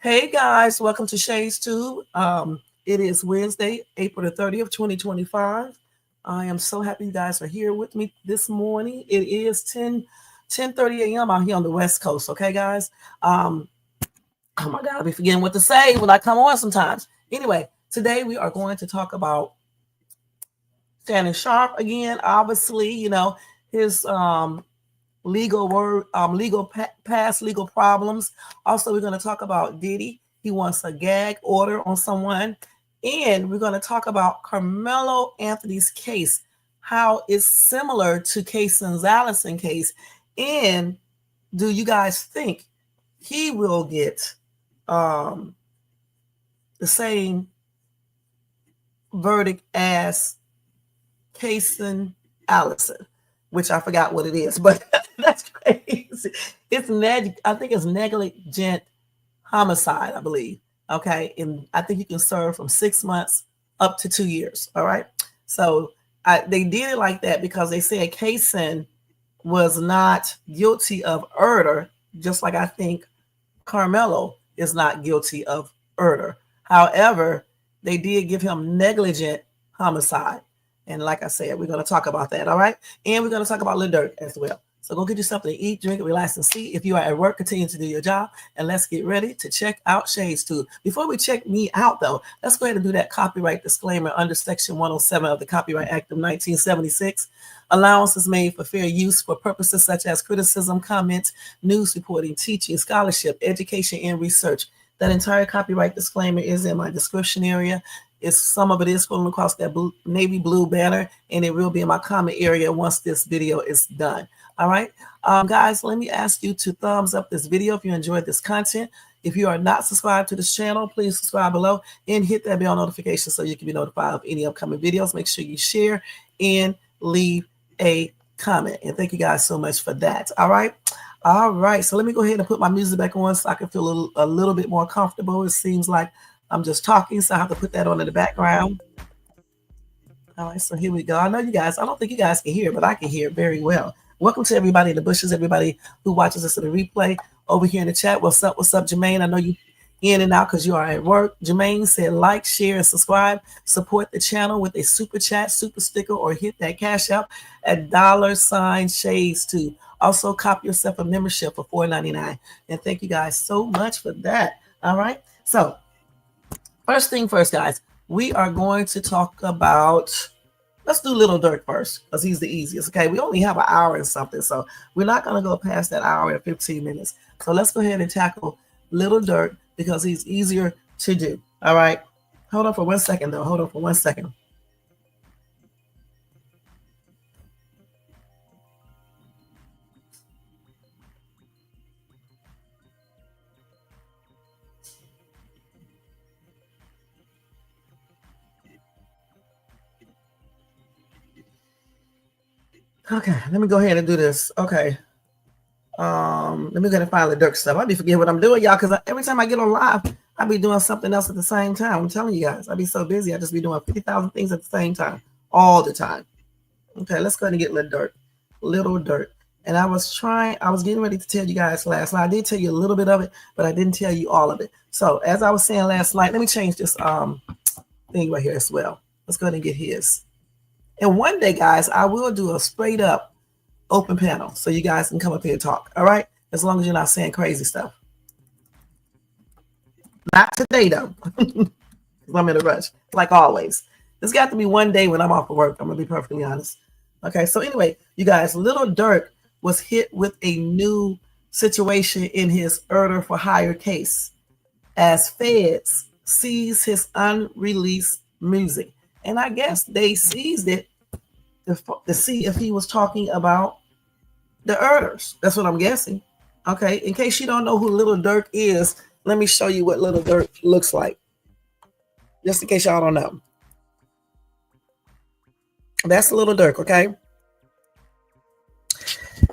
Hey guys, welcome to Shades Tube. It is Wednesday, April the 30th, 2025. I am so happy you guys are here with me this morning. It is 10:30 a.m. out here on the West Coast. Okay, guys. Oh my God, I be forgetting what to say when I come on sometimes. Anyway, today we are going to talk about Shannon Sharpe again. Obviously, his past legal problems. Also, we're going to talk about Diddy. He wants a gag order on someone. And we're going to talk about Karmelo Anthony's case, how it's similar to Caysen's Allison case. And do you guys think he will get the same verdict as Caysen Allison, which I forgot what it is, but that's crazy. I think it's negligent homicide, I believe. Okay, and I think you can serve from 6 months up to 2 years. All right, so they did it like that because they said Caysen was not guilty of murder, just like I think Karmelo is not guilty of murder. However, they did give him negligent homicide. And like I said, we're going to talk about that, all right? And we're going to talk about Lil Durk as well. So go get you something to eat, drink, relax, and see. If you are at work, continue to do your job. And let's get ready to check out Shades Tube. Before we check me out, though, let's go ahead and do that copyright disclaimer under Section 107 of the Copyright Act of 1976. Allowance is made for fair use for purposes such as criticism, comment, news reporting, teaching, scholarship, education, and research. That entire copyright disclaimer is in my description area. Some of it is going across that navy blue banner, and it will be in my comment area once this video is done. All right, guys, let me ask you to thumbs up this video if you enjoyed this content. If you are not subscribed to this channel, please subscribe below and hit that bell notification so you can be notified of any upcoming videos. Make sure you share and leave a comment. And thank you guys so much for that. All right. All right. So let me go ahead and put my music back on so I can feel a little bit more comfortable. It seems like I'm just talking, so I have to put that on in the background. All right, so here we go. I know you guys, I don't think you guys can hear, but I can hear it very well. Welcome to everybody in the bushes, everybody who watches us in the replay over here in the chat. What's up, Jermaine? I know you in and out because you are at work. Jermaine said like, share, and subscribe. Support the channel with a super chat, super sticker, or hit that cash out at $Shades Tube. Also, copy yourself a membership for $4.99. And thank you guys so much for that. All right, so first thing first, guys, we are going to talk about, let's do Lil Durk first because he's the easiest. Okay, we only have an hour and something, so we're not going to go past that hour and 15 minutes. So let's go ahead and tackle Lil Durk because he's easier to do. All right, hold on for 1 second, though. Hold on for 1 second. Okay, let me go ahead and do this. Okay. Let me go ahead and find the Durk stuff. I be forgetting what I'm doing, y'all, because every time I get on live, I be doing something else at the same time. I'm telling you guys, I be so busy. I just be doing 50,000 things at the same time, all the time. Okay, let's go ahead and get Lil Durk. And I was getting ready to tell you guys last night. I did tell you a little bit of it, but I didn't tell you all of it. So as I was saying last night, let me change this thing right here as well. Let's go ahead and get his. And one day, guys, I will do a straight up open panel so you guys can come up here and talk. All right, as long as you're not saying crazy stuff. Not today, though. I'm in a rush, like always. There's got to be one day when I'm off of work. I'm gonna be perfectly honest. Okay, so anyway, you guys, Lil Durk was hit with a new situation in his murder for hire case as feds seized his unreleased music. And I guess they seized it to see if he was talking about the murders. That's what I'm guessing. Okay, in case you don't know who Lil Durk is, let me show you what Lil Durk looks like. Just in case y'all don't know. That's Lil Durk, okay?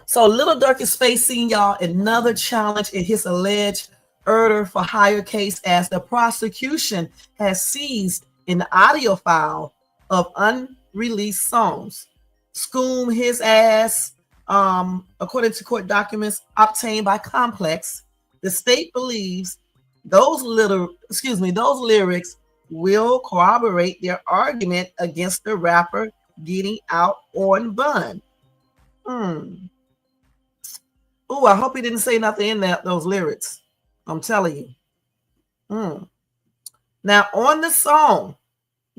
So Lil Durk is facing, y'all, another challenge in his alleged murder for hire case as the prosecution has seized an audio file of unreleased songs. Scoom his ass, according to court documents obtained by Complex. The state believes those lyrics will corroborate their argument against the rapper getting out on bond. Hmm. Oh, I hope he didn't say nothing in those lyrics. I'm telling you. Hmm. Now, on the song,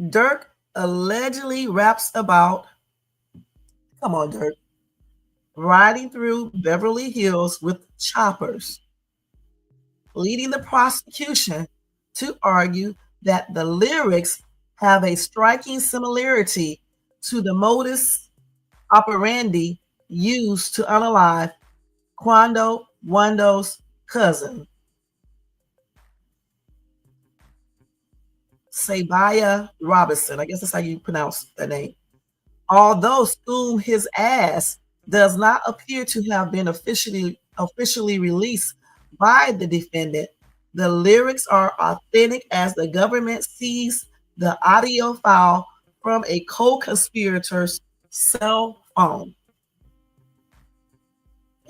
Dirk allegedly raps about, come on, Dirk, riding through Beverly Hills with choppers, leading the prosecution to argue that the lyrics have a striking similarity to the modus operandi used to unalive Quando Wando's cousin, Sabaya Robinson. I guess that's how you pronounce that name. Although Schoom His Ass does not appear to have been officially released by the defendant, the lyrics are authentic as the government seized the audio file from a co-conspirator's cell phone.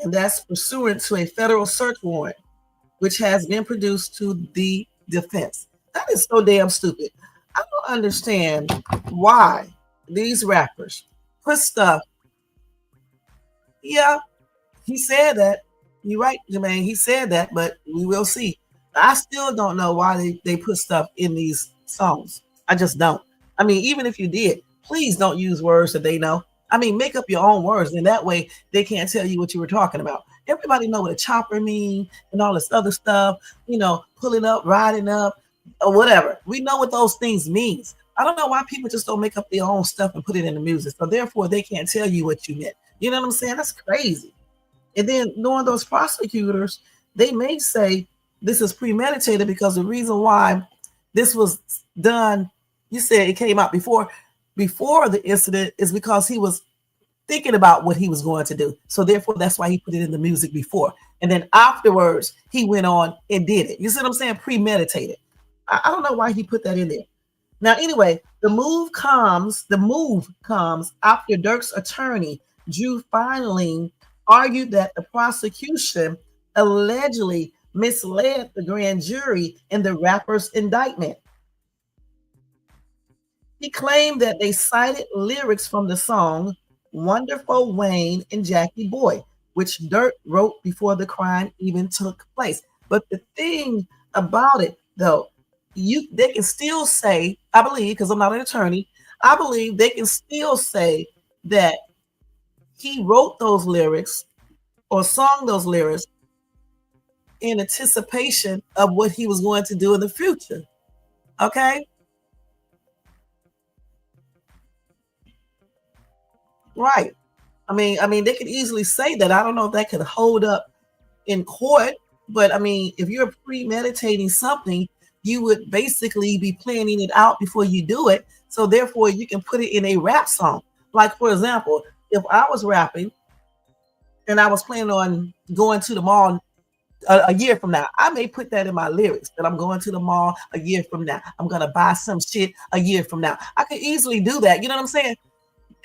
And that's pursuant to a federal search warrant, which has been produced to the defense. That is so damn stupid. I don't understand why these rappers put stuff. Yeah, he said that. You're right, Jermaine. He said that, but we will see. I still don't know why they put stuff in these songs. I just don't. I mean, even if you did, please don't use words that they know. I mean, make up your own words, and that way they can't tell you what you were talking about. Everybody know what a chopper mean and all this other stuff. Pulling up, riding up, or whatever. We know what those things means. I don't know why people just don't make up their own stuff and put it in the music. So therefore, they can't tell you what you meant. You know what I'm saying? That's crazy. And then knowing those prosecutors, they may say this is premeditated because the reason why this was done, you said it came out before the incident, is because he was thinking about what he was going to do. So therefore, that's why he put it in the music before. And then afterwards, he went on and did it. You see what I'm saying? Premeditated. I don't know why he put that in there. Now, anyway, the move comes after Dirk's attorney, Drew Feinling, argued that the prosecution allegedly misled the grand jury in the rapper's indictment. He claimed that they cited lyrics from the song Wonderful Wayne and Jackie Boy, which Dirk wrote before the crime even took place. But the thing about it, though, they can still say, I believe, because I'm not an attorney, I believe they can still say that he wrote those lyrics or sung those lyrics in anticipation of what he was going to do in the future. Okay? Right. I mean, they could easily say that. I don't know if that could hold up in court, but I mean, if you're premeditating something, you would basically be planning it out before you do it. So therefore, you can put it in a rap song. Like, for example, if I was rapping and I was planning on going to the mall a year from now, I may put that in my lyrics that I'm going to the mall a year from now. I'm going to buy some shit a year from now. I could easily do that. You know what I'm saying?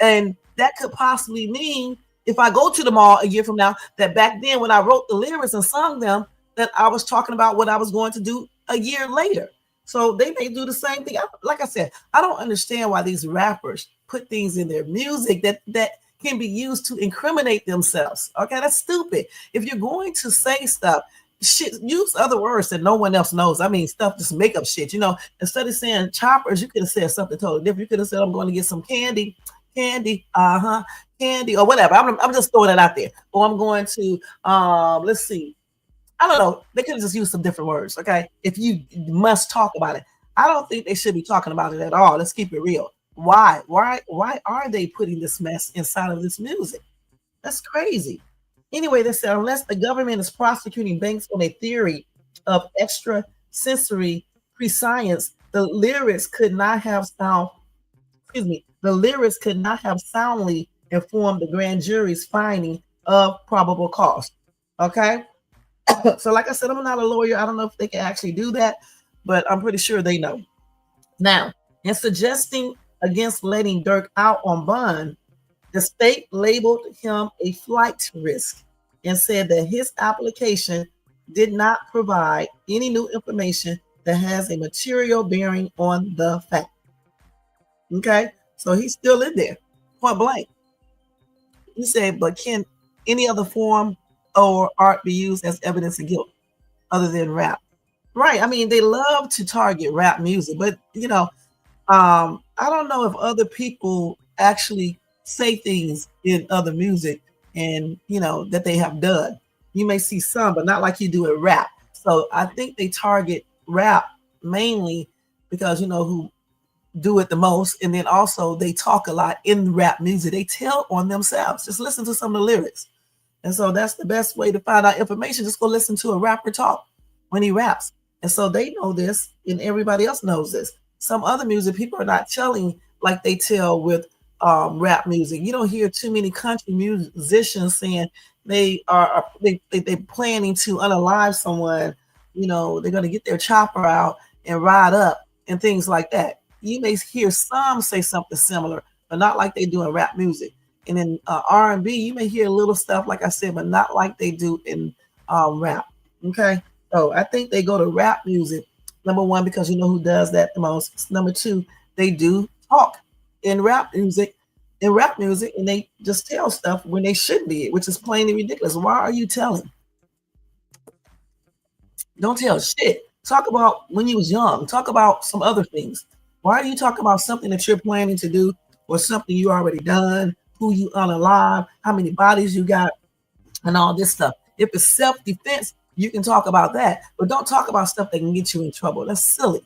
And that could possibly mean if I go to the mall a year from now, that back then when I wrote the lyrics and sung them, that I was talking about what I was going to do a year later. So they may do the same thing. Like I said, I don't understand why these rappers put things in their music that can be used to incriminate themselves. Okay, that's stupid. If you're going to say stuff, shit, use other words that no one else knows. I mean, stuff, just make up shit. Instead of saying choppers, you could have said something totally different. You could have said, I'm going to get some candy, candy, or whatever. I'm just throwing it out there. Or I'm going to, let's see. I don't know. They could have just used some different words, okay? If you must talk about it. I don't think they should be talking about it at all. Let's keep it real. Why? Why are they putting this mess inside of this music? That's crazy. Anyway, they said unless the government is prosecuting banks on a theory of extra sensory prescience, the lyrics could not have soundly informed the grand jury's finding of probable cause. Okay. So, like I said, I'm not a lawyer. I don't know if they can actually do that, but I'm pretty sure they know. Now, in suggesting against letting Dirk out on bond, the state labeled him a flight risk and said that his application did not provide any new information that has a material bearing on the fact. Okay, so he's still in there, point blank. He said, but can any other form or art be used as evidence of guilt other than rap? Right. I mean, they love to target rap music, but I don't know if other people actually say things in other music and that they have done. You may see some, but not like you do in rap. So I think they target rap mainly because who do it the most, and then also they talk a lot in rap music. They tell on themselves. Just listen to some of the lyrics. And so that's the best way to find out information. Just go listen to a rapper talk when he raps. And so they know this, and everybody else knows this. Some other music people are not telling like they tell with rap music. You don't hear too many country musicians saying they planning to unalive someone. They're going to get their chopper out and ride up and things like that. You may hear some say something similar, but not like they do in rap music. And in R&B, you may hear a little stuff, like I said, but not like they do in rap. Okay, so I think they go to rap music, number one, because you know who does that the most. Number two, they do talk in rap music, and they just tell stuff when they should be, which is plainly ridiculous. Why are you telling? Don't tell shit. Talk about when you was young. Talk about some other things. Why are you talking about something that you're planning to do or something you already done, who you unalive, how many bodies you got, and all this stuff? If it's self-defense, you can talk about that, but don't talk about stuff that can get you in trouble. That's silly.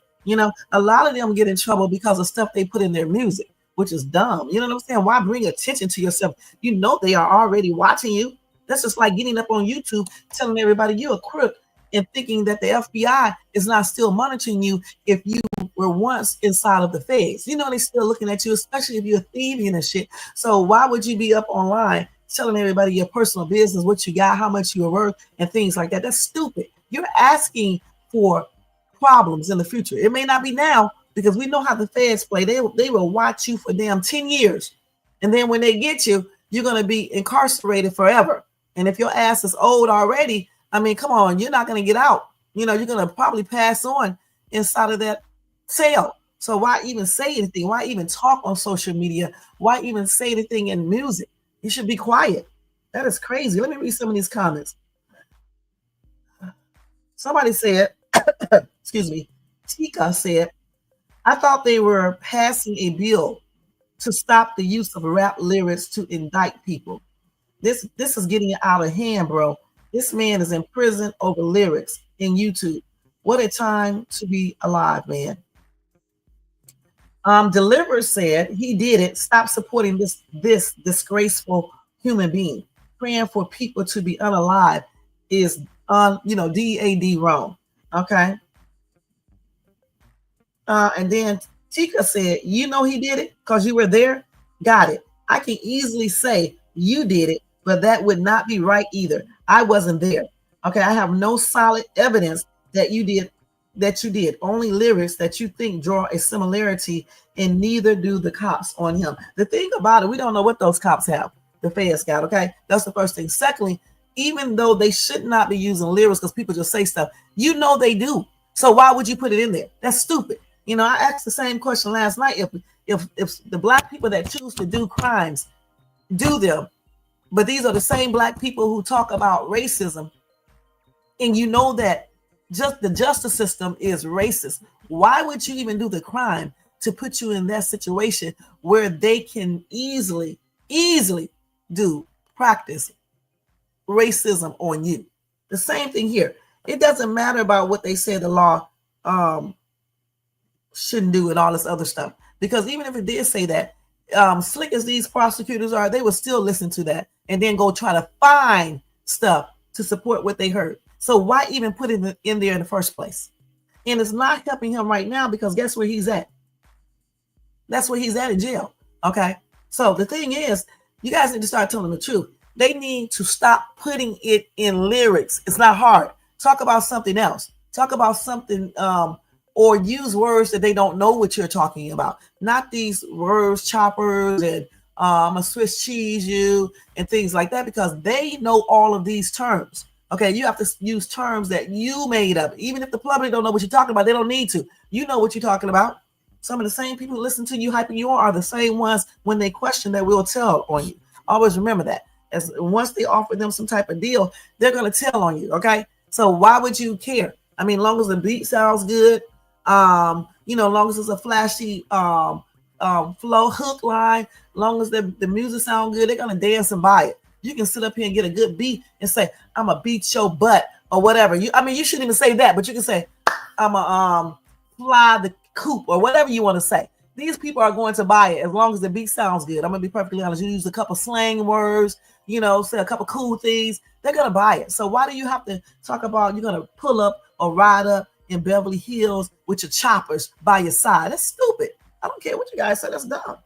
A lot of them get in trouble because of stuff they put in their music, which is dumb. You know what I'm saying? Why bring attention to yourself? They are already watching you. That's just like getting up on YouTube telling everybody you're a crook and thinking that the FBI is not still monitoring you if you were once inside of the feds. They're still looking at you, especially if you're thieving and shit. So why would you be up online telling everybody your personal business, what you got, how much you're worth, and things like that? That's stupid. You're asking for problems in the future. It may not be now, because we know how the feds play. They will watch you for damn 10 years. And then when they get you, you're going to be incarcerated forever. And if your ass is old already, I mean, come on, you're not going to get out. You're going to probably pass on inside of that cell. So why even say anything? Why even talk on social media? Why even say anything in music? You should be quiet. That is crazy. Let me read some of these comments. Somebody said, excuse me, Tika said, I thought they were passing a bill to stop the use of rap lyrics to indict people. This is getting out of hand, bro. This man is in prison over lyrics in YouTube. What a time to be alive, man. Deliver said he did it. Stop supporting this disgraceful human being. Praying for people to be unalive is DAD wrong. Okay. And then Tika said, he did it because you were there. Got it. I can easily say you did it, but that would not be right either. I wasn't there. Okay, I have no solid evidence that you did. Only lyrics that you think draw a similarity, and neither do the cops on him. The thing about it, we don't know what those cops have. The feds got. Okay, that's the first thing. Secondly, even though they should not be using lyrics because people just say stuff, they do. So why would you put it in there? That's stupid. I asked the same question last night. If the black people that choose to do crimes do them, but these are the same black people who talk about racism, and that just the justice system is racist, why would you even do the crime to put you in that situation where they can easily practice racism on you? The same thing here. It doesn't matter about what they say the law shouldn't do and all this other stuff, because even if it did say that, slick as these prosecutors are, they will still listen to that and then go try to find stuff to support what they heard. So why even put it in there in the first place? And it's not helping him right now, because guess where he's at? That's where he's at, in jail. Okay. So the thing is, you guys need to start telling the truth. They need to stop putting it in lyrics. It's not hard. Talk about something else. Talk about something, or use words that they don't know what you're talking about. Not these words, choppers and a Swiss cheese you and things like that, because they know all of these terms. Okay, you have to use terms that you made up. Even if the public don't know what you're talking about, they don't need to. You know what you're talking about. Some of the same people who listen to you hyping you on are the same ones when they question that will tell on you. Always remember that. As once they offer them some type of deal, they're gonna tell on you. Okay, so why would you care? I mean, long as the beat sounds good, long as it's a flashy flow hook line, long as the music sounds good, they're gonna dance and buy it. You can sit up here and get a good beat and say, "I'm a beat your butt" or whatever. You shouldn't even say that, but you can say, "I'm a fly the coop" or whatever you want to say. These people are going to buy it as long as the beat sounds good. I'm gonna be perfectly honest. You use a couple slang words, say a couple cool things, they're gonna buy it. So why do you have to talk about you're gonna pull up or ride up in Beverly Hills with your choppers by your side? That's stupid. I don't care what you guys say. That's dumb.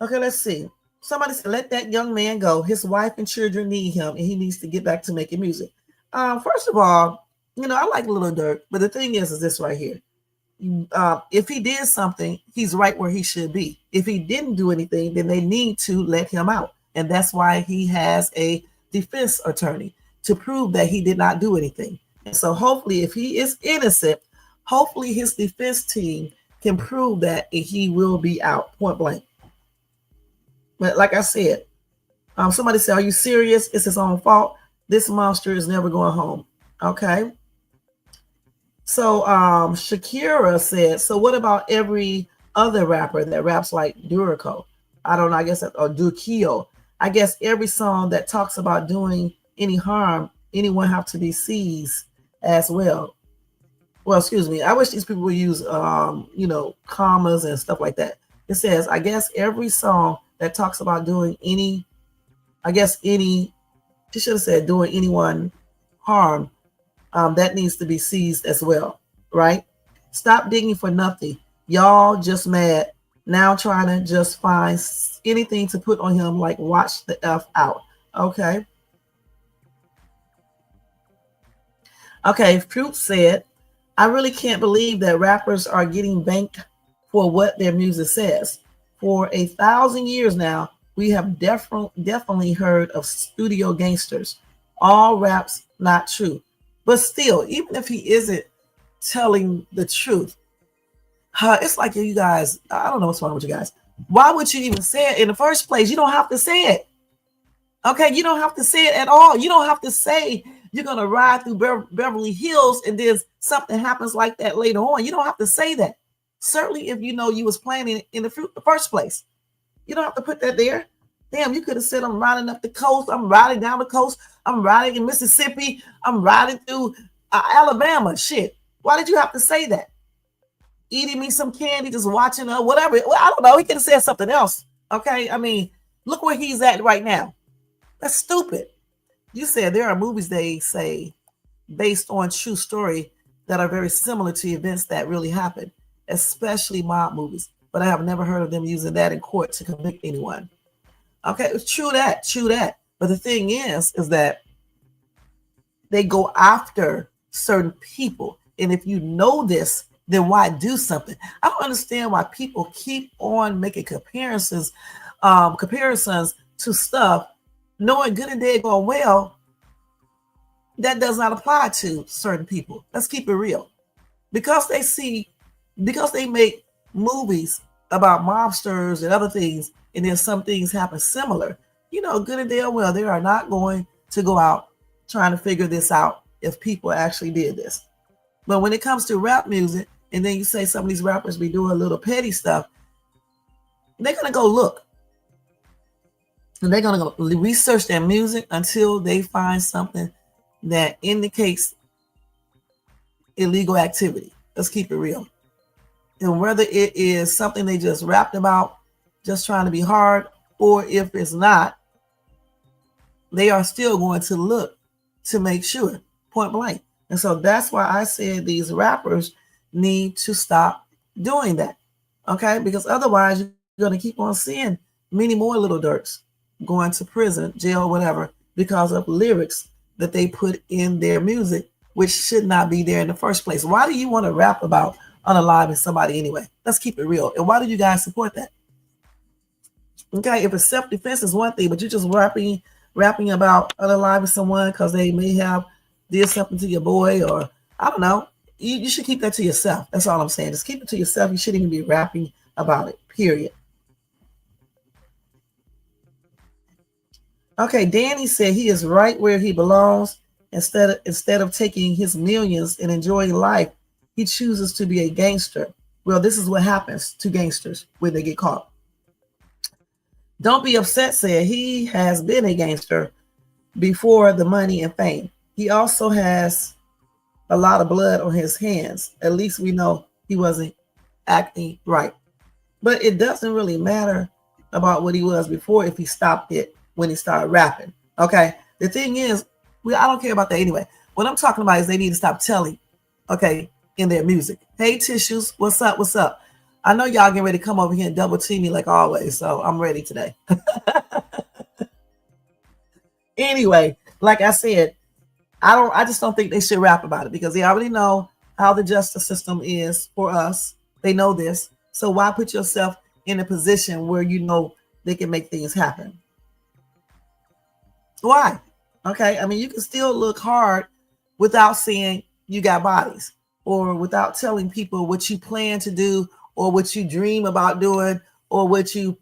Okay, let's see. Somebody said, "Let that young man go. His wife and children need him, and he needs to get back to making music." First of all, I like Lil Durk, but the thing is this right here. If he did something, he's right where he should be. If he didn't do anything, then they need to let him out. And that's why he has a defense attorney to prove that he did not do anything. And so hopefully, if he is innocent, hopefully his defense team can prove that he will be out, point blank. But like I said, somebody said, "Are you serious? It's his own fault. This monster is never going home." Okay. So Shakira said, "So what about every other rapper that raps like Durico? I don't know, I guess, or Dukio. I guess every song that talks about doing any harm, anyone have to be seized as well." Well, excuse me. I wish these people would use, commas and stuff like that. It says, "I guess every song that talks about doing she should have said doing anyone harm, that needs to be seized as well, right? Stop digging for nothing. Y'all just mad now, trying to just find anything to put on him, like watch the F out." Okay. Okay, Fruit said, "I really can't believe that rappers are getting banked for what their music says. For 1,000 years now, we have definitely heard of studio gangsters. All raps not true. But still, even if he isn't telling the truth, it's like you guys, I don't know what's wrong with you guys. Why would you even say it in the first place? You don't have to say it. Okay, you don't have to say it at all. You don't have to say you're going to ride through Beverly Hills and then something happens like that later on. You don't have to say that. Certainly if you know you was planning in the first place. You don't have to put that there. Damn, you could have said, "I'm riding up the coast. I'm riding down the coast. I'm riding in Mississippi. I'm riding through Alabama." Shit. Why did you have to say that? Eating me some candy, just watching whatever. Well, I don't know. He could have said something else. Okay. I mean, look where he's at right now. That's stupid. You said there are movies, they say, based on true story that are very similar to events that really happened, especially mob movies. But I have never heard of them using that in court to convict anyone. Okay, true that. But the thing is that they go after certain people. And if you know this, then why do something? I don't understand why people keep on making comparisons to stuff, knowing good and dead going well, that does not apply to certain people. Let's keep it real. Because they make movies about mobsters and other things, and then some things happen similar, good and damn well, they are not going to go out trying to figure this out if people actually did this. But when it comes to rap music, and then you say some of these rappers be doing a little petty stuff, they're going to go look. And they're going to go research their music until they find something that indicates illegal activity. Let's keep it real. And whether it is something they just rapped about, just trying to be hard, or if it's not, they are still going to look to make sure, point blank. And so that's why I said these rappers need to stop doing that. Okay? Because otherwise you're going to keep on seeing many more Little Durks going to prison, jail, whatever, because of lyrics that they put in their music, which should not be there in the first place. Why do you want to rap about unaliving somebody anyway? Let's keep it real. And why do you guys support that? Okay, if it's self-defense is one thing, but you're just rapping rapping about unaliving someone because they may have did something to your boy, or I don't know. You should keep that to yourself. That's all I'm saying. Just keep it to yourself. You shouldn't even be rapping about it, period. Okay, Danny said he is right where he belongs. Instead of taking his millions and enjoying life, he chooses to be a gangster. Well, this is what happens to gangsters when they get caught. Don't be upset said he has been a gangster before the money and fame. He also has a lot of blood on his hands. At least we know he wasn't acting right. But it doesn't really matter about what he was before if he stopped it when he started rapping. Okay. The thing is, I don't care about that anyway. What I'm talking about is they need to stop telling, okay, in their music. Hey, Tissues, what's up? What's up? I know y'all getting ready to come over here and double team me like always, so I'm ready today. Anyway, like I said, I just don't think they should rap about it because they already know how the justice system is for us. They know this. So why put yourself in a position where you know they can make things happen? Why? Okay. I mean, you can still look hard without saying you got bodies, or without telling people what you plan to do, or what you dream about doing, or what you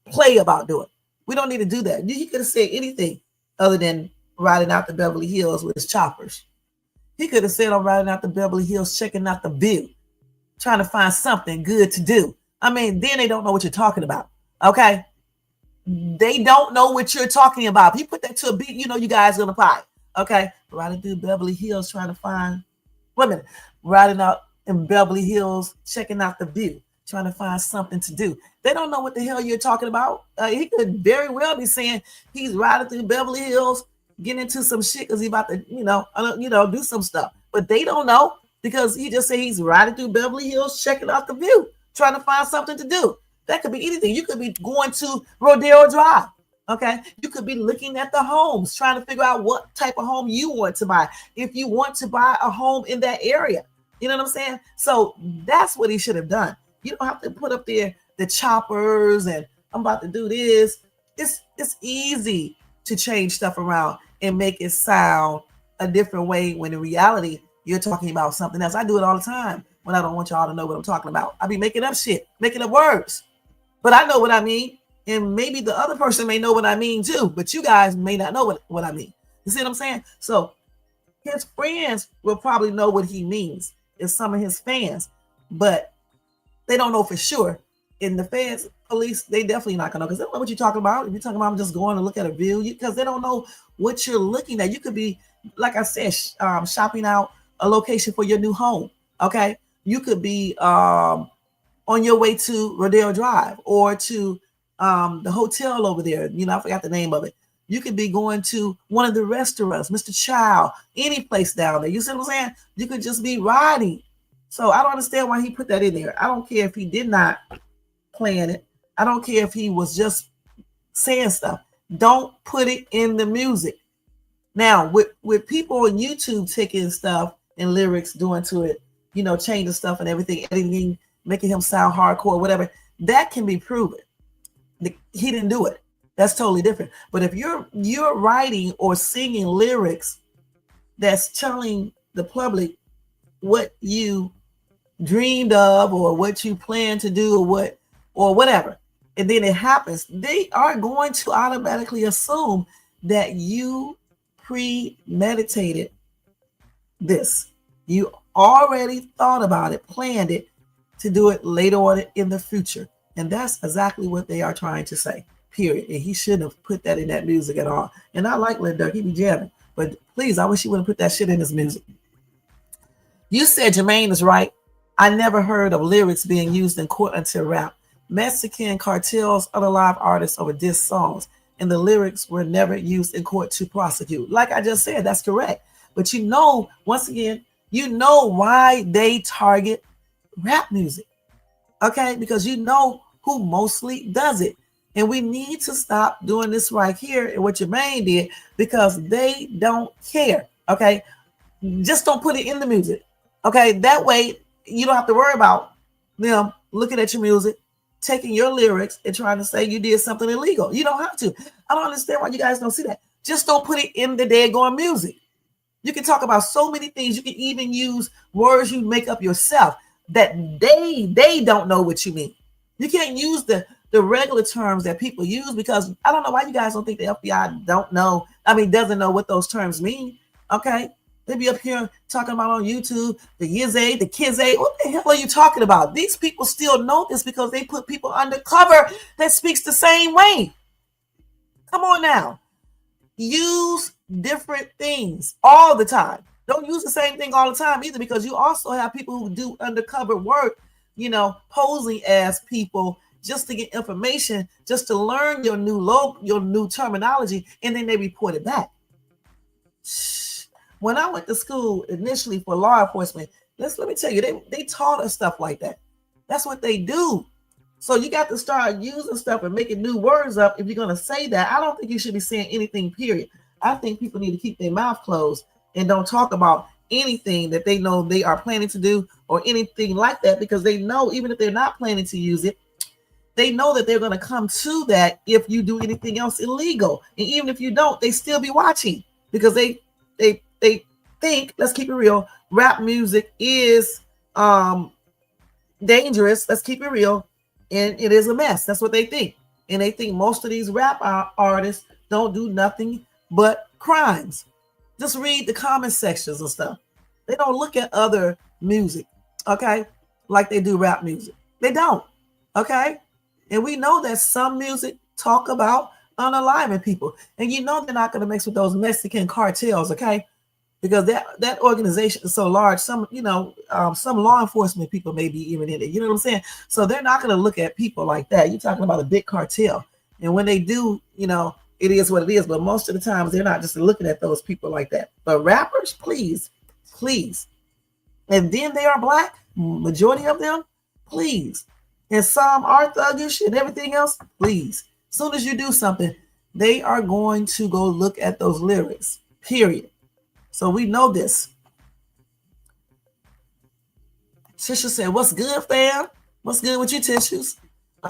play about doing. We don't need to do that. He could have said anything other than riding out the Beverly Hills with his choppers. He could have said, I'm riding out the Beverly Hills, checking out the view, trying to find something good to do. I mean, then they don't know what you're talking about. Okay. They don't know what you're talking about. If you put that to a beat, you know you guys are gonna fight. Okay. Riding through Beverly Hills trying to find women. Riding out in Beverly Hills, checking out the view, trying to find something to do. They don't know what the hell you're talking about. He could very well be saying he's riding through Beverly Hills, getting into some shit because he's about to, do some stuff. But they don't know because he just said he's riding through Beverly Hills, checking out the view, trying to find something to do. That could be anything. You could be going to Rodeo Drive. Okay. You could be looking at the homes, trying to figure out what type of home you want to buy. If you want to buy a home in that area, you know what I'm saying? So that's what he should have done. You don't have to put up there the choppers and I'm about to do this. It's easy to change stuff around and make it sound a different way when in reality you're talking about something else. I do it all the time when I don't want y'all to know what I'm talking about. I be making up shit, making up words, but I know what I mean. And maybe the other person may know what I mean too, but you guys may not know what I mean. You see what I'm saying? So his friends will probably know what he means. It's some of his fans, but they don't know for sure. And the fans, police, they definitely not gonna know because they don't know what you're talking about. If you're talking about I'm just going to look at a view, because they don't know what you're looking at. You could be, like I said, shopping out a location for your new home. Okay, you could be on your way to Rodeo Drive or to the hotel over there. I forgot the name of it. You could be going to one of the restaurants, Mr. Chow, any place down there. You see what I'm saying? You could just be riding. So I don't understand why he put that in there. I don't care if he did not plan it. I don't care if he was just saying stuff. Don't put it in the music. Now, with people on YouTube taking stuff and lyrics, doing to it, changing stuff and everything, editing, making him sound hardcore, whatever, that can be proven. He didn't do it. That's totally different. But if you're writing or singing lyrics that's telling the public what you dreamed of or what you plan to do or whatever, and then it happens, they are going to automatically assume that you premeditated this. You already thought about it, planned it to do it later on in the future. And that's exactly what they are trying to say, period. And he shouldn't have put that in that music at all. And I like Lil Durk, he be jamming. But please, I wish he wouldn't put that shit in his music. You said Jermaine is right. I never heard of lyrics being used in court until rap. Mexican cartels unalive artists over diss songs, and the lyrics were never used in court to prosecute. Like I just said, that's correct. But once again, why they target rap music. Okay, because who mostly does it. And we need to stop doing this right here and what Jermaine did, because they don't care. Okay, just don't put it in the music. Okay, that way you don't have to worry about them looking at your music, taking your lyrics and trying to say you did something illegal. You don't have to. I don't understand why you guys don't see that. Just don't put it in the daggone music. You can talk about so many things. You can even use words you make up yourself that they don't know what you mean. You can't use the regular terms that people use, because I don't know why you guys don't think the FBI don't know. I mean, doesn't know what those terms mean. Okay, they be up here talking about on YouTube the yizay, the kizay. What the hell are you talking about? These people still know this because they put people undercover that speaks the same way. Come on now. Use different things all the time. Don't use the same thing all the time either, because you also have people who do undercover work, posing as people just to get information, just to learn your new terminology, and then they report it back. When I went to school initially for law enforcement, let me tell you, they taught us stuff like that. That's what they do. So you got to start using stuff and making new words up if you're going to say that. I don't think you should be saying anything, period. I think people need to keep their mouth closed and don't talk about anything that they know they are planning to do or anything like that, because they know even if they're not planning to use it, they know that they're going to come to that if you do anything else illegal. And even if you don't, they still be watching, because they think, let's keep it real, rap music is dangerous. Let's keep it real. And it is a mess. That's what they think. And they think most of these rap artists don't do nothing but crimes. Just read the comment sections and stuff. They don't look at other music, okay, like they do rap music. They don't, okay? And we know that some music talk about unaliving people. And they're not going to mix with those Mexican cartels, okay? Because that organization is so large. Some law enforcement people may be even in it. You know what I'm saying? So they're not going to look at people like that. You're talking about a big cartel. And when they do, it is what it is. But most of the times they're not just looking at those people like that. But rappers, please. And then they are black, majority of them, please. And some are thuggish and everything else, please. As soon as you do something, they are going to go look at those lyrics, period. So we know this. Tisha said, "What's good, fam? What's good with you, Tissues?"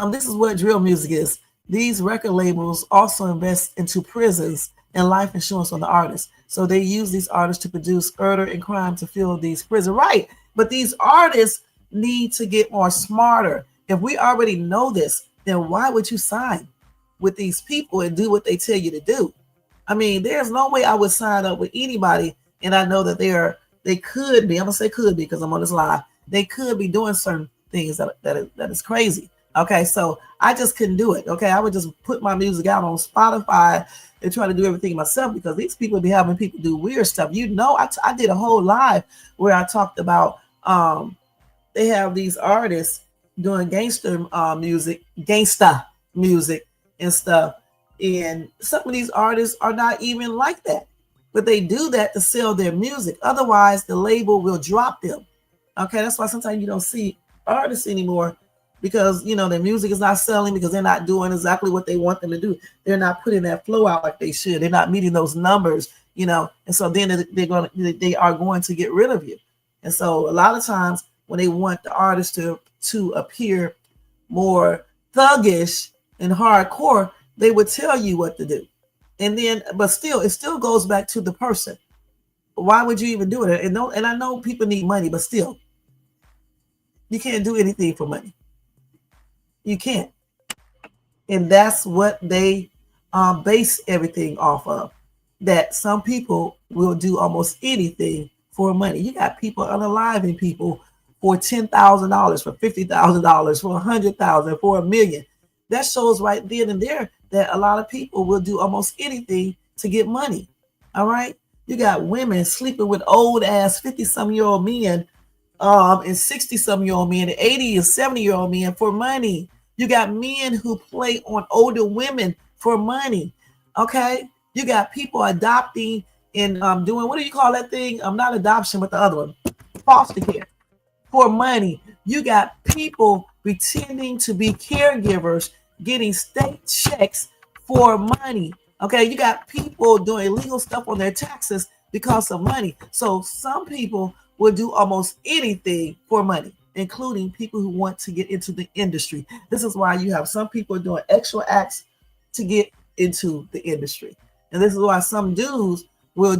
This is what drill music is. These record labels also invest into prisons and life insurance on the artists. So they use these artists to produce murder and crime to fill these prisons. Right. But these artists need to get more smarter. If we already know this, then why would you sign with these people and do what they tell you to do? I mean, there's no way I would sign up with anybody, and I know that they could be. I'm gonna say could be because I'm on this live. They could be doing certain things that is crazy. Okay, so I just couldn't do it. Okay, I would just put my music out on Spotify and try to do everything myself, because these people be having people do weird stuff. I did a whole live where I talked about they have these artists doing gangsta music and stuff. And some of these artists are not even like that, but they do that to sell their music. Otherwise, the label will drop them. Okay, that's why sometimes you don't see artists anymore, because their music is not selling, because they're not doing exactly what they want them to do. They're not putting that flow out like they should. They're not meeting those numbers, and so then they are going to get rid of you. And so a lot of times when they want the artist to appear more thuggish and hardcore, they would tell you what to do. And then, but still, it still goes back to the person. Why would you even do it? And I know people need money, but still, you can't do anything for money. You can't. And that's what they base everything off of. That some people will do almost anything for money. You got people unaliving people for $10,000, for $50,000, for $100,000, for $1 million. That shows right then and there that a lot of people will do almost anything to get money. All right. You got women sleeping with old ass 50-some-year-old men, and 60-some-year-old men, and 80 and 70-year-old men for money. You got men who play on older women for money. Okay. You got people adopting and doing, what do you call that thing? Not adoption, but the other one, foster care, for money. You got people pretending to be caregivers, getting state checks for money. Okay, you got people doing illegal stuff on their taxes because of money. So some people will do almost anything for money, including people who want to get into the industry. This is why you have some people doing extra acts to get into the industry. And this is why some dudes will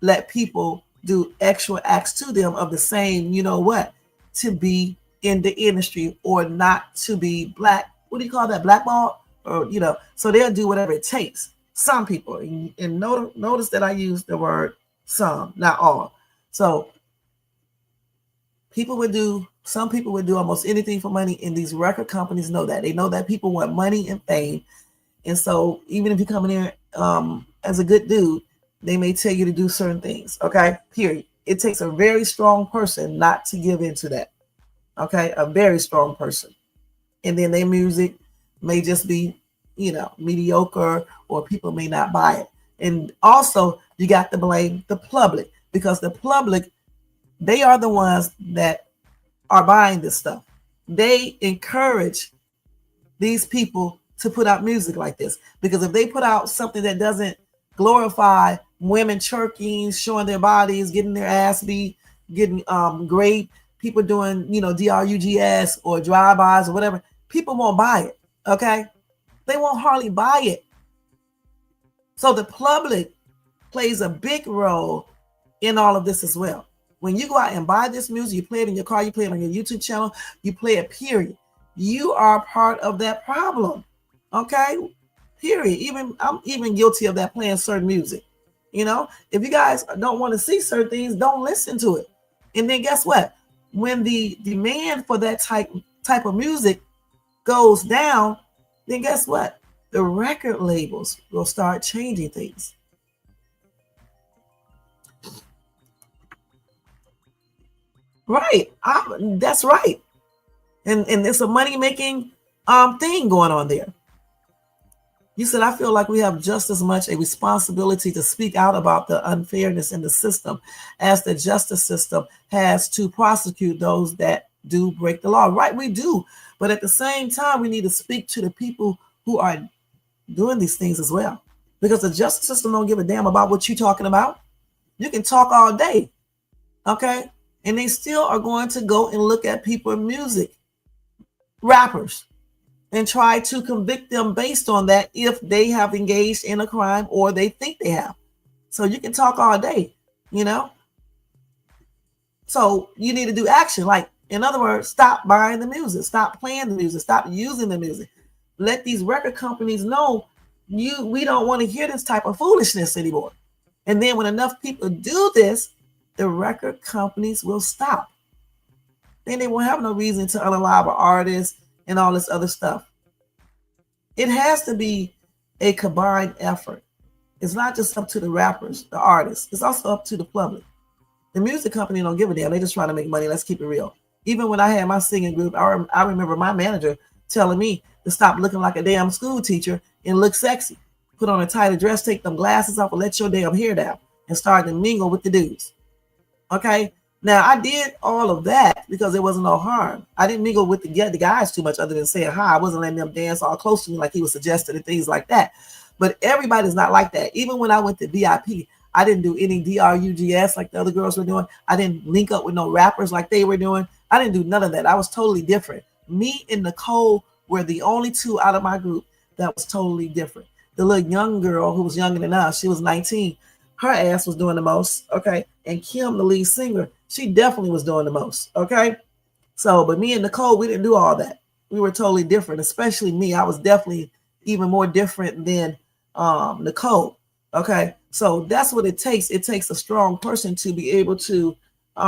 let people do extra acts to them of the same, you know what, to be in the industry or not to be black. What do you call that? Blackballed? Or, so they'll do whatever it takes. Some people, and notice that I use the word some, not all. So some people would do almost anything for money, and these record companies know that. They know that people want money and fame. And so even if you come in here as a good dude, they may tell you to do certain things. Okay, period. It takes a very strong person not to give into that. Okay, a very strong person. And then their music may just be, mediocre, or people may not buy it. And also, you got to blame the public, because the public, they are the ones that are buying this stuff. They encourage these people to put out music like this, because if they put out something that doesn't glorify women twerking, showing their bodies, getting their ass beat, getting great, people doing, drugs or drive-bys or whatever, people won't buy it. Okay, they won't hardly buy it. So the public plays a big role in all of this as well. When you go out and buy this music, you play it in your car, you play it on your YouTube channel, you play it, period. You are part of that problem. Okay, period. I'm even guilty of that, playing certain music. If you guys don't want to see certain things, don't listen to it. And then guess what? When the demand for that type of music goes down, then guess what? The record labels will start changing things. Right. That's right. And it's a money-making thing going on there. You said, I feel like we have just as much a responsibility to speak out about the unfairness in the system as the justice system has to prosecute those that do break the law. Right, we do. But at the same time, we need to speak to the people who are doing these things as well. Because the justice system don't give a damn about what you're talking about. You can talk all day, okay? And they still are going to go and look at people's music, rappers, and try to convict them based on that if they have engaged in a crime or they think they have. So you can talk all day, So you need to do action. Like, in other words, stop buying the music, stop playing the music, stop using the music. Let these record companies know we don't want to hear this type of foolishness anymore. And then when enough people do this, the record companies will stop. Then they won't have no reason to unalive an artist and all this other stuff. It has to be a combined effort. It's not just up to the rappers, the artists. It's also up to the public. The music company don't give a damn. They just trying to make money. Let's keep it real. Even when I had my singing group, I remember my manager telling me to stop looking like a damn school teacher and look sexy. Put on a tighter dress, take them glasses off, and let your damn hair down, and start to mingle with the dudes. Okay? Now, I did all of that because there wasn't no harm. I didn't mingle with the guys too much other than saying hi. I wasn't letting them dance all close to me like he was suggesting and things like that. But everybody's not like that. Even when I went to VIP, I didn't do any drugs like the other girls were doing. I didn't link up with no rappers like they were doing. I didn't do none of that. I was totally different. Me and Nicole were the only two out of my group that was totally different. The little young girl who was younger than us, she was 19. Her ass was doing the most, okay? And Kim, the lead singer, she definitely was doing the most, okay? So, but me and Nicole, we didn't do all that. We were totally different, especially me. I was definitely even more different than Nicole, okay? So that's what it takes. It takes a strong person to be able to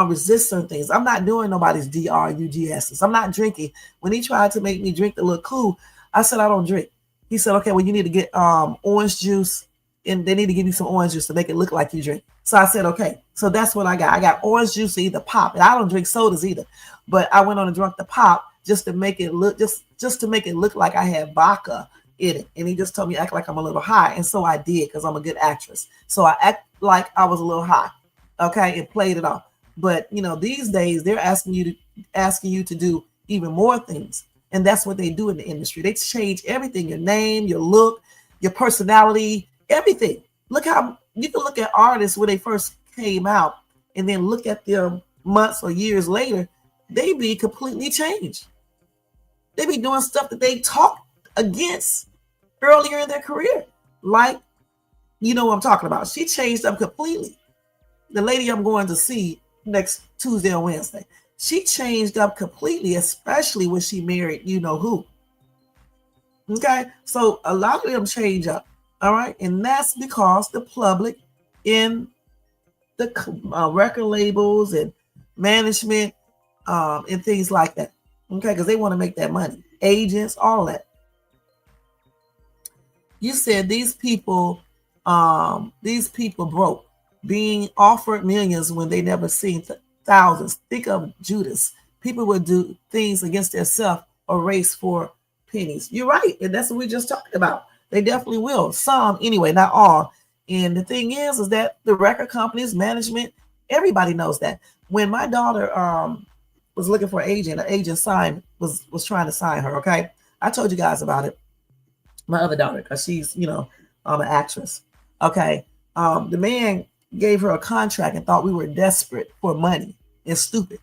resist certain things. I'm not doing nobody's drugs. I'm not drinking. When he tried to make me drink the little cool, I said, I don't drink. He said, okay, well, you need to get orange juice, and they need to give you some orange juice to make it look like you drink. So I said, okay. So that's what I got. I got orange juice, either pop, and I don't drink sodas either. But I went on and drank the pop just to make it look just to make it look like I had vodka in it. And he just told me act like I'm a little high, and so I did because I'm a good actress. So I act like I was a little high, okay, and played it off. But these days they're asking you to do even more things. And that's what they do in the industry. They change everything, your name, your look, your personality, everything. Look how you can look at artists when they first came out and then look at them months or years later, they be completely changed. They be doing stuff that they talked against earlier in their career. Like You know what I'm talking about. She changed up completely. The lady I'm going to see next Tuesday or Wednesday, she changed up completely, especially when she married you know who. Okay, so a lot of them change up. All right, and that's because the public in the record labels and management and things like that. Okay, because they want to make that money. Agents, all that. You said these people broke, being offered millions when they never seen thousands. Think of Judas. People would do things against themselves or race for pennies. You're right, and that's what we just talked about. They definitely will. Some anyway, not all. And the thing is that the record companies, management, everybody knows that. When my daughter was looking for an agent was trying to sign her. Okay, I told you guys about it. My other daughter, because she's an actress. Okay, the man gave her a contract and thought we were desperate for money and stupid.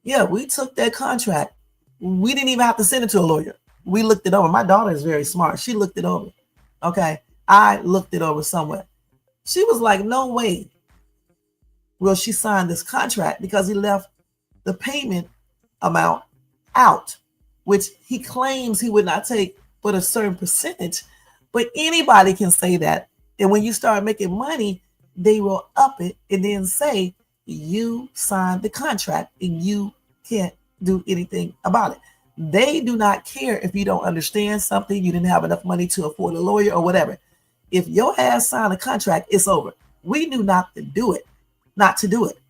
Yeah, we took that contract. We didn't even have to send it to a lawyer. We looked it over. My daughter is very smart. She looked it over. Okay, I looked it over somewhere. She was like, no way will she sign this contract, because he left the payment amount out, which he claims he would not take but a certain percentage. But anybody can say that. And when you start making money, they will up it and then say you signed the contract and you can't do anything about it. They do not care if you don't understand something, you didn't have enough money to afford a lawyer or whatever. If your ass signed a contract, it's over. We knew not to do it.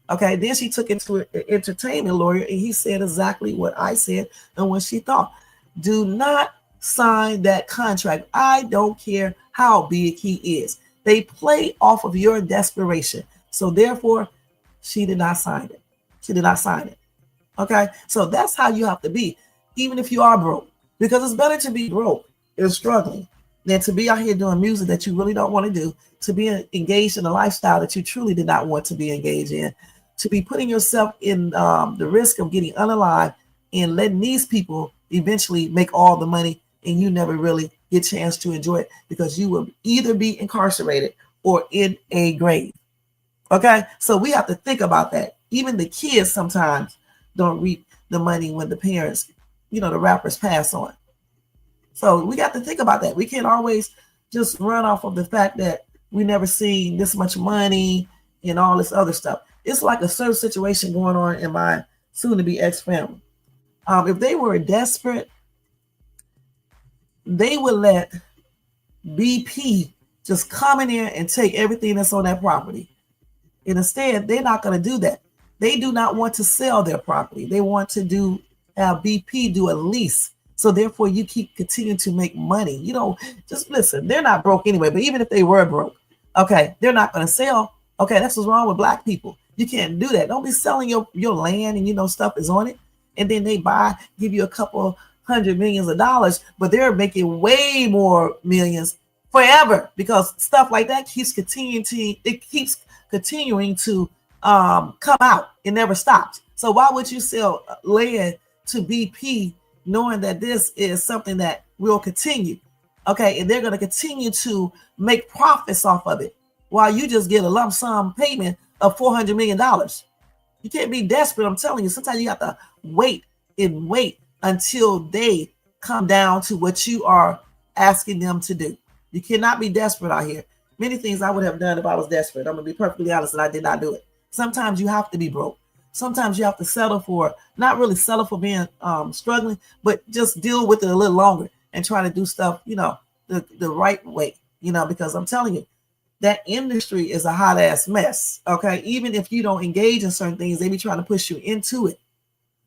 Okay. Then she took it to an entertainment lawyer and he said exactly what I said and what she thought. Do not sign that contract. I don't care how big he is. They play off of your desperation. So therefore, she did not sign it. Okay. So that's how you have to be, even if you are broke, because it's better to be broke and struggling than to be out here doing music that you really don't want to do, to be engaged in a lifestyle that you truly did not want to be engaged in, to be putting yourself in the risk of getting unalive and letting these people eventually make all the money and you never really get a chance to enjoy it, because you will either be incarcerated or in a grave. Okay, so we have to think about that. Even the kids sometimes don't reap the money when the parents, the rappers pass on. So we got to think about that. We can't always just run off of the fact that we never seen this much money and all this other stuff. It's like a certain situation going on in my soon-to-be ex-family. If they were desperate, they would let BP just come in there and take everything that's on that property. And instead, they're not going to do that. They do not want to sell their property. They want to have BP do a lease. So therefore, you keep continuing to make money. Just listen, they're not broke anyway, but even if they were broke, okay, they're not going to sell. Okay, that's what's wrong with Black people. You can't do that. Don't be selling your land and stuff is on it. And then they give you a couple $100 million, but they're making way more millions forever, because stuff like that keeps continuing to come out. It never stops. So why would you sell land to BP knowing that this is something that will continue? Okay, and they're going to continue to make profits off of it while you just get a lump sum payment of $400 million. You can't be desperate. I'm telling you, sometimes you have to wait until they come down to what you are asking them to do. You cannot be desperate out here. Many things I would have done if I was desperate. I'm going to be perfectly honest, and I did not do it. Sometimes you have to be broke. Sometimes you have to not really settle for being struggling, but just deal with it a little longer and try to do stuff, the right way, because I'm telling you, that industry is a hot ass mess. Okay. Even if you don't engage in certain things, they be trying to push you into it.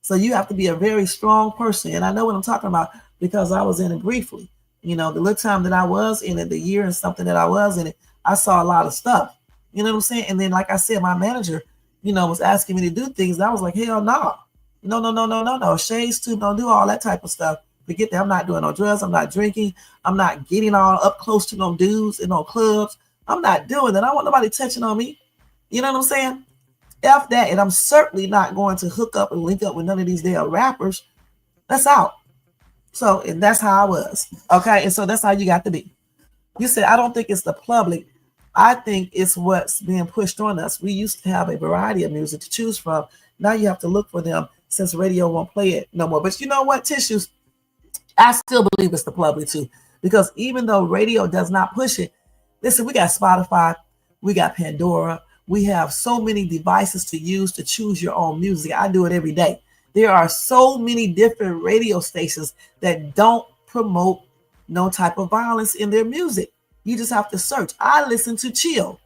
So you have to be a very strong person. And I know what I'm talking about because I was in it briefly. The little time that I was in it, the year and something that I was in it, I saw a lot of stuff. You know what I'm saying? And then, like I said, my manager, was asking me to do things. And I was like, hell no. No. Shades too, don't do all that type of stuff. Forget that. I'm not doing no drugs. I'm not drinking. I'm not getting all up close to no dudes in no clubs. I'm not doing that. I don't want nobody touching on me. You know what I'm saying? F that. And I'm certainly not going to hook up and link up with none of these damn rappers. That's out. So, and that's how I was. Okay. And so that's how you got to be. You said, I don't think it's the public I think it's what's being pushed on us. We used to have a variety of music to choose from. Now you have to look for them since radio won't play it no more. But you know what, Tissues? I still believe it's the public too. Because even though radio does not push it, listen, we got Spotify, we got Pandora, we have so many devices to use to choose your own music. I do it every day. There are so many different radio stations that don't promote no type of violence in their music. You just have to search. I listen to chill.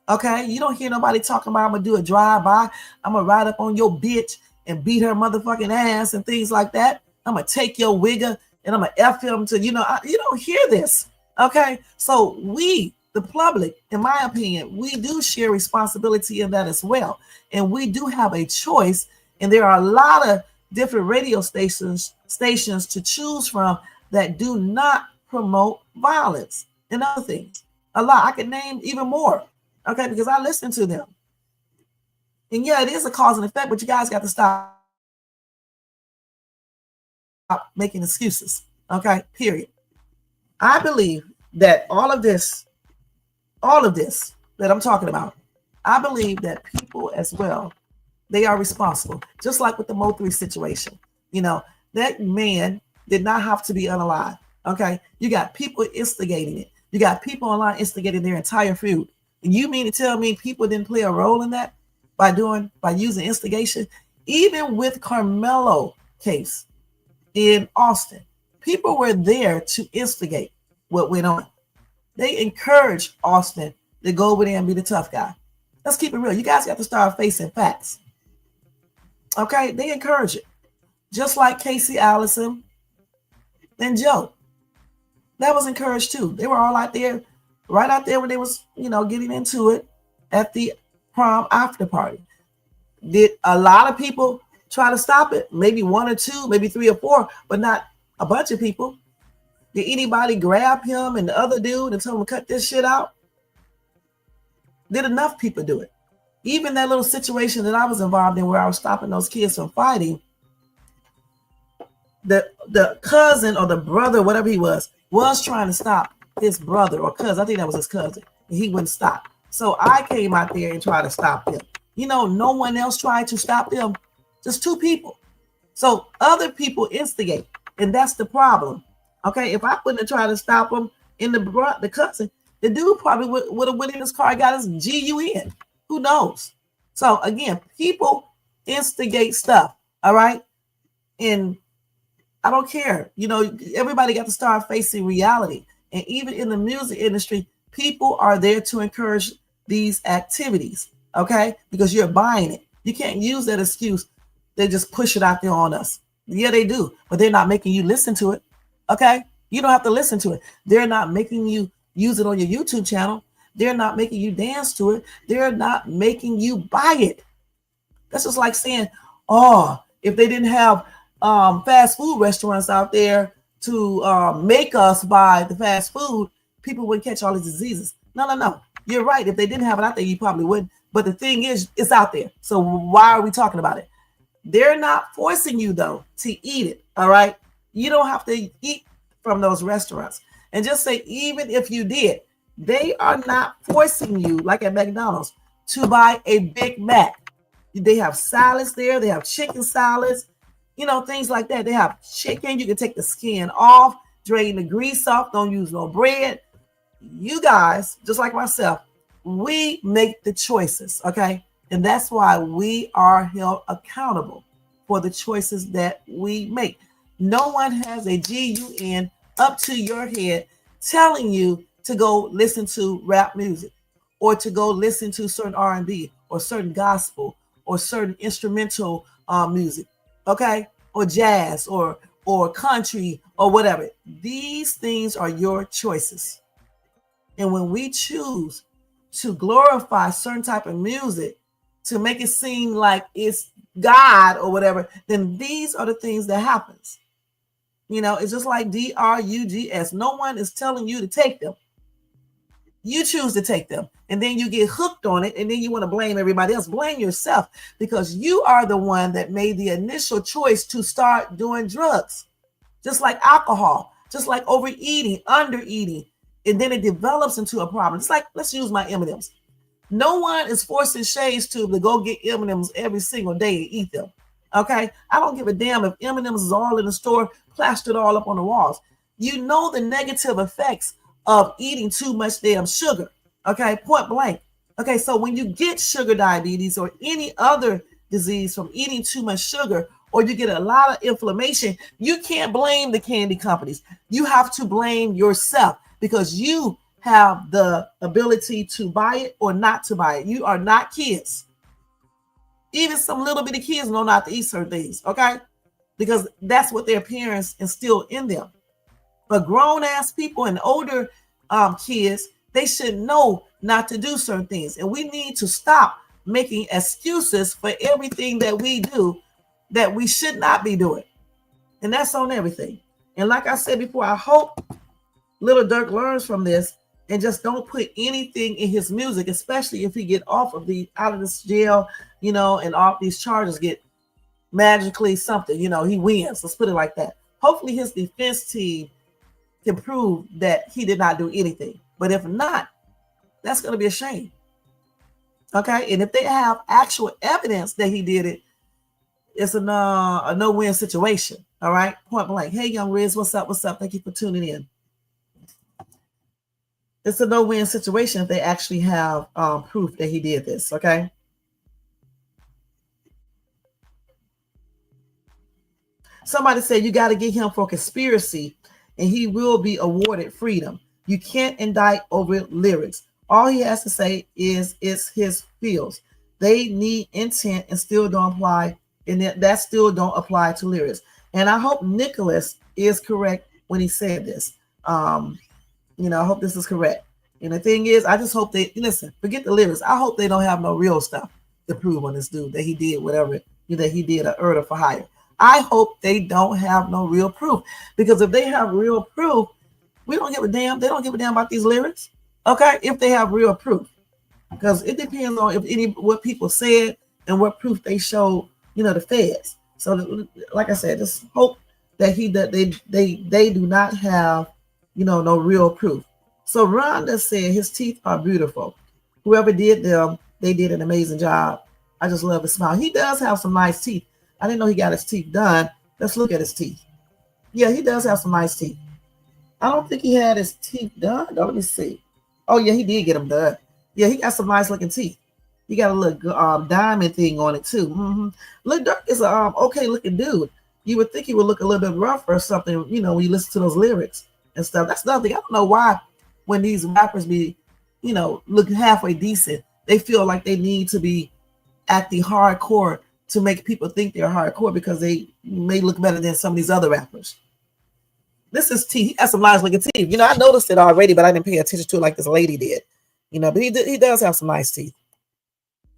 Okay, you don't hear nobody talking about I'm gonna do a drive-by, I'm gonna ride up on your bitch and beat her motherfucking ass and things like that. I'm gonna take your wigger and I'm gonna F him to, you don't hear this. Okay, so we, the public, in my opinion, we do share responsibility in that as well. And we do have a choice. And there are a lot of different radio stations to choose from that do not promote violence and other things. A lot. I could name even more. Okay, because I listen to them. And yeah, it is a cause and effect, but you guys got to stop making excuses. Okay, period. I believe that all of this that I'm talking about, I believe that people as well, they are responsible. Just like with the Mo3 situation. That man did not have to be unalive. Okay, you got people instigating it. You got people online instigating their entire feud. And you mean to tell me people didn't play a role in that by using instigation? Even with Karmelo case in Austin, people were there to instigate what went on. They encouraged Austin to go over there and be the tough guy. Let's keep it real. You guys got to start facing facts. Okay, they encourage it. Just like Casey, Allison, and Joe. That was encouraged too. They were all out there, right out there when they was, getting into it at the prom after party. Did a lot of people try to stop it? Maybe one or two, maybe three or four, but not a bunch of people. Did anybody grab him and the other dude and tell him to cut this shit out? Did enough people do it? Even that little situation that I was involved in where I was stopping those kids from fighting, the cousin or the brother, whatever he was trying to stop his brother or cousin. I think that was his cousin. And he wouldn't stop. So I came out there and tried to stop them. No one else tried to stop them. Just two people. So other people instigate. And that's the problem. Okay, if I wouldn't have tried to stop him in the cousin, the dude probably would have went in his car and got his GUN. Who knows? So again, people instigate stuff. All right. And I don't care. Everybody got to start facing reality. And even in the music industry, people are there to encourage these activities. Okay. Because you're buying it. You can't use that excuse. They just push it out there on us. Yeah, they do. But they're not making you listen to it. Okay. You don't have to listen to it. They're not making you use it on your YouTube channel. They're not making you dance to it. They're not making you buy it. That's just like saying, if they didn't have fast food restaurants out there to make us buy the fast food, people wouldn't catch all these diseases. No. You're right. If they didn't have it out there, you probably wouldn't. But the thing is, it's out there. So why are we talking about it? They're not forcing you, though, to eat it. All right. You don't have to eat from those restaurants. And just say, even if you did, they are not forcing you, like at McDonald's, to buy a Big Mac. They have salads there. They have chicken salads, things like that. They have chicken. You can take the skin off, drain the grease off. Don't use no bread. You guys, just like myself, we make the choices, okay? And that's why we are held accountable for the choices that we make. No one has a GUN up to your head telling you to go listen to rap music or to go listen to certain R&B or certain gospel or certain instrumental music, okay? Or jazz or country or whatever. These things are your choices. And when we choose to glorify certain type of music to make it seem like it's God or whatever, then these are the things that happens. It's just like drugs. No one is telling you to take them. You choose to take them. And then you get hooked on it. And then you want to blame everybody else. Blame yourself because you are the one that made the initial choice to start doing drugs. Just like alcohol, just like overeating, undereating. and then it develops into a problem. It's like, let's use my M&Ms. No one is forcing Shay's Tube to go get M&Ms every single day and eat them. Okay, I don't give a damn if M&Ms is all in the store, plastered all up on the walls. You know the negative effects of eating too much damn sugar. Okay, point blank. Okay, so when you get sugar diabetes or any other disease from eating too much sugar, or you get a lot of inflammation, you can't blame the candy companies. You have to blame yourself because you have the ability to buy it or not to buy it. You are not kids. Even some little bitty kids know not to eat certain things, okay? Because that's what their parents instill in them. But grown-ass people and older kids, they should know not to do certain things. And we need to stop making excuses for everything that we do that we should not be doing. And that's on everything. And like I said before, I hope Little Durk learns from this and just don't put anything in his music, especially if he get off of out of this jail, and off these charges, get magically something, he wins. Let's put it like that. Hopefully his defense team can prove that he did not do anything. But if not, that's going to be a shame. Okay. And if they have actual evidence that he did it, it's a no-win situation. All right. Point blank. Hey, young Riz, what's up? What's up? Thank you for tuning in. It's a no-win situation if they actually have proof that he did this. Okay. Somebody said you got to get him for conspiracy and he will be awarded freedom. You can't indict over lyrics. All he has to say is it's his feels. They need intent and still don't apply, and that still don't apply to lyrics. And I hope Nicholas is correct when he said this. I hope this is correct. And the thing is, I just hope they listen. Forget the lyrics. I hope they don't have no real stuff to prove on this dude that he did whatever that he did a murder for hire. I hope they don't have no real proof, because if they have real proof, we don't give a damn. They don't give a damn about these lyrics. Okay, if they have real proof, because it depends on what people said and what proof they showed, the feds. So, like I said, just hope that they do not have, no real proof. So Rhonda said his teeth are beautiful. Whoever did them, they did an amazing job. I just love his smile. He does have some nice teeth. I didn't know he got his teeth done. Let's look at his teeth. Yeah, he does have some nice teeth. I don't think he had his teeth done. No, let me see. Oh, yeah, he did get them done. Yeah, he got some nice looking teeth. He got a little diamond thing on it, too. Mm-hmm. Lil Durk is a okay looking dude. You would think he would look a little bit rough or something, when you listen to those lyrics and stuff. That's nothing. I don't know why when these rappers be, looking halfway decent, they feel like they need to be acting hardcore to make people think they're hardcore because they may look better than some of these other rappers. This is teeth. He has some nice looking teeth. I noticed it already, but I didn't pay attention to it like this lady did. But he does have some nice teeth.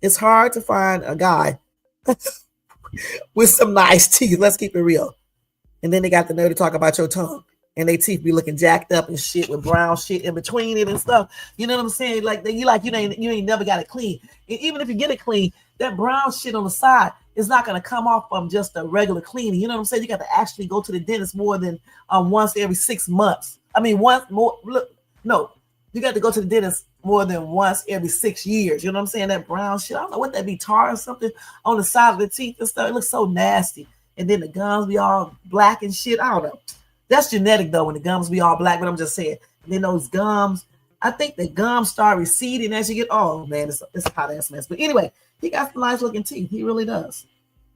It's hard to find a guy with some nice teeth. Let's keep it real. And then they got the nerve to talk about your tongue. And they teeth be looking jacked up and shit with brown shit in between it and stuff. You know what I'm saying? Like you ain't never got it clean. And even if you get it clean, that brown shit on the side is not gonna come off from just a regular cleaning. You know what I'm saying? You got to actually go to the dentist more than once every 6 months. I mean, once more. You got to go to the dentist more than once every 6 years. You know what I'm saying? That brown shit. I don't know what that be, tar or something on the side of the teeth and stuff. It looks so nasty. And then the gums be all black and shit. I don't know. That's genetic though, when the gums be all black, but I'm just saying. And then those gums, I think the gums start receding as you get, oh man, it's a hot ass mess. But anyway, he got some nice looking teeth. He really does.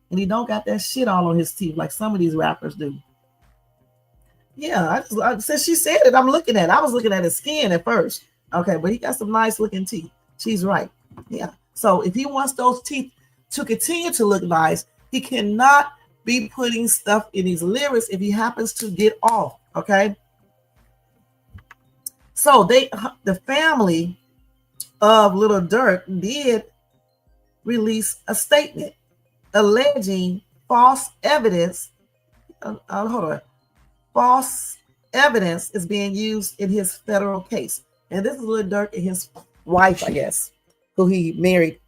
And he don't got that shit all on his teeth like some of these rappers do. Yeah, since she said it, I'm looking at it. I was looking at his skin at first. Okay, but he got some nice looking teeth. She's right. Yeah. So if he wants those teeth to continue to look nice, he cannot be putting stuff in these lyrics if he happens to get off. Okay. So the family of Little Durk did release a statement alleging false evidence. Hold on. False evidence is being used in his federal case. And this is Lil Durk and his wife, I guess, who he married,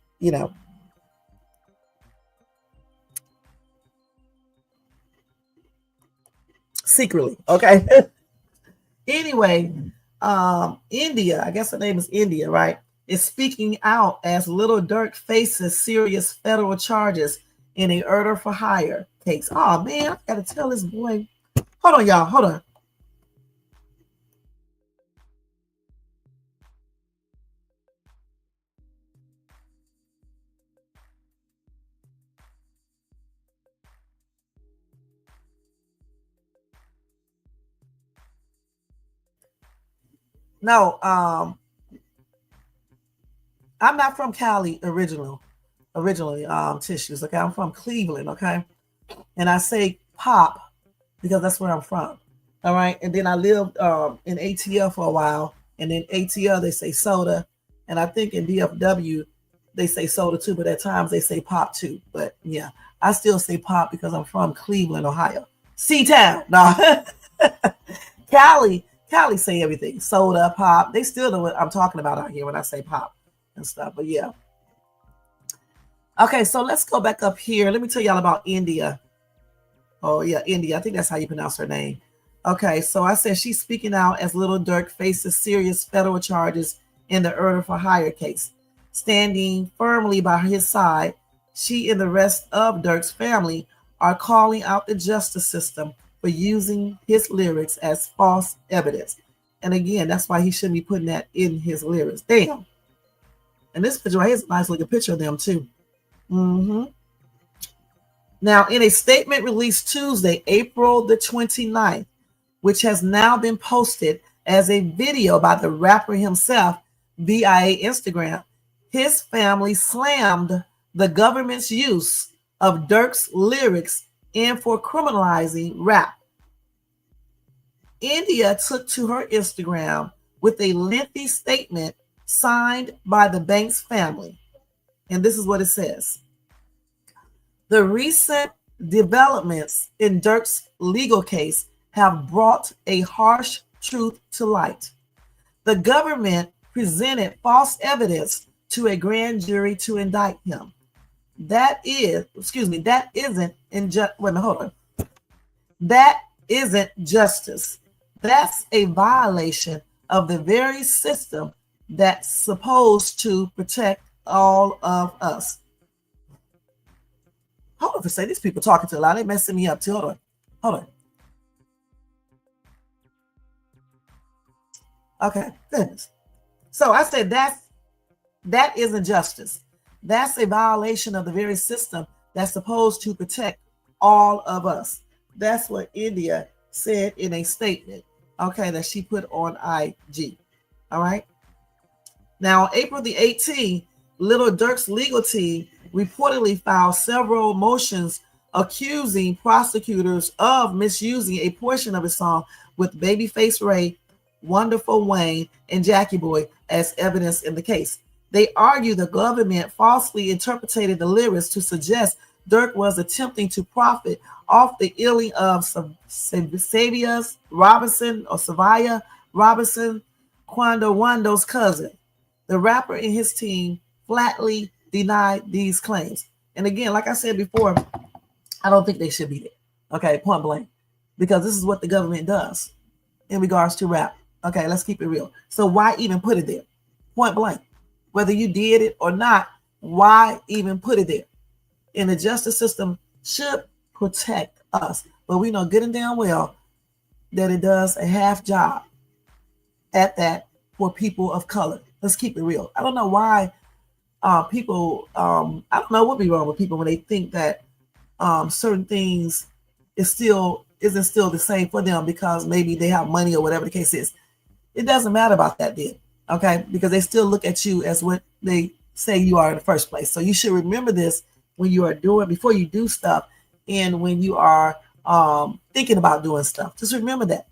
secretly. Okay. Anyway, India, I guess her name is India, right, is speaking out as Little Dirk faces serious federal charges in a murder for hire case. Oh man, I gotta tell this boy. Hold on, y'all. Hold on. No, I'm not from Cali originally, tissues. Okay, I'm from Cleveland. Okay, and I say pop because that's where I'm from. All right, and then I lived in ATL for a while, and in ATL they say soda, and I think in DFW they say soda too, but at times they say pop too. But yeah, I still say pop because I'm from Cleveland, Ohio, C-Town. No, Cali say everything, soda, pop. They still know what I'm talking about out here when I say pop and stuff. But yeah, okay, so let's go back up here. Let me tell y'all about India. Oh yeah, India. I think that's how you pronounce her name. Okay, so I said she's speaking out as Little Dirk faces serious federal charges in the Order for Hire case. Standing firmly by his side, she and the rest of Dirk's family are calling out the justice system for using his lyrics as false evidence. And again, that's why he shouldn't be putting that in his lyrics. Damn. And this picture right here is a nice looking picture of them too. Mm-hmm. Now, in a statement released Tuesday, April the 29th, which has now been posted as a video by the rapper himself via Instagram, his family slammed the government's use of Dirk's lyrics and for criminalizing rap. India took to her Instagram with a lengthy statement signed by the Banks family. And this is what it says. The recent developments in Dirk's legal case have brought a harsh truth to light. The government presented false evidence to a grand jury to indict him. That isn't justice. That's a violation of the very system that's supposed to protect all of us. Hold on for a second. These people talking too loud. They messing me up too. Hold on. Okay, goodness. So I said that isn't justice. That's a violation of the very system that's supposed to protect all of us. That's what India said in a statement, okay, that she put on IG. All right. Now, April the 18th, Little Dirk's legal team reportedly filed several motions accusing prosecutors of misusing a portion of his song with Babyface Ray, Wonderful Wayne, and Jackie Boy as evidence in the case. They argue the government falsely interpreted the lyrics to suggest Dirk was attempting to profit off the illing of Savia Robinson, Quando Wando's cousin. The rapper and his team flatly denied these claims. And again, like I said before, I don't think they should be there. Okay, point blank. Because this is what the government does in regards to rap. Okay, let's keep it real. So why even put it there? Point blank. Whether you did it or not, why even put it there? And the justice system should protect us. But we know good and damn well that it does a half job at that for people of color. Let's keep it real. I don't know why people, I don't know what be wrong with people when they think that certain things isn't still the same for them because maybe they have money or whatever the case is. It doesn't matter about that then, okay? Because they still look at you as what they say you are in the first place. So you should remember this when you are before you do stuff and when you are thinking about doing stuff. Just remember that.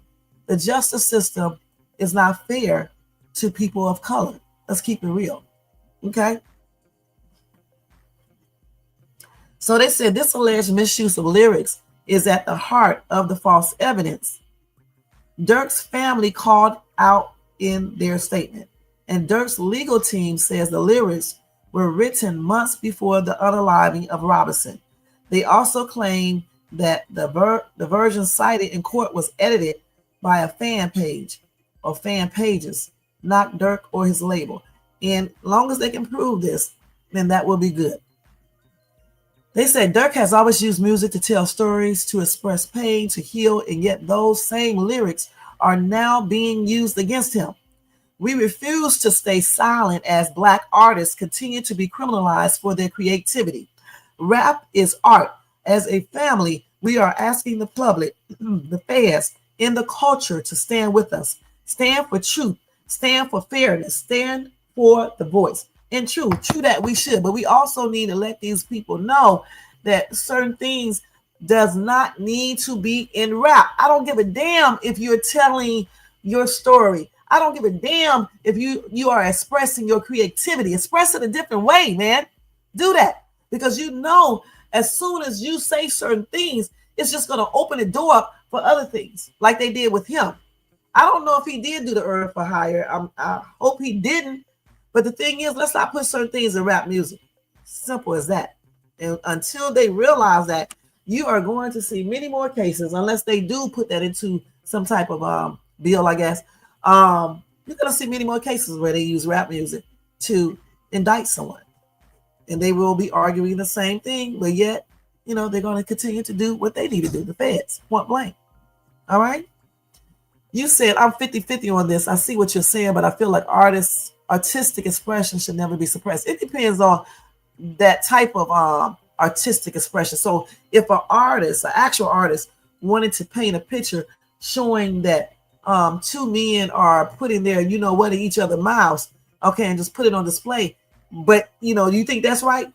The justice system is not fair to people of color. Let's keep it real, okay? So they said this alleged misuse of lyrics is at the heart of the false evidence. Dirk's family called out in their statement, and Dirk's legal team says the lyrics were written months before the unaliving of Robinson. They also claim that the version cited in court was edited by a fan page. or fan pages, not Dirk or his label. And long as they can prove this, then that will be good. They said Dirk has always used music to tell stories, to express pain, to heal, and yet those same lyrics are now being used against him. We refuse to stay silent as Black artists continue to be criminalized for their creativity. Rap is art. As a family, we are asking the public, the fans, and the culture to stand with us. Stand for truth. Stand for fairness. Stand for the voice. And true that we should. But we also need to let these people know that certain things does not need to be in rap. I don't give a damn if you're telling your story. I don't give a damn if you are expressing your creativity. Express it a different way, man. Do that. Because you know, as soon as you say certain things, it's just going to open the door up for other things, like they did with him. I don't know if he did do the Earth for Hire. I hope he didn't. But the thing is, let's not put certain things in rap music. Simple as that. And until they realize that, you are going to see many more cases, unless they do put that into some type of bill, I guess. You're going to see many more cases where they use rap music to indict someone. And they will be arguing the same thing, but yet, they're going to continue to do what they need to do, the feds, point blank. All right? You said, I'm 50-50 on this. I see what you're saying, but I feel like artistic expression should never be suppressed. It depends on that type of artistic expression. So if an actual artist, wanted to paint a picture showing that two men are putting their, in each other's mouths, okay, and just put it on display, but, you think that's right?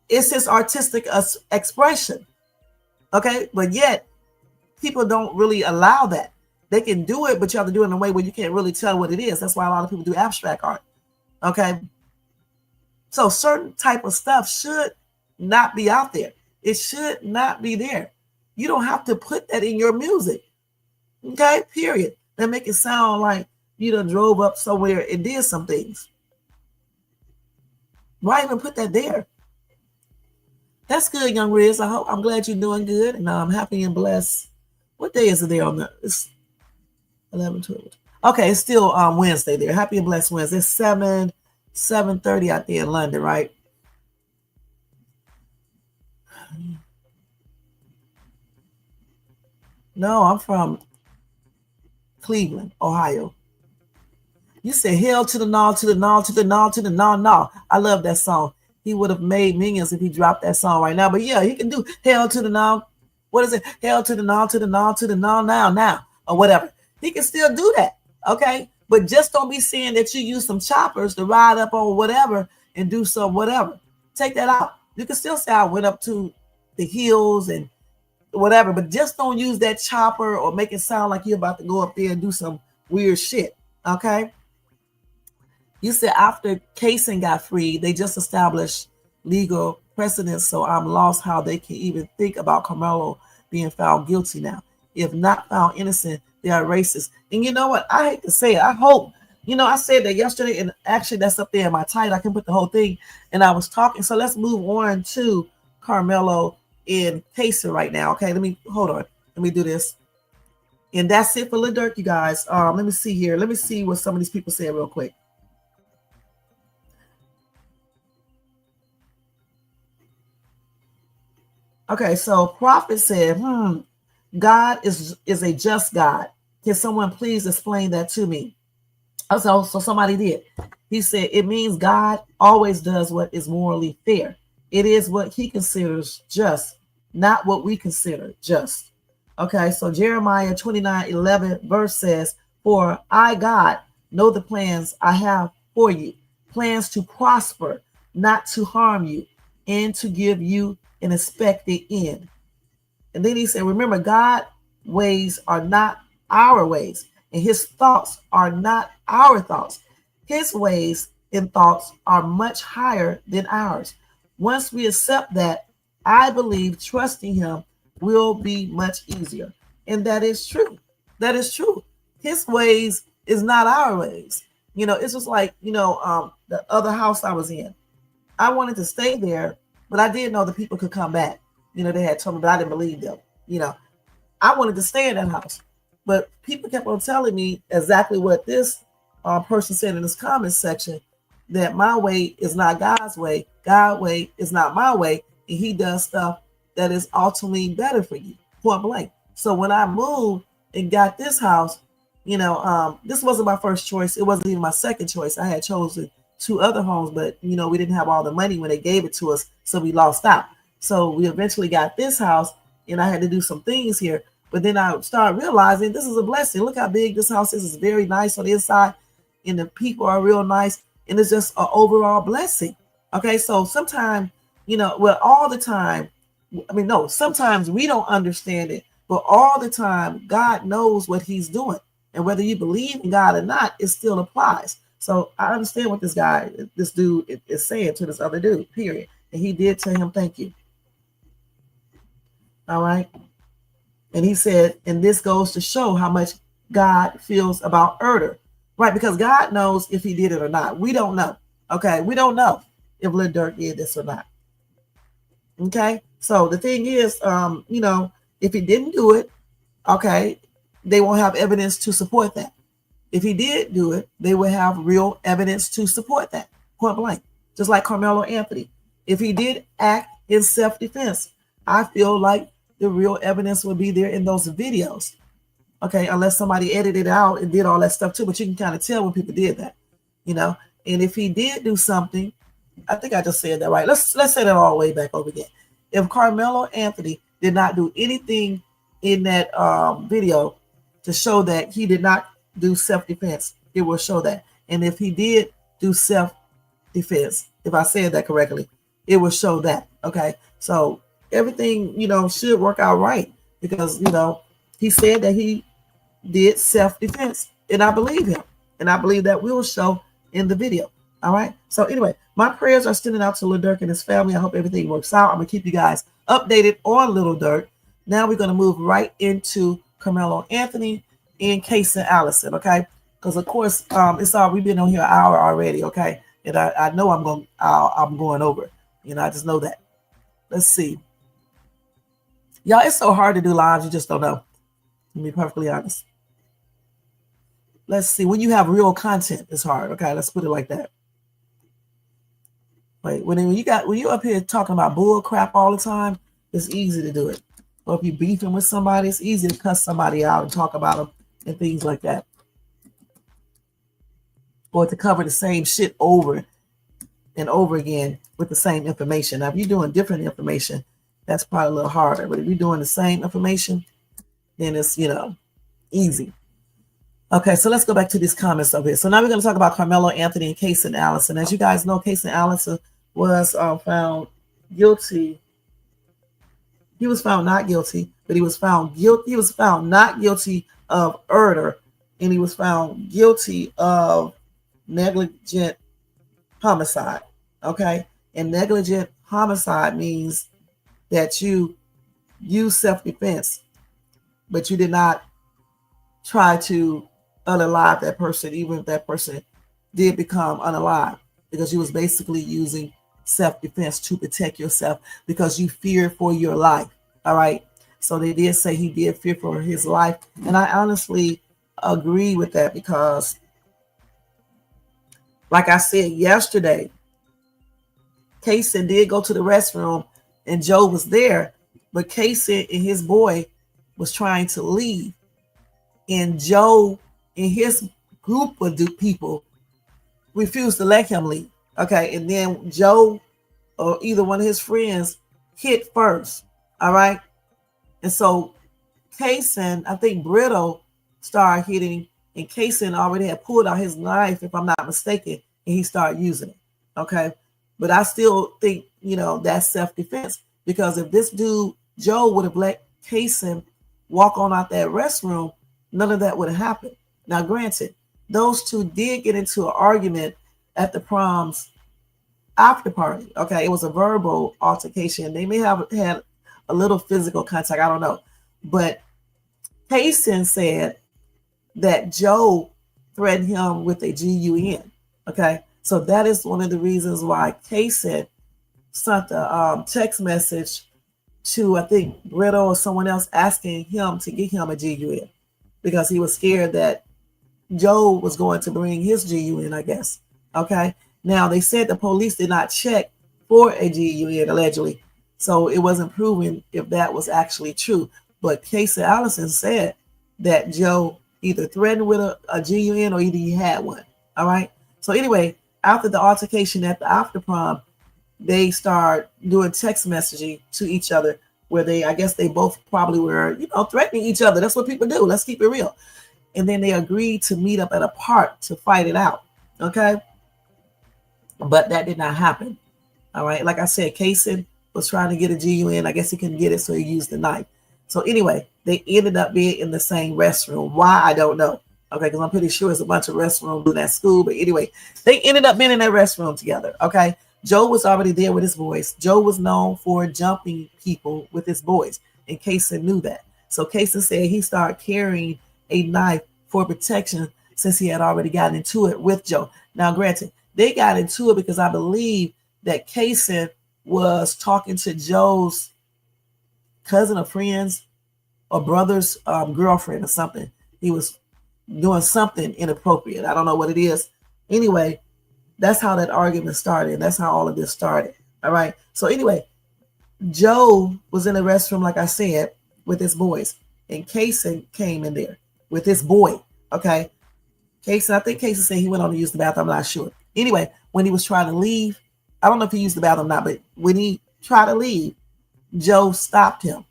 It's his artistic expression, okay? But yet, people don't really allow that. They can do it, but you have to do it in a way where you can't really tell what it is. That's why a lot of people do abstract art, okay? So certain type of stuff should not be out there. It should not be there. You don't have to put that in your music, okay? Period. That make it sound like you done drove up somewhere and did some things. Why even put that there? That's good, young Riz. I'm glad you're doing good, and I'm happy and blessed. What day is it there on the? It's 11/12. Okay, it's still Wednesday there. Happy and blessed Wednesday. It's 7:30 out there in London, right? No, I'm from Cleveland, Ohio. You said hell to the no, to the no, to the no, to the no, no. I love that song. He would have made millions if he dropped that song right now. But yeah, he can do hell to the no. What is it? Hell to the no, to the no, to the no, now, or whatever. He can still do that, okay? But just don't be saying that you use some choppers to ride up on whatever and do some whatever. Take that out. You can still say I went up to the hills and whatever, but just don't use that chopper or make it sound like you're about to go up there and do some weird shit, okay? You said after Caysen got freed, they just established legal precedents, so I'm lost how they can even think about Karmelo being found guilty now. If not found innocent, they are racist. And you know what? I hate to say it. I hope, I said that yesterday, and actually that's up there in my title. I can put the whole thing, and I was talking. So let's move on to Karmelo and Caysen right now. Okay, hold on. Let me do this. And that's it for Lil Durk, you guys. Let me see here. Let me see what some of these people said real quick. Okay, so Prophet said, God is a just God. Can someone please explain that to me? So somebody did. He said, it means God always does what is morally fair. It is what he considers just, not what we consider just. Okay, so Jeremiah 29:11 verse says, for I, God, know the plans I have for you, plans to prosper, not to harm you, and to give you an expected end. And then he said, remember, God's ways are not our ways, and his thoughts are not our thoughts. His ways and thoughts are much higher than ours. Once we accept that, I believe trusting him will be much easier. And that is true. That is true. His ways is not our ways. It's just like, the other house I was in. I wanted to stay there, but I did know the people could come back. They had told me, but I didn't believe them. I wanted to stay in that house. But people kept on telling me exactly what this person said in this comment section, that my way is not God's way. God's way is not my way. And he does stuff that is ultimately better for you, point blank. So when I moved and got this house, this wasn't my first choice. It wasn't even my second choice. I had chosen 2 other homes, but we didn't have all the money when they gave it to us, so we lost out. So we eventually got this house, and I had to do some things here. But then I started realizing this is a blessing. Look how big this house is. It's very nice on the inside, and the people are real nice, and it's just an overall blessing. Okay, so sometimes, all the time, no, sometimes we don't understand it, but all the time, God knows what he's doing. And whether you believe in God or not, it still applies. So I understand what this dude is saying to this other dude, period. And he did tell him, thank you. All right. And he said, and this goes to show how much God feels about Order, right? Because God knows if he did it or not. We don't know. Okay. We don't know if Lil Durk did this or not. Okay. So the thing is, if he didn't do it, okay, they won't have evidence to support that. If he did do it, they will have real evidence to support that, point blank. Just like Karmelo Anthony. If he did act in self-defense, I feel like the real evidence would be there in those videos. Okay, unless somebody edited it out and did all that stuff too, but you can kind of tell when people did that, And if he did do something, I think I just said that right. Let's say that all the way back over again. If Karmelo Anthony did not do anything in that video to show that he did not do self-defense, it will show that. And if he did do self-defense, if I said that correctly, it will show that. Okay, so everything should work out right, because he said that he did self-defense, and I believe him, and I believe that will show in the video. All right, so anyway, my prayers are sending out to Lil Durk and his family. I hope everything works out. I'm gonna keep you guys updated on Lil Durk. Now we're gonna move right into Karmelo Anthony and Caysen Allison, okay? Because of course, we've been on here an hour already, okay? And I know I'm going over. I just know that. Let's see, y'all. It's so hard to do lives. You just don't know. To be perfectly honest. Let's see. When you have real content, it's hard. Okay, let's put it like that. Wait, when you up here talking about bull crap all the time, it's easy to do it. Or if you're beefing with somebody, it's easy to cuss somebody out and talk about them and things like that. Or to cover the same shit over and over again with the same information. Now, if you're doing different information, that's probably a little harder. But if you're doing the same information, then it's, easy. Okay, so let's go back to these comments over here. So now we're going to talk about Karmelo Anthony and Caysen Allison. As you guys know, Caysen Allison was found guilty. He was found not guilty, but he was found guilty. He was found not guilty of murder, and he was found guilty of negligent homicide. Okay, and negligent homicide means that you use self-defense, but you did not try to unalive that person, even if that person did become unalive, because you was basically using self-defense to protect yourself because you feared for your life. All right. So they did say he did fear for his life. And I honestly agree with that, because like I said yesterday, Caysen did go to the restroom and Joe was there, but Caysen and his boy was trying to leave. And Joe and his group of people refused to let him leave. Okay, and then Joe or either one of his friends hit first. All right, and so Caysen, I think Brittle started hitting, and Caysen already had pulled out his knife, if I'm not mistaken, and he started using it. Okay, but I still think that's self-defense, because if this dude Joe would have let Caysen walk on out that restroom, none of that would have happened. Now, granted, those two did get into an argument at the prom's after party. Okay, it was a verbal altercation. They may have had a little physical contact. I don't know. But Caysen said that Joe threatened him with a GUN. Okay, so that is one of the reasons why Caysen sent a text message to, I think, Brittle or someone else asking him to get him a GUN. because he was scared that Joe was going to bring his GU in, I guess. Okay. Now, they said the police did not check for a GU allegedly, so it wasn't proven if that was actually true. But Caysen Allison said that Joe either threatened with a GUN or either he had one. All right. So anyway, after the altercation at the after prom, they start doing text messaging to each other where I guess they both probably were, threatening each other. That's what people do. Let's keep it real. And then they agreed to meet up at a park to fight it out. Okay. But that did not happen. All right. Like I said, Caysen was trying to get a GUN. I guess he couldn't get it, so he used the knife. So anyway, they ended up being in the same restroom. Why? I don't know. Okay. Because I'm pretty sure it's a bunch of restrooms in that school. But anyway, they ended up being in that restroom together. Okay. Joe was already there with his boys. Joe was known for jumping people with his boys, and Caysen knew that. So Caysen said he started carrying a knife for protection since he had already gotten into it with Joe. Now, granted, they got into it because I believe that Caysen was talking to Joe's cousin or friends or brother's girlfriend or something. He was doing something inappropriate. I don't know what it is. Anyway, that's how that argument started. That's how all of this started. All right. So anyway, Joe was in the restroom, like I said, with his boys, and Caysen came in there with his boy. Okay. Caysen, I think Caysen said he went on to use the bathroom. I'm not sure. Anyway, when he was trying to leave, I don't know if he used the bathroom or not, but when he tried to leave, Joe stopped him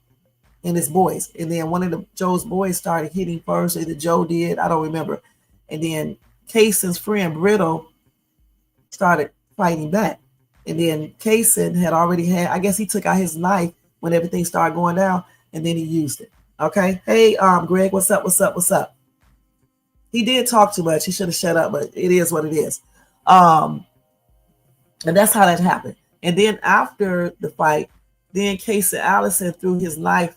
and his boys. And then one of Joe's boys started hitting first. Either Joe did. I don't remember. And then Caysen's friend, Brittle, started fighting back. And then Caysen had already I guess he took out his knife when everything started going down, and then he used it. Okay. Hey, Greg, what's up? What's up? What's up? He did talk too much. He should have shut up, but it is what it is. And that's how that happened. And then after the fight, then Caysen Allison threw his knife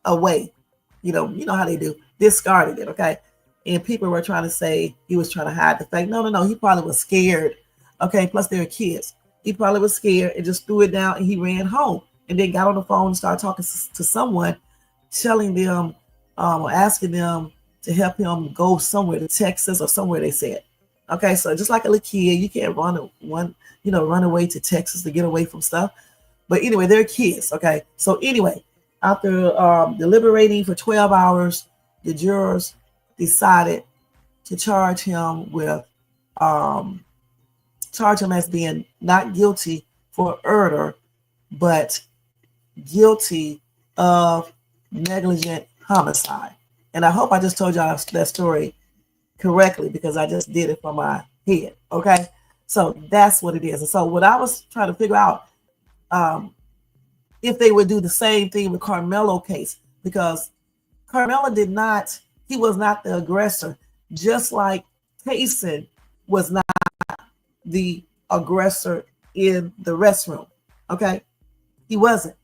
away. You know how they do. Discarded it. Okay. And people were trying to say he was trying to hide the fact. No. He probably was scared. Okay. Plus, they were kids. He probably was scared and just threw it down, and he ran home and then got on the phone and started talking to someone, telling them, asking them to help him go somewhere to Texas or somewhere, they said. Okay. So just like a little kid, you can't run away to Texas to get away from stuff. But anyway, they're kids. Okay. So anyway, after deliberating for 12 hours, the jurors decided to charge him as being not guilty for murder, but guilty of negligent homicide. And I hope I just told y'all that story correctly, because I just did it from my head. Okay. So that's what it is. And so what I was trying to figure out, if they would do the same thing with Karmelo case, because Karmelo he was not the aggressor, just like Caysen was not the aggressor in the restroom. Okay. He wasn't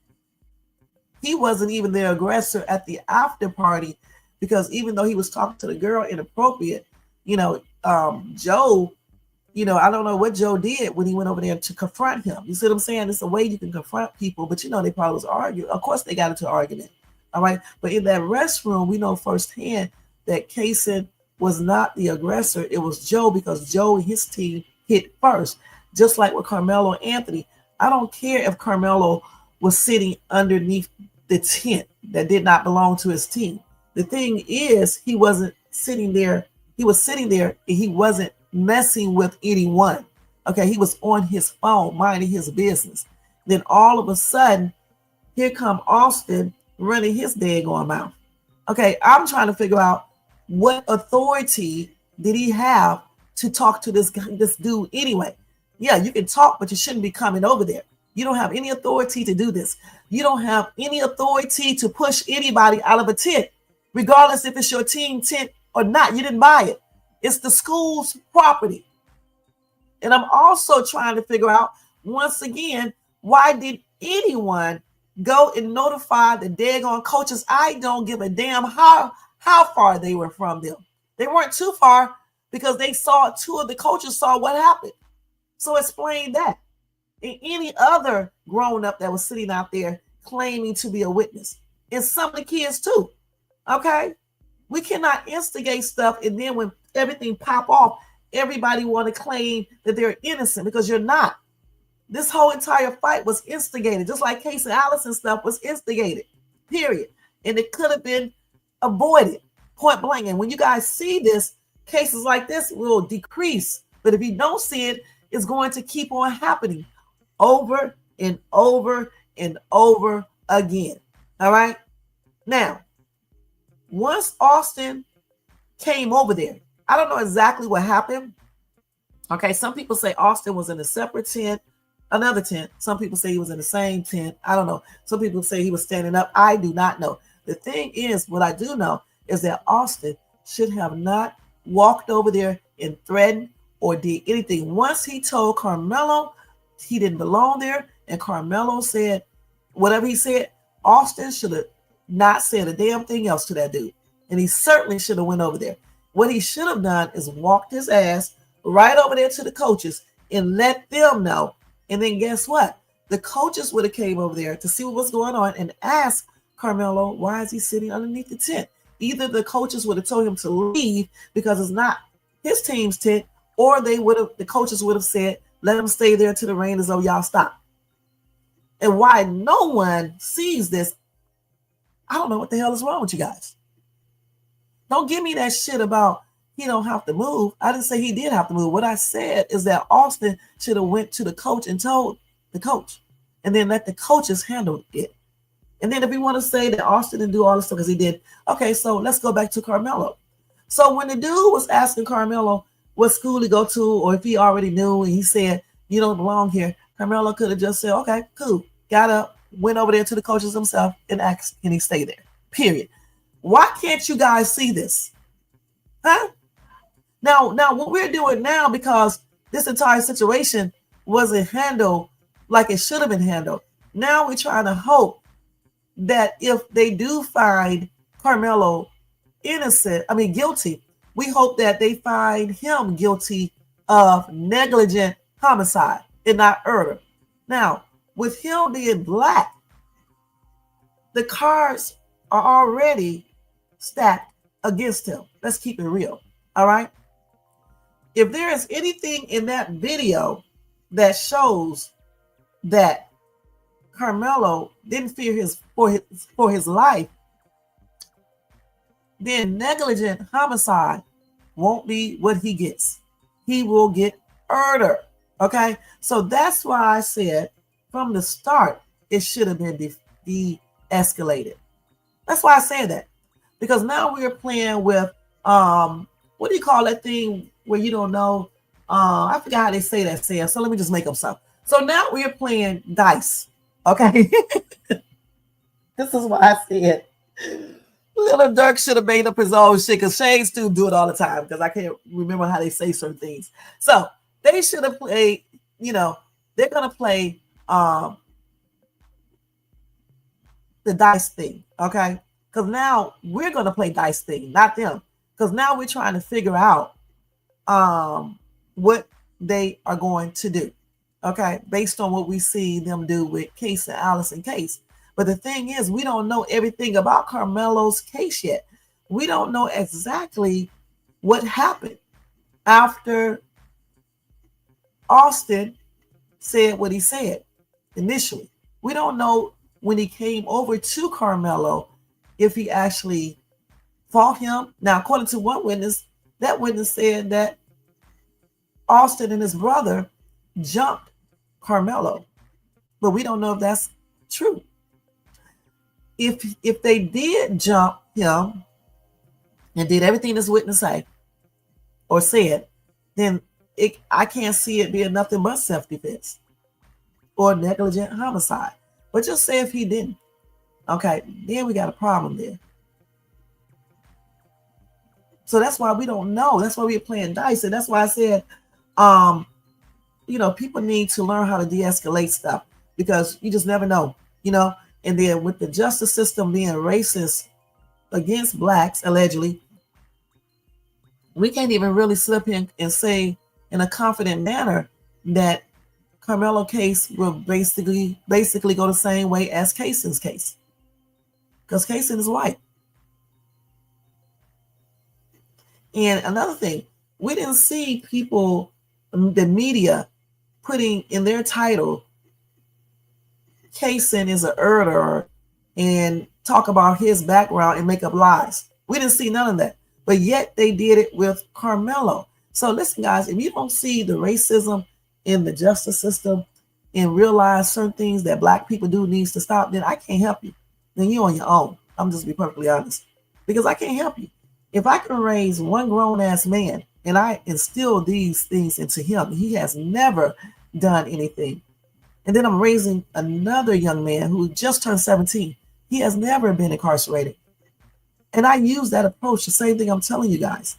even the aggressor at the after party, because even though he was talking to the girl inappropriate, Joe, I don't know what Joe did when he went over there to confront him. You see what I'm saying? It's a way you can confront people, but they probably was arguing. Of course, they got into an argument. All right. But in that restroom, we know firsthand that Caysen was not the aggressor. It was Joe, because Joe and his team hit first. Just like with Karmelo Anthony. I don't care if Karmelo was sitting underneath the tent that did not belong to his team. The thing is, he wasn't sitting there. He was sitting there and he wasn't messing with anyone. Okay. He was on his phone, minding his business. Then all of a sudden, here come Austin running his daggone mouth. Okay. I'm trying to figure out what authority did he have to talk to this dude anyway. Yeah, you can talk, but you shouldn't be coming over there. You don't have any authority to do this. You don't have any authority to push anybody out of a tent, regardless if it's your team tent or not. You didn't buy it. It's the school's property. And I'm also trying to figure out, once again, why did anyone go and notify the daggone coaches? I don't give a damn how far they were from them. They weren't too far, because they saw, two of the coaches saw what happened. So explain that. And any other grown-up that was sitting out there claiming to be a witness. And some of the kids too. Okay? We cannot instigate stuff, and then when everything pop off, everybody want to claim that they're innocent, because you're not. This whole entire fight was instigated, just like Case and Allison stuff was instigated, period. And it could have been avoided, point blank. And when you guys see this, cases like this will decrease. But if you don't see it, it's going to keep on happening over and over and over again. All right. Now, once Austin came over there, I don't know exactly what happened. Okay. Some people say Austin was in a separate tent, another tent. Some people say he was in the same tent. I don't know. Some people say he was standing up. I do not know. The thing is, what I do know is that Austin should have not walked over there and threatened or did anything. Once he told Karmelo he didn't belong there, and Karmelo said whatever he said, Austin should have not said a damn thing else to that dude. And he certainly should have went over there. What he should have done is walked his ass right over there to the coaches and let them know. And then guess what? The coaches would have came over there to see what was going on and asked Karmelo, why is he sitting underneath the tent? Either the coaches would have told him to leave because it's not his team's tent, or the coaches would have said, let him stay there till the rain is over, y'all stop. And why no one sees this, I don't know what the hell is wrong with you guys. Don't give me that shit about he don't have to move. I didn't say he did have to move. What I said is that Austin should have went to the coach and told the coach, and then let the coaches handle it. And then if we want to say that Austin didn't do all this stuff because he did, okay, so let's go back to Karmelo. So when the dude was asking Karmelo what school he go to, or if he already knew, and he said, you don't belong here, Karmelo could have just said, okay, cool. Got up, went over there to the coaches himself and asked, can he stay there? Period. Why can't you guys see this? Huh? Now what we're doing now, because this entire situation wasn't handled like it should have been handled, now we're trying to hope that if they do find Karmelo guilty, we hope that they find him guilty of negligent homicide and not murder. Now, with him being black, the cards are already stacked against him. Let's keep it real. All right. If there is anything in that video that shows that Karmelo didn't fear for his life, then negligent homicide won't be what he gets. He will get murder. Okay, so that's why I said from the start it should have been de-escalated. That's why I said that, because now we're playing with what do you call that thing where you don't know? I forgot how they say that, Sam. So let me just make up something. So now we're playing dice. Okay. This is why I said Little Dirk should have made up his own shit, because Shane still do it all the time, because I can't remember how they say certain things. So they should have played, they're going to play the dice thing, okay? Because now we're going to play dice thing, not them. Because now we're trying to figure out what they are going to do, okay? Based on what we see them do with Case and Allison case. But the thing is, we don't know everything about Karmelo's case yet. We don't know exactly what happened after Austin said what he said initially. We don't know when he came over to Karmelo if he actually fought him. Now, according to one witness, that witness said that Austin and his brother jumped Karmelo, but we don't know if that's true. If they did jump him and did everything this witness say or said, then I can't see it being nothing but self-defense or negligent homicide. But just say if he didn't, okay, then we got a problem there. So that's why we don't know. That's why we're playing dice. And that's why I said, people need to learn how to de-escalate stuff, because you just never know, And then with the justice system being racist against blacks, allegedly, we can't even really slip in and say in a confident manner that Karmelo case will basically go the same way as Caysen's case, because Caysen is white. And another thing, we didn't see people, the media, putting in their title, Caysen is a murderer, and talk about his background and make up lies. We didn't see none of that. But yet they did it with Karmelo. So listen, guys, if you don't see the racism in the justice system and realize certain things that Black people do needs to stop, then I can't help you. Then you're on your own. I'm just be perfectly honest. Because I can't help you. If I can raise one grown-ass man and I instill these things into him, he has never done anything. And then I'm raising another young man who just turned 17. He has never been incarcerated. And I use that approach, the same thing I'm telling you guys.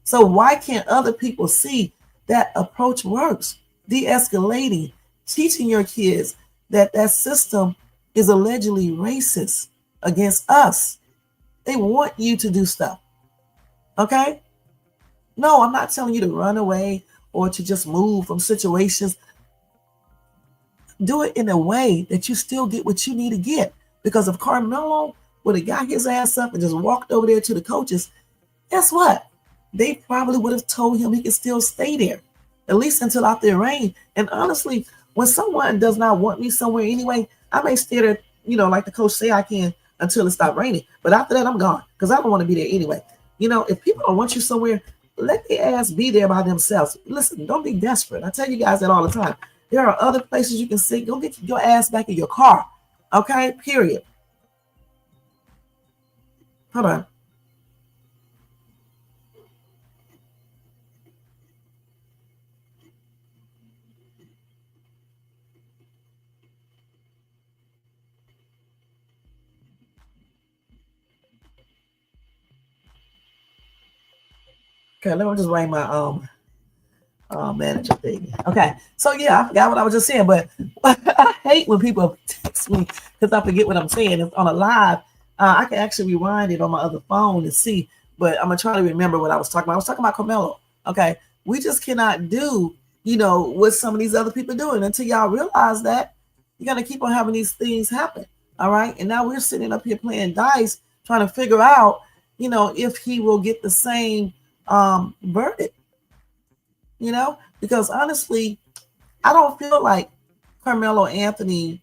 So why can't other people see that approach works? De-escalating, teaching your kids that that system is allegedly racist against us. They want you to do stuff. Okay? No, I'm not telling you to run away or to just move from situations. Do it in a way that you still get what you need to get. Because if Karmelo would have got his ass up and just walked over there to the coaches, guess what? They probably would have told him he could still stay there, at least until after it rained. And honestly, when someone does not want me somewhere anyway, I may stay there, like the coach say I can until it stops raining. But after that, I'm gone because I don't want to be there anyway. If people don't want you somewhere, let their ass be there by themselves. Listen, don't be desperate. I tell you guys that all the time. There are other places you can sit. Go get your ass back in your car. Okay? Period. Hold on. Okay, let me just write my manager thing. Okay, so yeah, I forgot what I was just saying, but I hate when people text me because I forget what I'm saying. It's on a live. I can actually rewind it on my other phone and see, but I'm gonna try to remember what I was talking about. I was talking about Karmelo. Okay, we just cannot do, what some of these other people are doing until y'all realize that you're gonna keep on having these things happen. All right, and now we're sitting up here playing dice, trying to figure out, if he will get the same verdict. Because honestly, I don't feel like Carmelo Anthony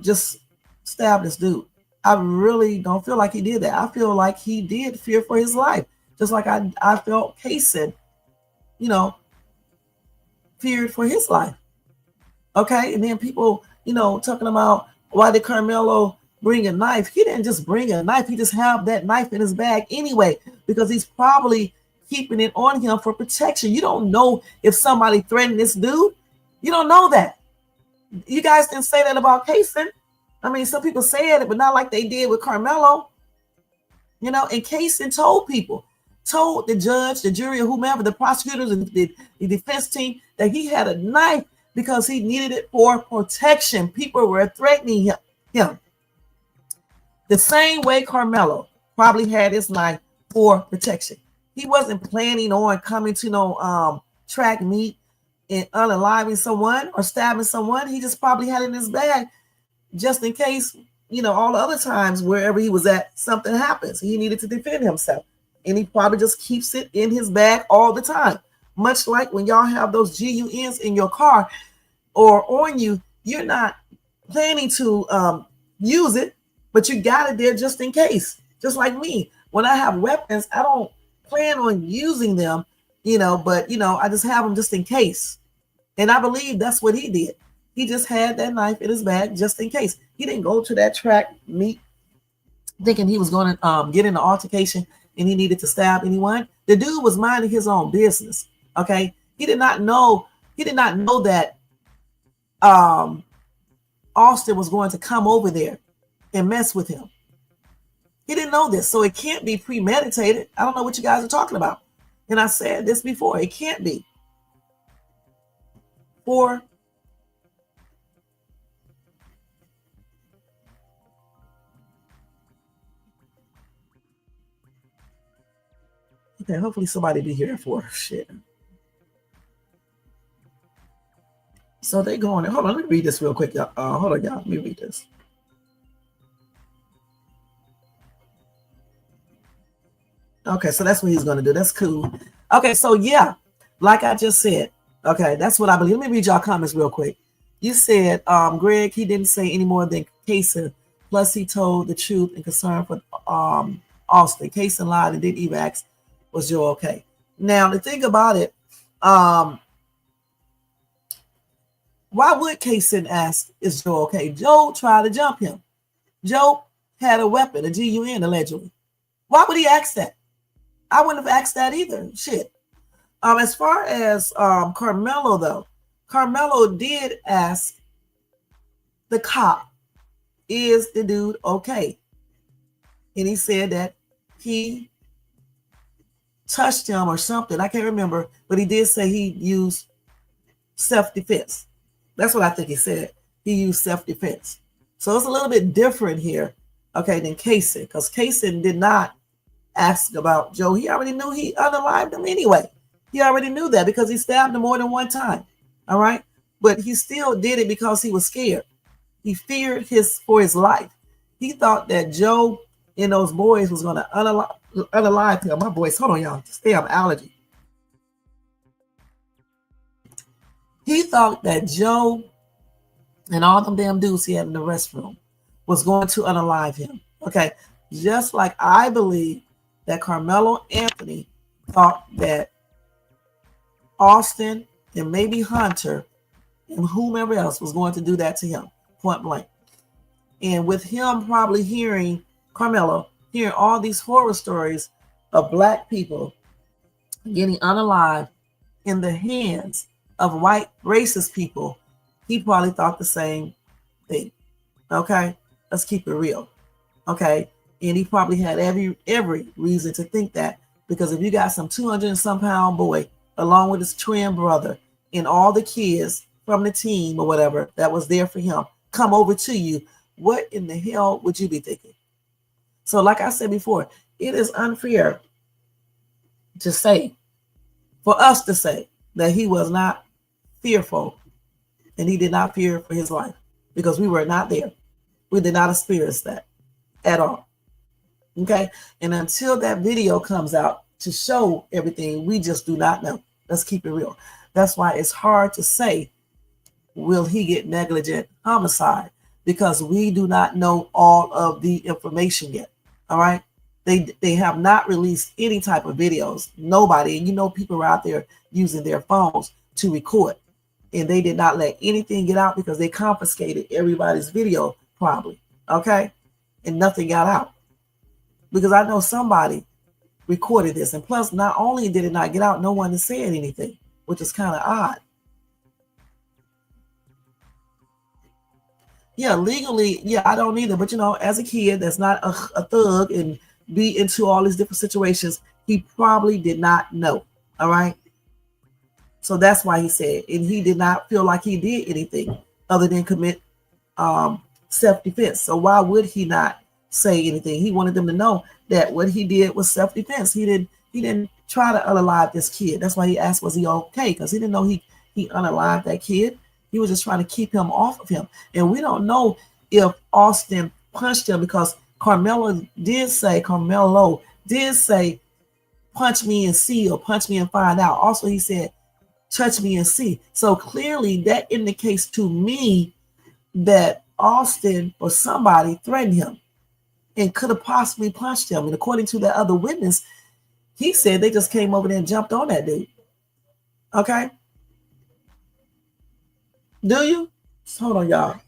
just stabbed this dude. I really don't feel like he did that. I feel like he did fear for his life, just like I felt Caysen, feared for his life. Okay, and then people, talking about why did Carmelo bring a knife? He didn't just bring a knife. He just have that knife in his bag anyway, because he's probably keeping it on him for protection. You don't know if somebody threatened this dude. You don't know that. You guys didn't say that about Caysen. I mean, some people said it, but not like they did with Karmelo. And Caysen told the judge, the jury, or whomever, the prosecutors, and the defense team, that he had a knife because he needed it for protection. People were threatening him. The same way Karmelo probably had his knife for protection. He wasn't planning on coming to no track meet and unaliving someone or stabbing someone. He just probably had it in his bag just in case, all the other times wherever he was at, something happens. He needed to defend himself. And he probably just keeps it in his bag all the time. Much like when y'all have those GUNs in your car or on you, you're not planning to use it, but you got it there just in case. Just like me. When I have weapons, I don't plan on using them, but I just have them just in case. And I believe that's what he did. He just had that knife in his bag just in case. He didn't go to that track meet thinking he was going to get in an altercation and he needed to stab anyone. The dude was minding his own business. Okay, he did not know that Austin was going to come over there and mess with him. He didn't know this, so it can't be premeditated. I don't know what you guys are talking about. And I said this before. It can't be. Okay, hopefully somebody be here for shit. So they going. Hold on, let me read this real quick. Hold on, y'all. Let me read this. Okay, so that's what he's going to do. That's cool. Okay, so yeah, like I just said, okay, that's what I believe. Let me read y'all comments real quick. You said, Greg, he didn't say any more than Caysen. Plus, he told the truth and concern for Austin. Caysen lied and didn't even ask, was Joe okay? Now, the thing about it, why would Caysen ask, is Joe okay? Joe tried to jump him. Joe had a weapon, a GUN, allegedly. Why would he ask that? I wouldn't have asked that either. Shit. As far as Karmelo, though, Karmelo did ask the cop, is the dude okay? And he said that he touched him or something. I can't remember, but he did say he used self-defense. That's what I think he said. He used self-defense. So it's a little bit different here, okay, than Caysen, because Caysen did not ask about Joe. He already knew he unalived him anyway. He already knew that because he stabbed him more than one time. All right. But he still did it because he was scared. He feared for his life. He thought that Joe and those boys was going to unalive him. My voice, hold on, y'all. Stay up, allergy. He thought that Joe and all them damn dudes he had in the restroom was going to unalive him. Okay. Just like I believe that Karmelo Anthony thought that Austin and maybe Hunter and whomever else was going to do that to him, point blank. And with him probably hearing Karmelo, hearing all these horror stories of Black people getting unalived in the hands of white racist people, he probably thought the same thing. Okay, let's keep it real. Okay, and he probably had every reason to think that, because if you got some 200 and some pound boy along with his twin brother and all the kids from the team or whatever that was there for him come over to you, what in the hell would you be thinking? So like I said before, it is unfair to say, for us to say that he was not fearful and he did not fear for his life, because we were not there. We did not experience that at all. Okay. And until that video comes out to show everything, we just do not know. Let's keep it real. That's why it's hard to say, will he get negligent homicide? Because we do not know all of the information yet. All right. They have not released any type of videos. Nobody. And you know, people are out there using their phones to record. And they did not let anything get out because they confiscated everybody's video probably. Okay. And nothing got out. Because I know somebody recorded this. And plus, not only did it not get out, no one is saying anything, which is kind of odd. Yeah, legally, yeah, I don't either. But, you know, as a kid that's not a thug and be into all these different situations, he probably did not know. All right. So that's why he said, and he did not feel like he did anything other than commit self-defense. So why would he not say anything? He wanted them to know that what he did was self-defense. He didn't try to unalive this kid. That's why he asked, was he okay? Because he didn't know he unalived that kid. He was just trying to keep him off of him. And we don't know if Austin punched him, because Karmelo did say, punch me and see, or punch me and find out. Also, he said, touch me and see. So clearly that indicates to me that Austin or somebody threatened him and could have possibly punched him. And according to the other witness, he said they just came over there and jumped on that dude. Okay. Do you? Hold on, y'all.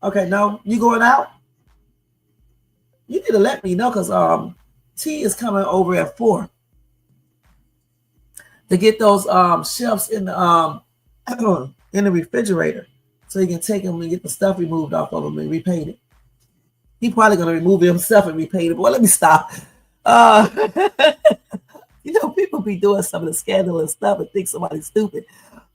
Okay, no, you going out? You need to let me know, because T is coming over at 4 to get those shelves in the in the refrigerator, so he can take them and get the stuff removed off of them and repaint it. He probably gonna remove it himself and repaint it. Well, let me stop. You know, people be doing some of the scandalous stuff and think somebody's stupid.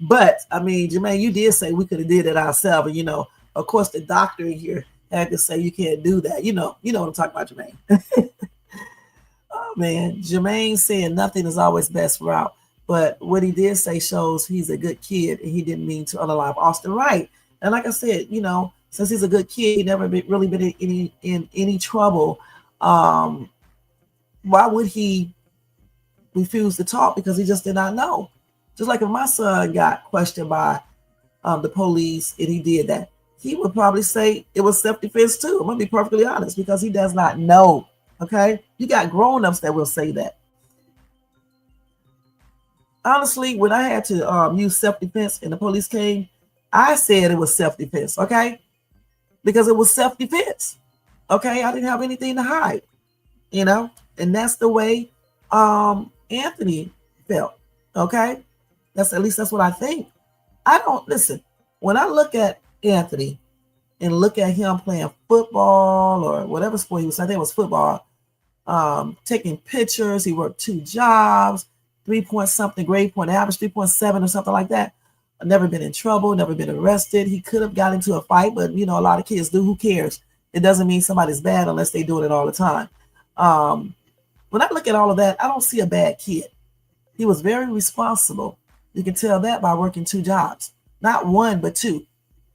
But I mean, Jermaine, you did say we could have did it ourselves. And, you know, of course, the doctor in here had to say you can't do that. You know what I'm talking about, Jermaine. Oh man, Jermaine saying nothing is always best route. But what he did say shows he's a good kid, and he didn't mean to unalive Austin, right? And like I said, you know, since he's a good kid, he never really been in any trouble, why would he refuse to talk? Because he just did not know. Just like if my son got questioned by the police and he did that, he would probably say it was self-defense too. I'm gonna be perfectly honest, because he does not know. Okay, you got grown-ups that will say that. Honestly, when I had to use self-defense and the police came, I said it was self-defense. Okay, because it was self-defense. Okay, I didn't have anything to hide, and that's the way Anthony felt. Okay, at least that's what I think. I don't listen. When I look at Anthony and look at him playing football or whatever sport he was, I think it was football, taking pictures, he worked 2 jobs, 3 point something grade point average, 3.7 or something like that. I've never been in trouble, never been arrested. He could have got into a fight, but a lot of kids do. Who cares? It doesn't mean somebody's bad unless they're doing it all the time. When I look at all of that, I don't see a bad kid. He was very responsible. You can tell that by working 2 jobs, not 1, but 2.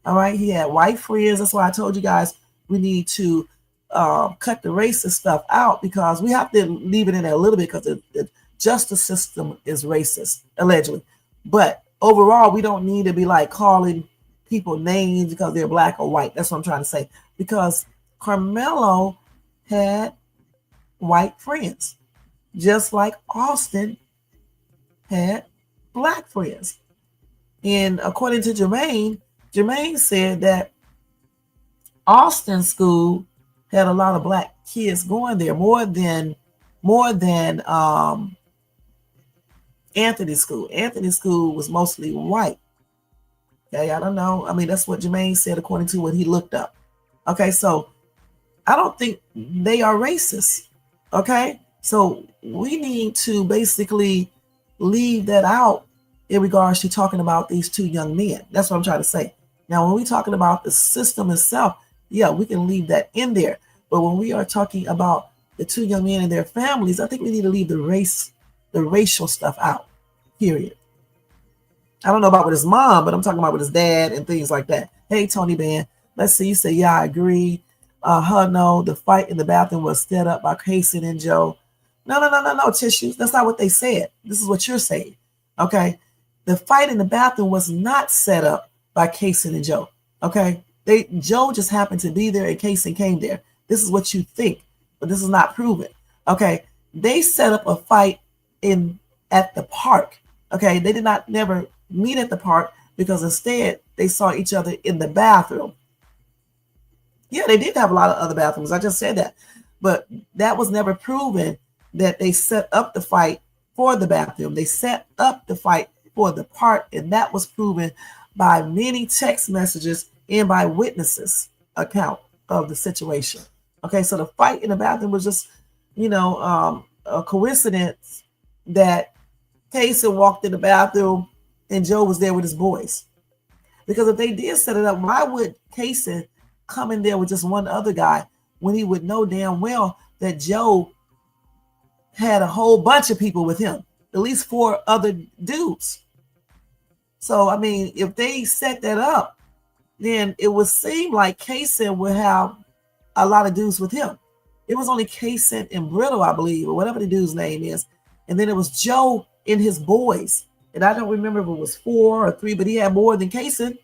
All right. He had white friends. That's why I told you guys we need to cut the racist stuff out, because we have to leave it in there a little bit, because the justice system is racist, allegedly. But overall, we don't need to be like calling people names because they're black or white. That's what I'm trying to say. Because Karmelo had white friends, just like Austin had black friends. And according to Jermaine said that Austin school had a lot of black kids going there, more than Anthony's school. Anthony's school was mostly white. Okay, I don't know. I mean, that's what Jermaine said according to what he looked up. Okay, so I don't think they are racist. Okay, so we need to basically leave that out in regards to talking about these 2 young men. That's what I'm trying to say. Now, when we're talking about the system itself, yeah, we can leave that in there. But when we are talking about the 2 young men and their families, I think we need to leave the racial stuff out, period. I don't know about with his mom, but I'm talking about with his dad and things like that. Hey, Tony Band, let's see. You say, yeah, I agree. No, the fight in the bathroom was set up by Caysen and Joe. No, Tissues. That's not what they said. This is what you're saying. Okay. The fight in the bathroom was not set up by Caysen and Joe. Okay. Joe just happened to be there and Caysen came there. This is what you think, but this is not proven. Okay. They set up a fight at the park. Okay. They did not never meet at the park, because instead they saw each other in the bathroom. Yeah, they did have a lot of other bathrooms. I just said that. But that was never proven that they set up the fight for the bathroom. They set up the fight for the park, and that was proven by many text messages and by witnesses' account of the situation. Okay, so the fight in the bathroom was just, a coincidence that Caysen walked in the bathroom and Joe was there with his boys. Because if they did set it up, why would Caysen come in there with just one other guy when he would know damn well that Joe had a whole bunch of people with him, at least 4 other dudes? So, I mean, if they set that up, then it would seem like Caysen would have a lot of dudes with him. It was only Caysen and Brittle, I believe, or whatever the dude's name is. And then it was Joe and his boys. And I don't remember if it was 4 or 3, but he had more than Caysen.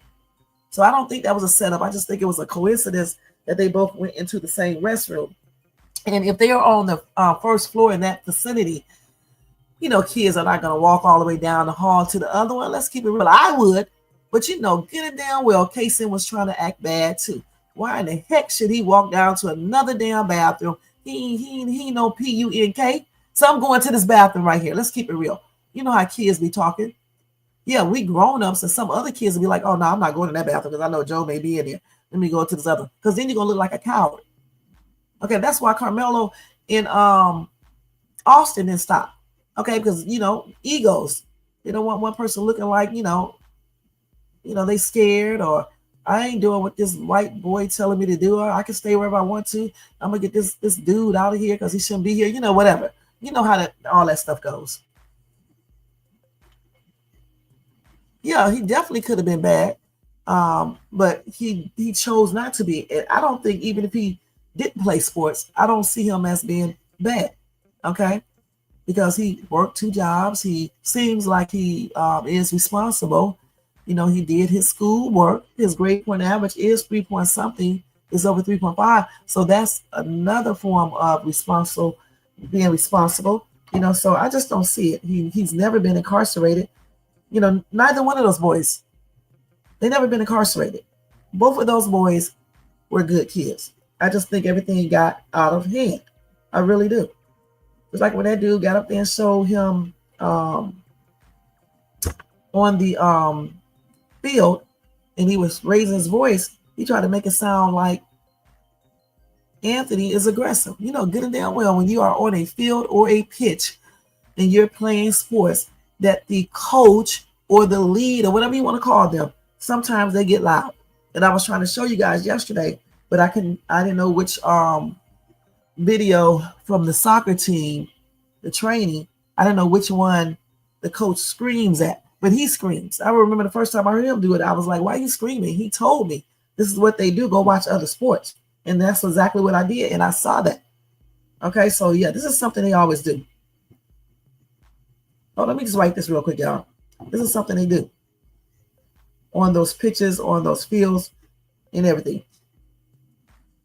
So I don't think that was a setup. I just think it was a coincidence that they both went into the same restroom. And if they are on the first floor in that vicinity, kids are not going to walk all the way down the hall to the other one. Let's keep it real. I would, but get it down well. Caysen was trying to act bad too. Why in the heck should he walk down to another damn bathroom? He no PUNK. So I'm going to this bathroom right here. Let's keep it real. You know how kids be talking. Yeah, we grown-ups, and some other kids will be like, oh, no, I'm not going to that bathroom because I know Joe may be in there. Let me go to this other. Because then you're going to look like a coward. Okay, that's why Karmelo and Austin didn't stop. Okay, because, egos. They don't want one person looking like, they scared, or I ain't doing what this white boy telling me to do. Or I can stay wherever I want to. I'm going to get this dude out of here because he shouldn't be here. Whatever. You know how all that stuff goes. Yeah, he definitely could have been bad, but he chose not to be. I don't think even if he didn't play sports, I don't see him as being bad. Okay, because he worked 2 jobs. He seems like he is responsible. He did his school work. His grade point average is 3 point something, is over 3.5. So that's another form of being responsible. So I just don't see it. He's never been incarcerated. Neither one of those boys, they never been incarcerated. Both of those boys were good kids. I just think everything got out of hand. I really do. It's like when that dude got up there and showed him on the field, and he was raising his voice. He tried to make it sound like Anthony is aggressive. Good and damn well, when you are on a field or a pitch and you're playing sports, that the coach or the lead or whatever you want to call them, sometimes they get loud. And I was trying to show you guys yesterday, but I didn't know which video from the soccer team, the training. I didn't know which one the coach screams at, but he screams. I remember the first time I heard him do it, I was like, why are you screaming? He told me this is what they do. Go watch other sports. And that's exactly what I did. And I saw that. Okay, so yeah, this is something they always do. Oh, let me just write this real quick, y'all. This is something they do on those pitches, on those fields, and everything.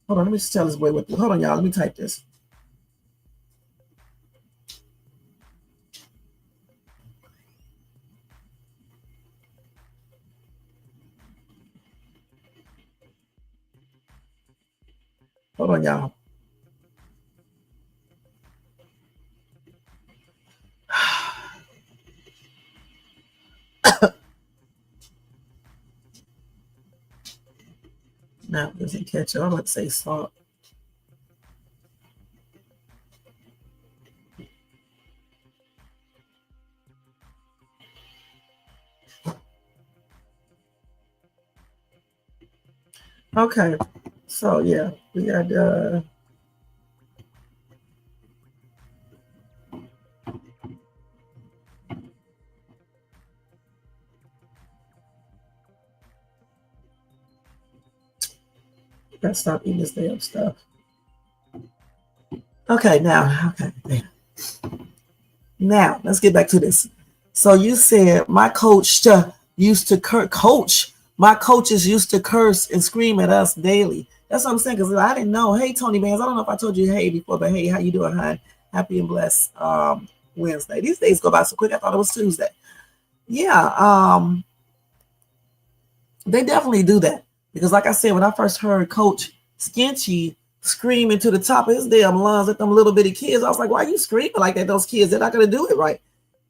Hold on, let me just tell this boy what. Hold on, y'all. Let me type this. Hold on, y'all. Now it doesn't catch it. I'm about to say salt. Okay, so yeah, we got gotta stop eating this damn stuff. Okay, now let's get back to this. So you said my coach used to coach. My coaches used to curse and scream at us daily. That's what I'm saying, because I didn't know. Hey, Tony Bands, I don't know if I told you hey before, but hey, how you doing, hon? Happy and blessed Wednesday. These days go by so quick. I thought it was Tuesday. Yeah, they definitely do that. Because like I said, when I first heard Coach Skinchy screaming to the top of his damn lungs at them little bitty kids, I was like, why are you screaming like that? Those kids, they're not going to do it right.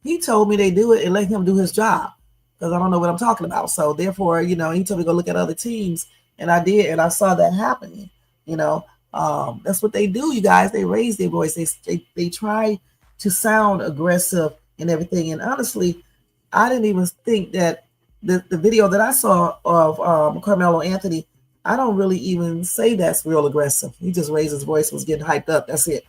He told me they do it and let him do his job, because I don't know what I'm talking about. So therefore, he told me to go look at other teams, and I did, and I saw that happening. That's what they do, you guys. They raise their voice. They try to sound aggressive and everything. And honestly, I didn't even think that the video that I saw of Karmelo Anthony, I don't really even say that's real aggressive. He just raised his voice, was getting hyped up. That's it.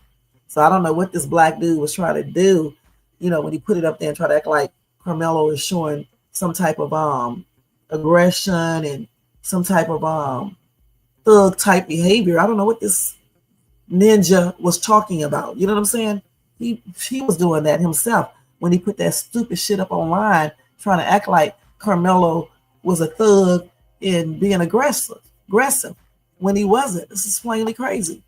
So I don't know what this black dude was trying to do, when he put it up there and try to act like Karmelo is showing some type of aggression and some type of thug type behavior. I don't know what this ninja was talking about. You know what I'm saying? He was doing that himself when he put that stupid shit up online, trying to act like Karmelo was a thug and being aggressive when he wasn't. This is plainly crazy.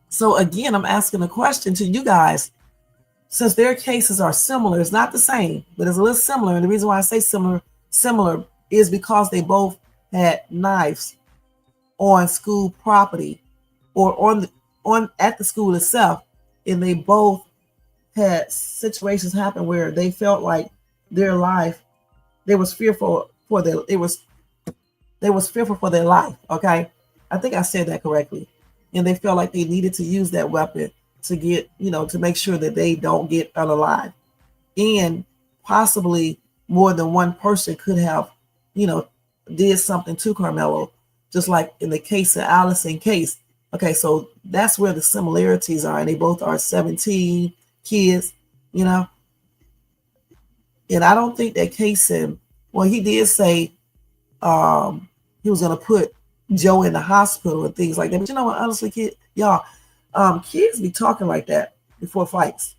So again, I'm asking a question to you guys. Since their cases are similar, it's not the same, but it's a little similar. And the reason why I say similar is because they both had knives on school property or on at the school itself, and they both had situations happen where they felt like their life, they was fearful for their life. Okay, I think I said that correctly, and they felt like they needed to use that weapon to get, to make sure that they don't get unalive. And possibly more than one person could have, did something to Karmelo, just like in the Case of Allison case. Okay, so that's where the similarities are, and they both are 17 kids, And I don't think that Caysen, well, he did say he was going to put Joe in the hospital and things like that. But you know what, honestly, y'all, Kids be talking like that before fights.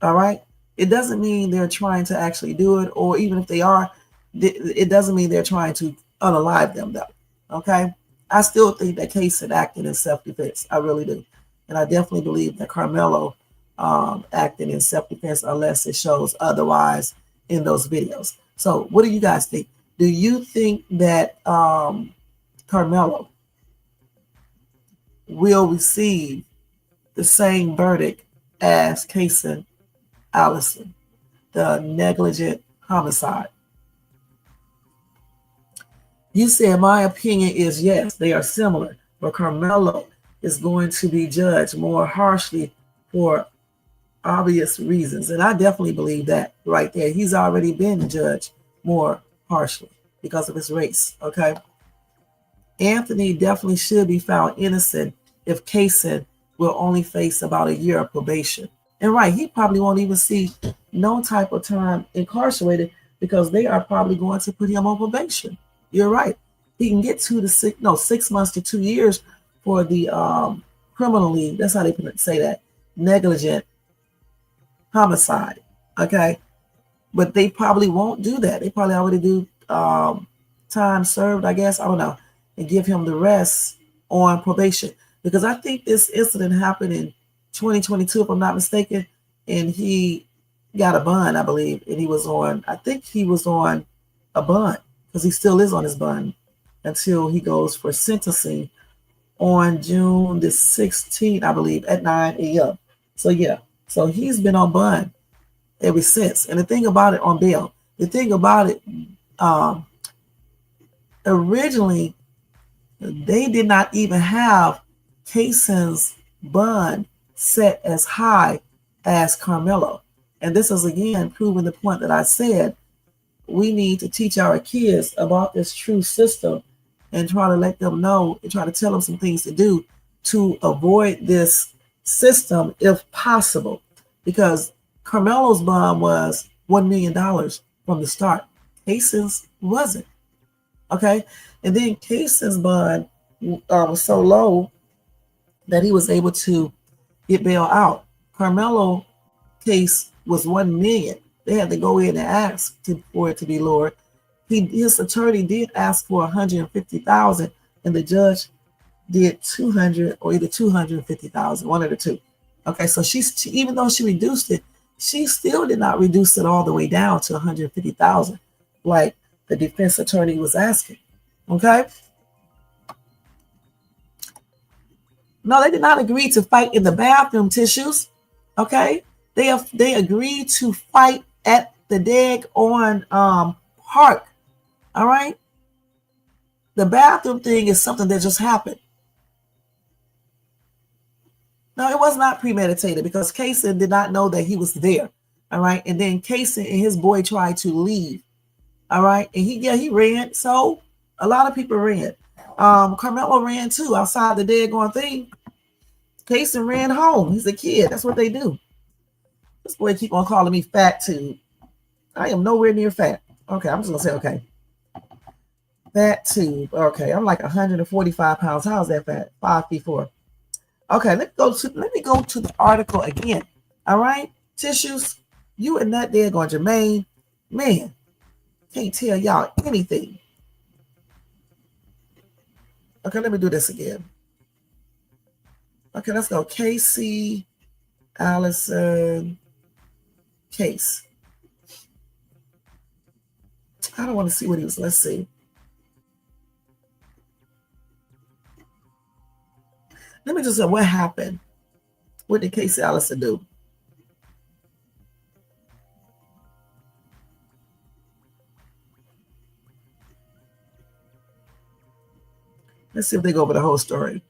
All right. It doesn't mean they're trying to actually do it, or even if they are, it doesn't mean they're trying to unalive them, though. Okay. I still think that Caysen acted in self-defense. I really do. And I definitely believe that Karmelo acted in self-defense unless it shows otherwise in those videos. So what do you guys think? Do you think that Karmelo will receive the same verdict as Caysen Allison, the negligent homicide? You said my opinion is yes, they are similar, but Karmelo is going to be judged more harshly for obvious reasons. And I definitely believe that right there. He's already been judged more harshly because of his race. Okay. Anthony definitely should be found innocent if Caysen will only face about a year of probation. And right, he probably won't even see no type of time incarcerated because they are probably going to put him on probation. You're right. He can get 6 months to 2 years for the criminally, that's how they say that, negligent homicide. Okay. But they probably won't do that. They probably already do time served, I guess. I don't know. And give him the rest on probation. Because I think this incident happened in 2022, if I'm not mistaken. And he got a bond, I believe. And he was on, I think he was on a bond. Because he still is on his bond until he goes for sentencing on June the 16th, I believe, at 9 a.m. So yeah. So he's been on bond ever since. And the thing about it, on bail, the thing about it, originally, they did not even have Caysen's bond set as high as Karmelo. And this is again proving the point that I said. We need to teach our kids about this true system and try to let them know and try to tell them some things to do to avoid this system if possible. Because Karmelo's bond was $1 million from the start. Caysen's wasn't. Okay. And then Caysen's bond was so low that he was able to get bailed out. Karmelo case was $1 million. They had to go in and ask for it to be lowered. His attorney did ask for $150,000, and the judge did $200 or either $250,000, one of the two. Okay, so she even though she reduced it, she still did not reduce it all the way down to $150,000, like the defense attorney was asking. Okay. No, they did not agree to fight in the bathroom tissues. Okay, they agreed to fight at the daggone park. All right. The bathroom thing is something that just happened. No, it was not premeditated because Caysen did not know that he was there. All right. And then Caysen and his boy tried to leave. All right. And he ran. So a lot of people ran. Karmelo ran too outside the daggone thing. Caysen ran home. He's a kid. That's what they do. This boy keep on calling me fat too. I am nowhere near fat. Okay, I'm just gonna say okay. Fat tube. Okay, I'm like 145 pounds. How's that fat? 5'4". Okay, let me go to the article again. All right, tissues. You and that there going Jermaine, man, can't tell y'all anything. Okay, let me do this again. Okay, let's go. Casey, Allison, Case. I don't want to see what he was. Let's see. Let me just say what happened. What did Case Allison do? Let's see if they go over the whole story.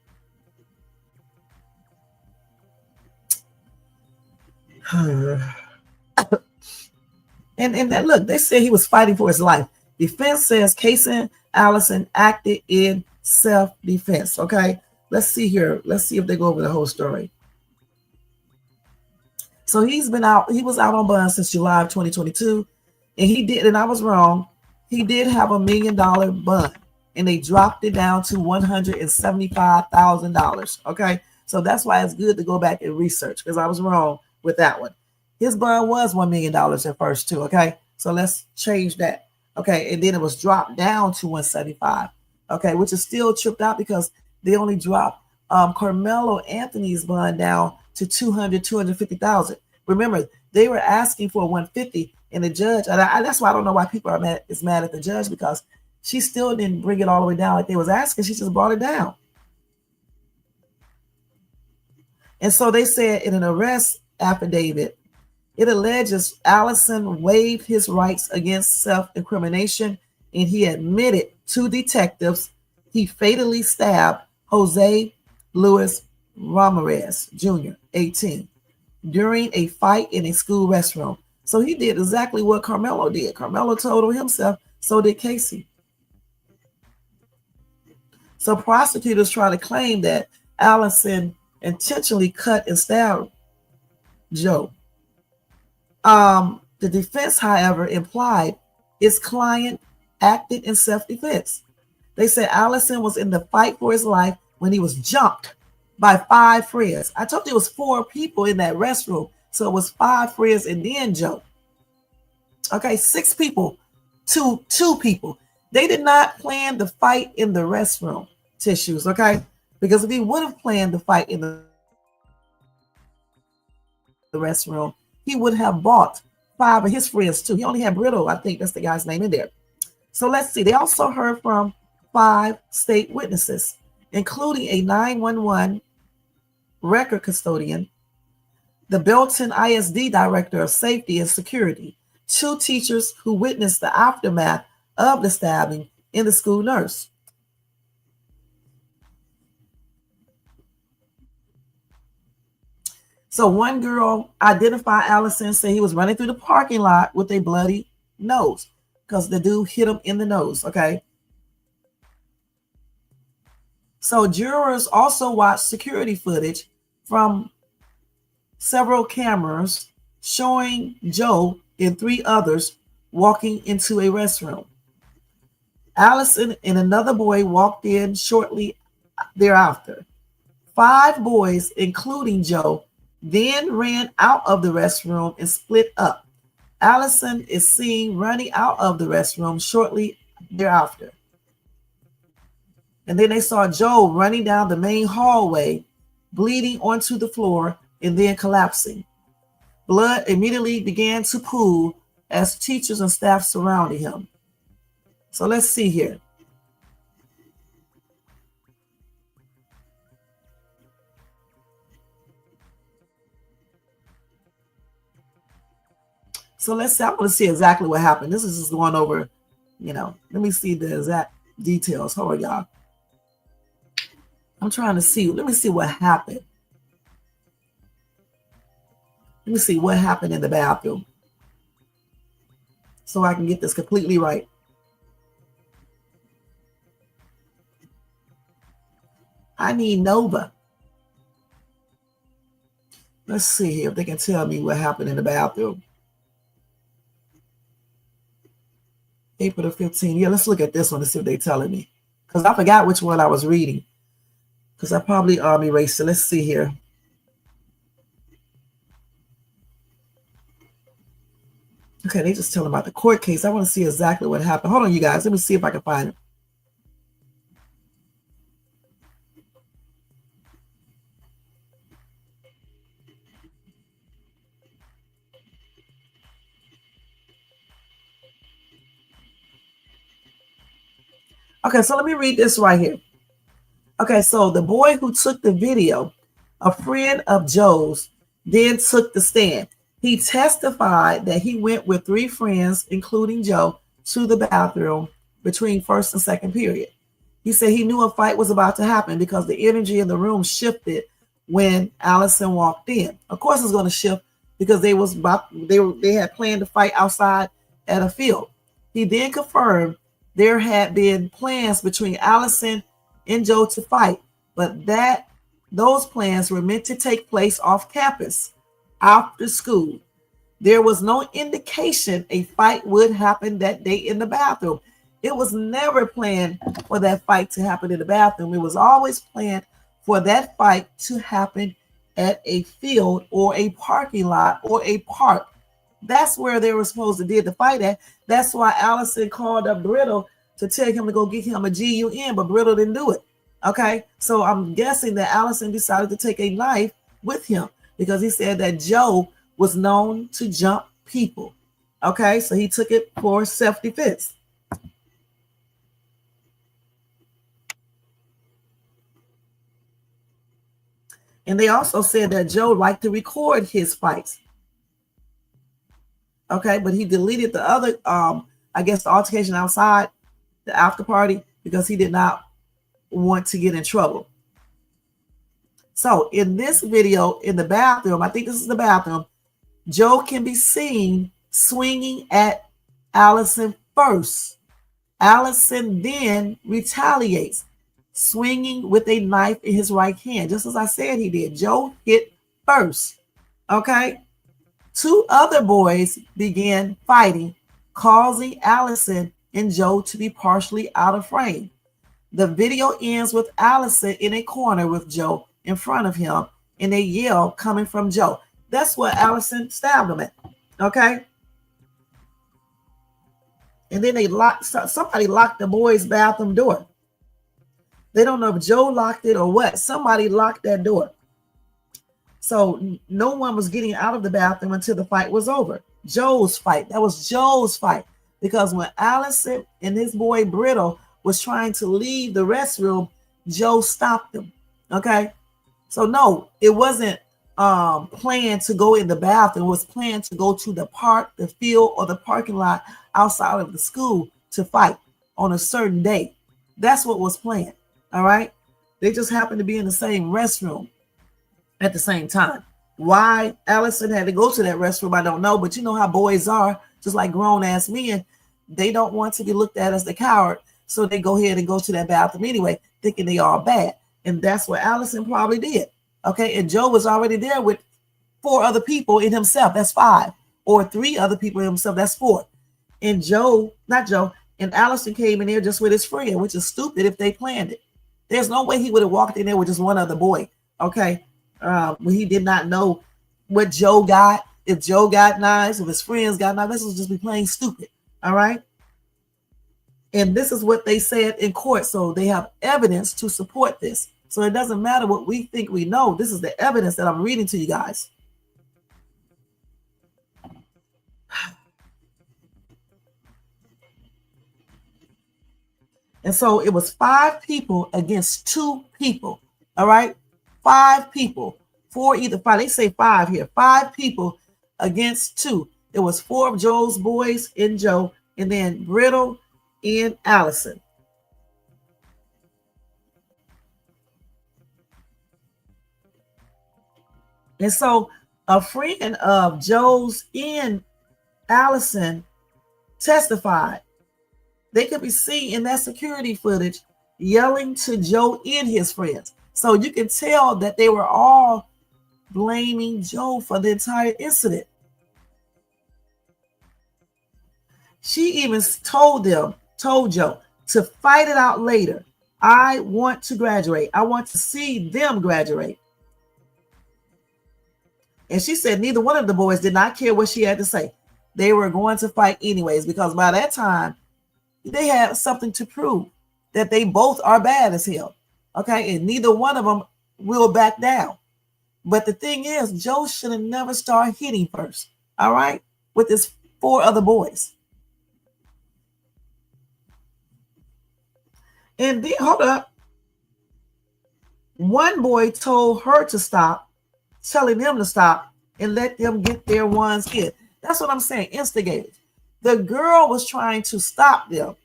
And look, they said he was fighting for his life. Defense says Caysen Allison acted in self-defense. Okay, let's see here. Let's see if they go over the whole story. So he's been out. He was out on bond since July of 2022, and he did. And I was wrong. He did have $1 million bond, and they dropped it down to $175,000. Okay, So that's why it's good to go back and research, because I was wrong with that one. His bond was $1 million at first too. Okay, so let's change that. Okay, and then it was dropped down to 175. Okay, which is still tripped out because they only dropped Karmelo Anthony's bond down to 250,000. Remember, they were asking for 150, and the judge, and that's why I don't know why people are mad at the judge, because she still didn't bring it all the way down like they was asking. She just brought it down. And so they said in an arrest affidavit, it alleges Allison waived his rights against self-incrimination, and he admitted to detectives he fatally stabbed Jose Luis Ramirez Jr., 18, during a fight in a school restroom. So he did exactly what Karmelo did. Karmelo told on himself, so did Caysen. So prosecutors try to claim that Allison intentionally cut and stabbed Joe. The defense, however, implied his client acted in self-defense. They said Allison was in the fight for his life when he was jumped by 5 friends. I told you it was 4 people in that restroom, so it was 5 friends and then Joe. Okay, 6 people, two people. They did not plan the fight in the restroom, Tissues, okay? Because if he would have planned the fight in the restroom, he would have bought 5 of his friends too. He only had Brittle, I think that's the guy's name in there. So let's see. They also heard from 5 state witnesses, including a 911 record custodian, the Belton ISD director of safety and security, 2 teachers who witnessed the aftermath of the stabbing, and the school nurse. So one girl identified Allison, said he was running through the parking lot with a bloody nose because the dude hit him in the nose, okay? So jurors also watched security footage from several cameras showing Joe and 3 others walking into a restroom. Allison and another boy walked in shortly thereafter. 5 boys, including Joe, then ran out of the restroom and split up. Allison is seen running out of the restroom shortly thereafter. And then they saw Joe running down the main hallway, bleeding onto the floor and then collapsing. Blood immediately began to pool as teachers and staff surrounded him. So let's see here. So let's see. I want to see exactly what happened. This is just going over, let me see the exact details. Hold on, y'all. I'm trying to see. Let me see what happened. Let me see what happened in the bathroom so I can get this completely right. I need Nova. Let's see here if they can tell me what happened in the bathroom. April the 15th. Yeah, let's look at this one to see what they're telling me. Because I forgot which one I was reading. Because I probably erased it. Let's see here. Okay, they just telling about the court case. I want to see exactly what happened. Hold on, you guys. Let me see if I can find it. Okay, so let me read this right here. Okay, so the boy who took the video, a friend of Joe's, then took the stand. He testified that he went with 3 friends, including Joe, to the bathroom between first and second period. He said he knew a fight was about to happen because the energy in the room shifted when Allison walked in. Of course, it's going to shift because they had planned to fight outside at a field. He then confirmed there had been plans between Allison and Joe to fight, but that those plans were meant to take place off campus after school. There was no indication a fight would happen that day in the bathroom. It was never planned for that fight to happen in the bathroom. It was always planned for that fight to happen at a field or a parking lot or a park. That's where they were supposed to did the fight at. That's why Allison called up Brittle to tell him to go get him a GUN, but Brittle didn't do it. Okay, so I'm guessing that Allison decided to take a knife with him because he said that Joe was known to jump people. Okay, so he took it for self-defense. And they also said that Joe liked to record his fights. Okay, but he deleted the other, I guess, the altercation outside the after party because he did not want to get in trouble. So in this video, in the bathroom, I think this is the bathroom, Joe can be seen swinging at Allison first. Allison then retaliates, swinging with a knife in his right hand, just as I said he did. Joe hit first. Okay. Two other boys began fighting, causing Allison and Joe to be partially out of frame. The video ends with Allison in a corner with Joe in front of him and a yell coming from Joe. That's what Allison stabbed him at. Okay. And then somebody locked the boys' bathroom door. They don't know if Joe locked it or what. Somebody locked that door. So no one was getting out of the bathroom until the fight was over. Joe's fight. That was Joe's fight. Because when Allison and his boy Brittle was trying to leave the restroom, Joe stopped them. Okay. So no, it wasn't planned to go in the bathroom. It was planned to go to the park, the field, or the parking lot outside of the school to fight on a certain day. That's what was planned. All right. They just happened to be in the same restroom at the same time. Why Allison had to go to that restroom, I don't know. But you know how boys are, just like grown ass men. They don't want to be looked at as the coward. So they go ahead and go to that bathroom anyway, thinking they are bad. And that's what Allison probably did. Okay. And Joe was already there with 4 other people in himself. That's 5. Or 3 other people in himself. That's 4. And and Allison came in there just with his friend, which is stupid if they planned it. There's no way he would have walked in there with just one other boy. Okay. When he did not know what Joe got, if Joe got knives, if his friends got knives, this was just be plain stupid. All right. And this is what they said in court. So they have evidence to support this. So it doesn't matter what we think we know. This is the evidence that I'm reading to you guys. And so it was 5 people against 2 people. All right. 5 people. 4 either 5. They say 5 here. 5 people against 2. It was 4 of Joe's boys in Joe, and then Brittle and Allison. And so a friend of Joe's and Allison testified. They could be seen in that security footage yelling to Joe and his friends. So you can tell that they were all blaming Joe for the entire incident. She even told Joe to fight it out later. I want to graduate. I want to see them graduate. And she said neither one of the boys did not care what she had to say. They were going to fight anyways, because by that time, they had something to prove that they both are bad as hell. Okay. And neither one of them will back down. But the thing is, Joe should have never started hitting first. All right. With his 4 other boys. And then, hold up. One boy told her to stop, telling them to stop and let them get their ones in. That's what I'm saying. Instigators. The girl was trying to stop them.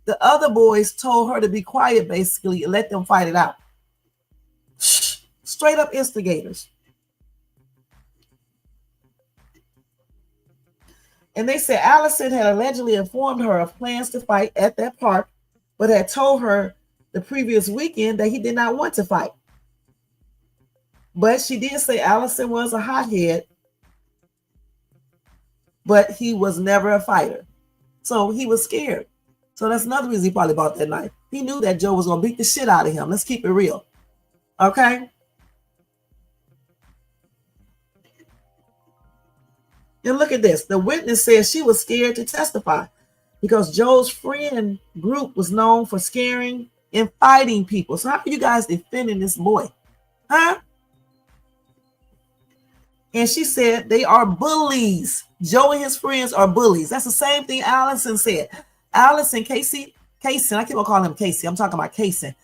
The other boys told her to be quiet, basically, and let them fight it out. Straight up instigators. And they said Allison had allegedly informed her of plans to fight at that park, but had told her the previous weekend that he did not want to fight. But she did say Allison was a hothead, but he was never a fighter. So he was scared. So that's another reason he probably bought that knife. He knew that Joe was going to beat the shit out of him. Let's keep it real. Okay. And look at this. The witness says she was scared to testify because Joe's friend group was known for scaring and fighting people. So how are you guys defending this boy? Huh? And she said they are bullies. Joe and his friends are bullies. That's the same thing Allison said. Allison, Caysen, I keep on calling him Casey. I'm talking about Caysen.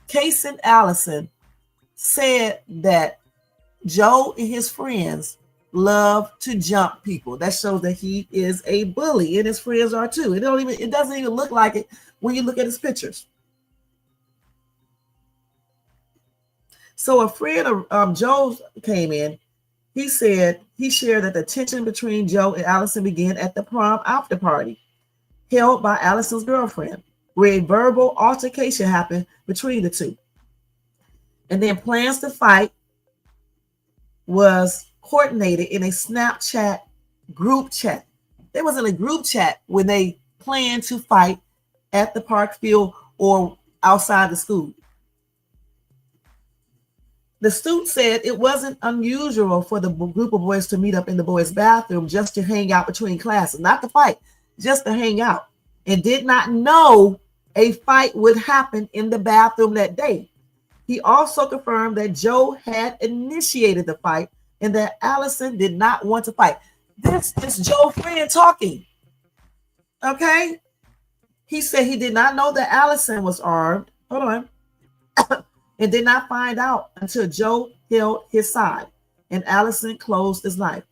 Caysen Allison said that Joe and his friends love to jump people. That shows that he is a bully, and his friends are too. It doesn't even look like it when you look at his pictures. So a friend of Joe's came in. He said he shared that the tension between Joe and Allison began at the prom after party held by Allison's girlfriend, where a verbal altercation happened between the two. And then plans to fight was coordinated in a Snapchat group chat. There was in a group chat when they planned to fight at the park field or outside the school. The student said it wasn't unusual for the group of boys to meet up in the boys' bathroom just to hang out between classes, not to fight, just to hang out, and did not know a fight would happen in the bathroom that day. He also confirmed that Joe had initiated the fight and that Allison did not want to fight. This is Joe's friend talking. Okay? He said he did not know that Allison was armed. Hold on. And did not find out until Joe held his side and Allison closed his knife.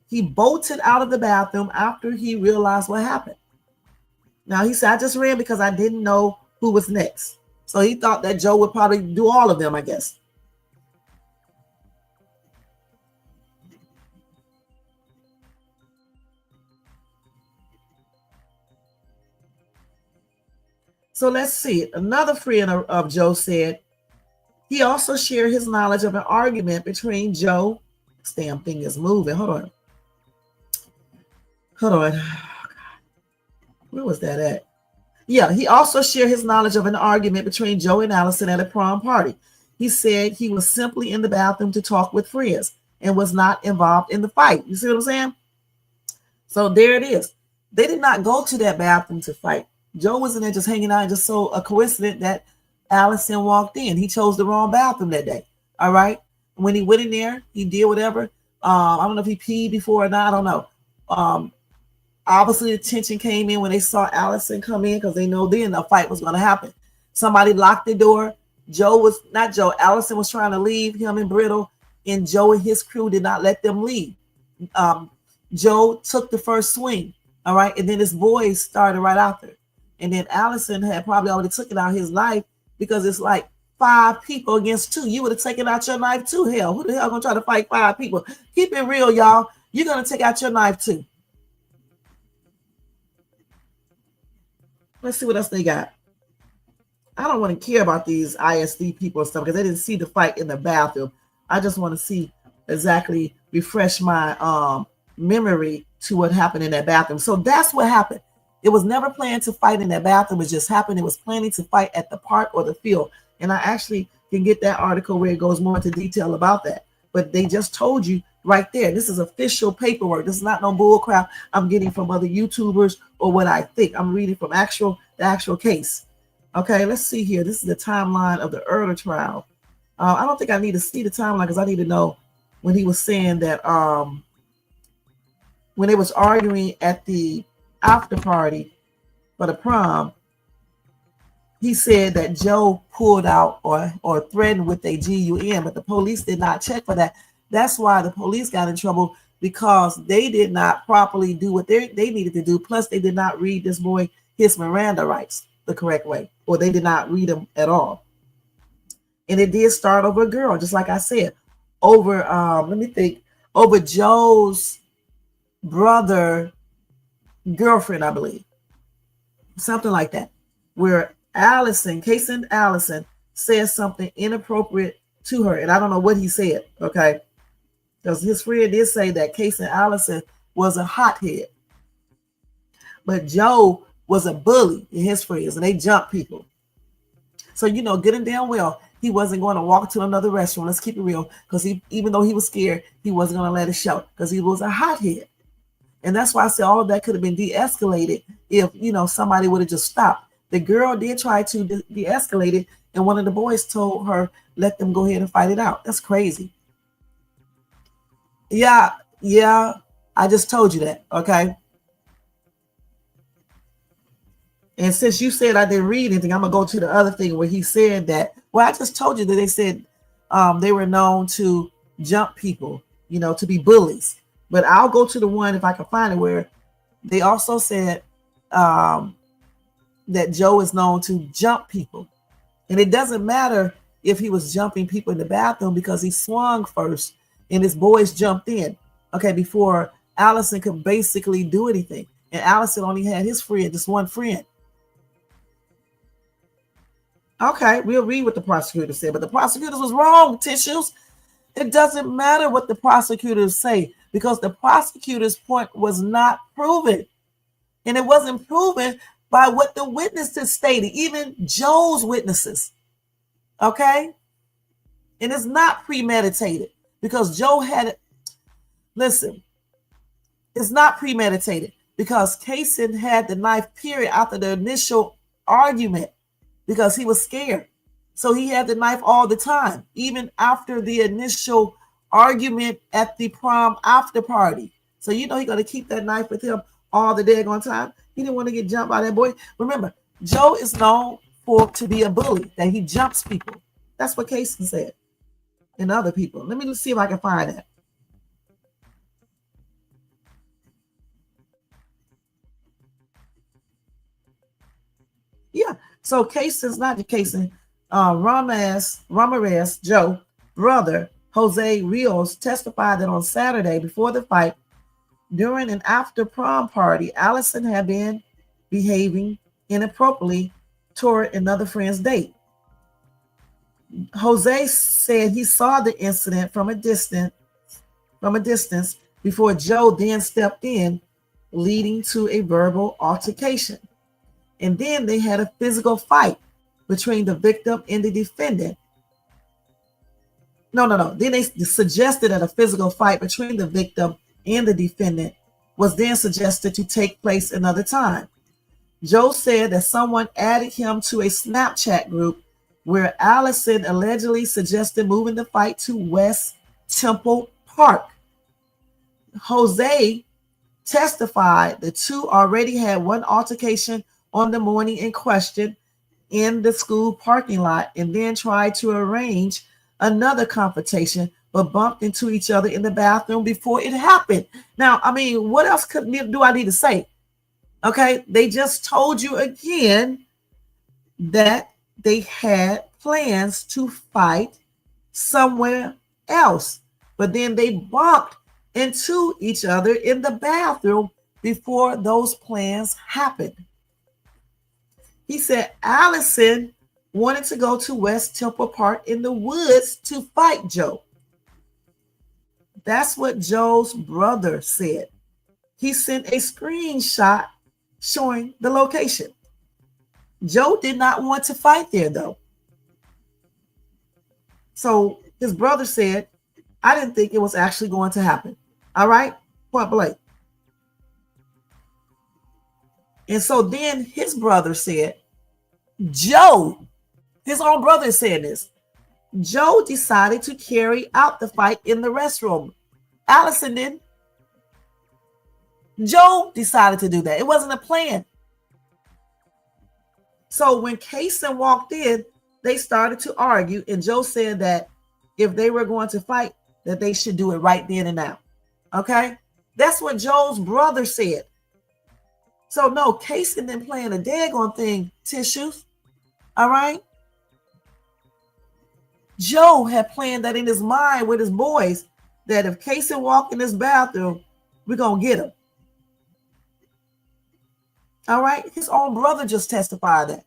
He bolted out of the bathroom after he realized what happened. Now, he said, I just ran because I didn't know who was next. So he thought that Joe would probably do all of them, I guess. So let's see. Another friend of Joe said he also shared his knowledge of an argument between Joe. This damn thing is moving. Hold on. Where was that at? Yeah, he also shared his knowledge of an argument between Joe and Allison at a prom party. He said he was simply in the bathroom to talk with friends and was not involved in the fight. You see what I'm saying? So there it is. They did not go to that bathroom to fight. Joe was in there just hanging out, and just so a coincidence that Allison walked in. He chose the wrong bathroom that day. All right. When he went in there, he did whatever. I don't know if he peed before or not. I don't know. Obviously, the tension came in when they saw Allison come in because they know then a fight was going to happen. Somebody locked the door. Allison was trying to leave him and Brittle, and Joe and his crew did not let them leave. Joe took the first swing. All right. And then his boys started right after. And then Allison had probably already taken out his knife because it's like 5 people against 2. You would have taken out your knife too. Hell, who the hell gonna try to fight 5 people? Keep it real, y'all. You're gonna take out your knife too. Let's see what else they got. I don't want to care about these ISD people and stuff because they didn't see the fight in the bathroom. I just want to see exactly, refresh my memory to what happened in that bathroom. So that's what happened. It was never planned to fight in that bathroom. It just happened. It was planning to fight at the park or the field. And I actually can get that article where it goes more into detail about that. But they just told you right there. This is official paperwork. This is not no bull crap I'm getting from other YouTubers or what I think. I'm reading from the actual case. Okay, let's see here. This is the timeline of the Order trial. I don't think I need to see the timeline because I need to know when he was saying that when they was arguing at the after party for the prom, he said that Joe pulled out or threatened with a GUN, but the police did not check for that. That's why the police got in trouble, because they did not properly do what they needed to do. Plus, they did not read this boy his Miranda rights the correct way, or they did not read them at all. And it did start over a girl, just like I said, over over Joe's brother girlfriend, I believe, something like that, where Caysen Allison said something inappropriate to her, and I don't know what he said, okay, because his friend did say that Caysen Allison was a hothead, but Joe was a bully in his friends, and they jumped people. So good and damn well he wasn't going to walk to another restroom. Let's keep it real, because even though he was scared, he wasn't going to let it show because he was a hothead. And that's why I said all of that could have been de-escalated if, somebody would have just stopped. The girl did try to de-escalate it, and one of the boys told her, let them go ahead and fight it out. That's crazy. Yeah, I just told you that, okay? And since you said I didn't read anything, I'm going to go to the other thing where he said that, well, I just told you that they said they were known to jump people, to be bullies. But I'll go to the one, if I can find it, where they also said that Joe is known to jump people. And it doesn't matter if he was jumping people in the bathroom, because he swung first and his boys jumped in, okay, before Allison could basically do anything. And Allison only had his friend, just one friend. Okay, we'll read what the prosecutor said, but the prosecutors was wrong, Tissues. It doesn't matter what the prosecutors say, because the prosecutor's point was not proven. And it wasn't proven by what the witnesses stated, even Joe's witnesses. Okay? And it's not premeditated, because Joe had it. Listen, it's not premeditated because Caysen had the knife, period, after the initial argument, because he was scared. So he had the knife all the time, even after the initial argument at the prom after party. So he got to keep that knife with him all the daggone time. He didn't want to get jumped by that boy. Remember, Joe is known to be a bully, that he jumps people. That's what Caysen said, and other people. Let me see if I can find that. Yeah. So Caysen's not the Caysen. Ramirez, Joe, brother, Jose Rios, testified that on Saturday before the fight, during an after prom party, Allison had been behaving inappropriately toward another friend's date. Jose said he saw the incident from a distance before Joe then stepped in, leading to a verbal altercation. And then they had a physical fight between the victim and the defendant. No. Then they suggested that a physical fight between the victim and the defendant was then suggested to take place another time. Joe said that someone added him to a Snapchat group where Allison allegedly suggested moving the fight to West Temple Park. Jose testified the two already had one altercation on the morning in question in the school parking lot, and then tried to arrange another confrontation, but bumped into each other in the bathroom before it happened. Now, what else do I need to say? Okay, they just told you again that they had plans to fight somewhere else, but then they bumped into each other in the bathroom before those plans happened. He said Allison wanted to go to West Temple Park in the woods to fight Joe. That's what Joe's brother said. He sent a screenshot showing the location. Joe did not want to fight there, though. So his brother said, I didn't think it was actually going to happen. All right? Point blank. And so then his brother said, Joe, his own brother said this, Joe decided to carry out the fight in the restroom. Allison didn't. Joe decided to do that. It wasn't a plan. So when Caysen walked in, they started to argue, and Joe said that if they were going to fight, that they should do it right then and now. Okay? That's what Joe's brother said. So no, Caysen didn't plan a daggone thing, Tissues. All right? Joe had planned that in his mind with his boys, that if Caysen walked in this bathroom, we're going to get him. All right? His own brother just testified that.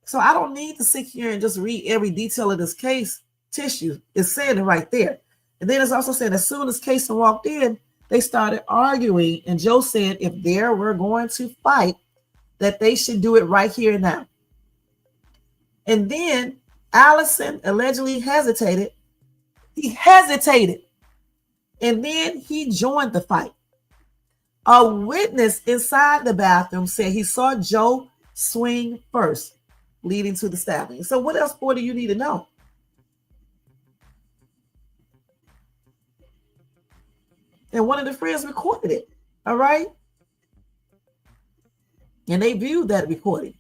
So I don't need to sit here and just read every detail of this case. Tissue is saying it right there. And then it's also saying as soon as Caysen walked in, they started arguing. And Joe said if they were going to fight, that they should do it right here and now. And then Allison allegedly hesitated. He hesitated. And then he joined the fight. A witness inside the bathroom said he saw Joe swing first, leading to the stabbing. So what else more do you need to know? And one of the friends recorded it. All right. And they viewed that recording.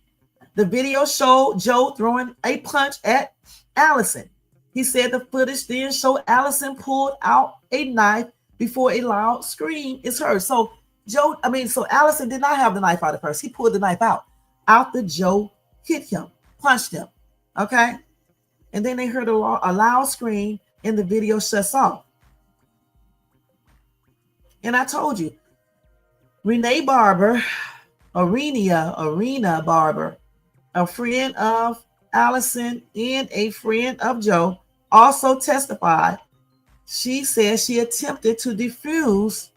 The video showed Joe throwing a punch at Allison. He said the footage then showed Allison pulled out a knife before a loud scream is heard. So Allison did not have the knife out at first. He pulled the knife out after Joe hit him, punched him. Okay. And then they heard a loud scream and the video shuts off. And I told you, Arena Barber, a friend of Allison and a friend of Joe, also testified. She said she attempted to defuse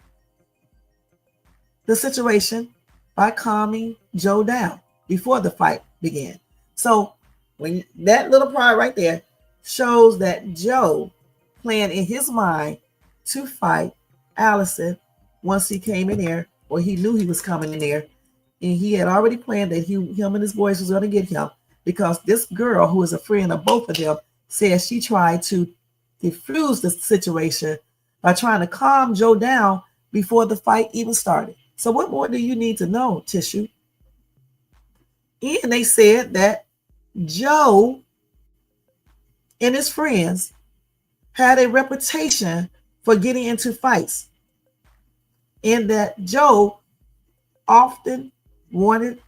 the situation by calming Joe down before the fight began. So when that little part right there shows that Joe planned in his mind to fight Allison once he came in there, or he knew he was coming in there, and he had already planned that him and his boys was going to get him, because this girl, who is a friend of both of them, says she tried to defuse the situation by trying to calm Joe down before the fight even started. So what more do you need to know, Tissue? And they said that Joe and his friends had a reputation for getting into fights, and that Joe often wanted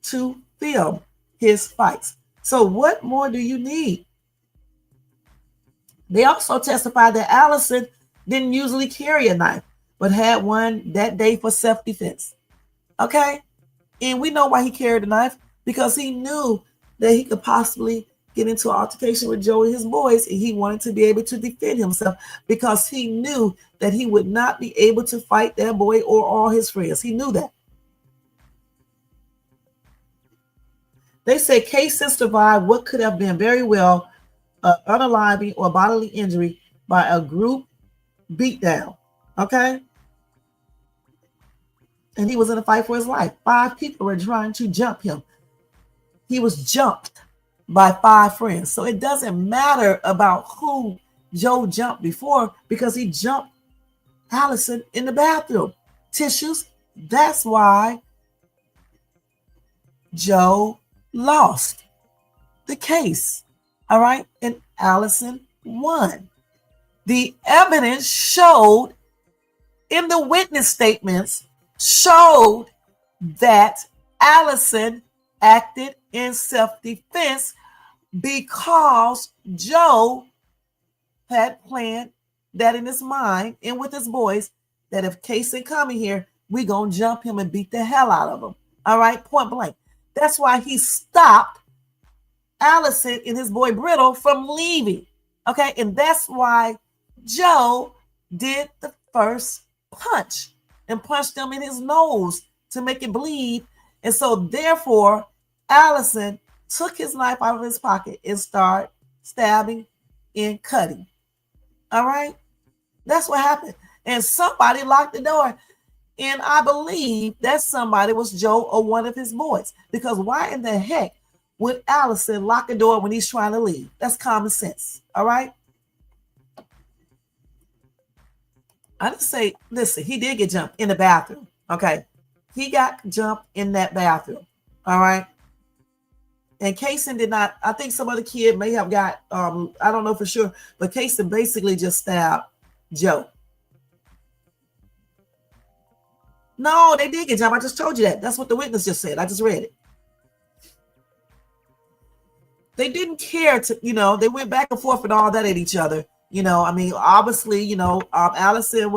to film his fights. So what more do you need? They also testified that Allison didn't usually carry a knife, but had one that day for self-defense. Okay? And we know why he carried a knife, because he knew that he could possibly get into an altercation with Joe and his boys, and he wanted to be able to defend himself, because he knew that he would not be able to fight that boy or all his friends. He knew that. They say Caysen survived what could have been very well unaliving or bodily injury by a group beatdown. Okay? And he was in a fight for his life. 5 people were trying to jump him. He was jumped by 5 friends. So it doesn't matter about who Joe jumped before, because he jumped Allison in the bathroom. Tissues. That's why Joe lost the case. All right. And Allison won. The evidence showed in the witness statements showed that Allison acted in self-defense because Joe had planned that in his mind and with his boys, that if Caysen coming here, we gonna jump him and beat the hell out of him. All right, point blank. That's why he stopped Allison and his boy Brittle from leaving. Okay, and that's why Joe did the first punch and punched him in his nose to make it bleed. And so therefore, Allison took his knife out of his pocket and started stabbing and cutting. All right, that's what happened. And somebody locked the door. And I believe that somebody was Joe or one of his boys. Because why in the heck would Allison lock the door when he's trying to leave? That's common sense. All right. I just say, listen, he did get jumped in the bathroom. Okay. He got jumped in that bathroom. All right. And Caysen did not, I think some other kid may have got, I don't know for sure, but Caysen basically just stabbed Joe. No, they did get jumped. I just told you that. That's what the witness just said. I just read it. They didn't care to, they went back and forth and all that at each other. I mean, obviously, Allison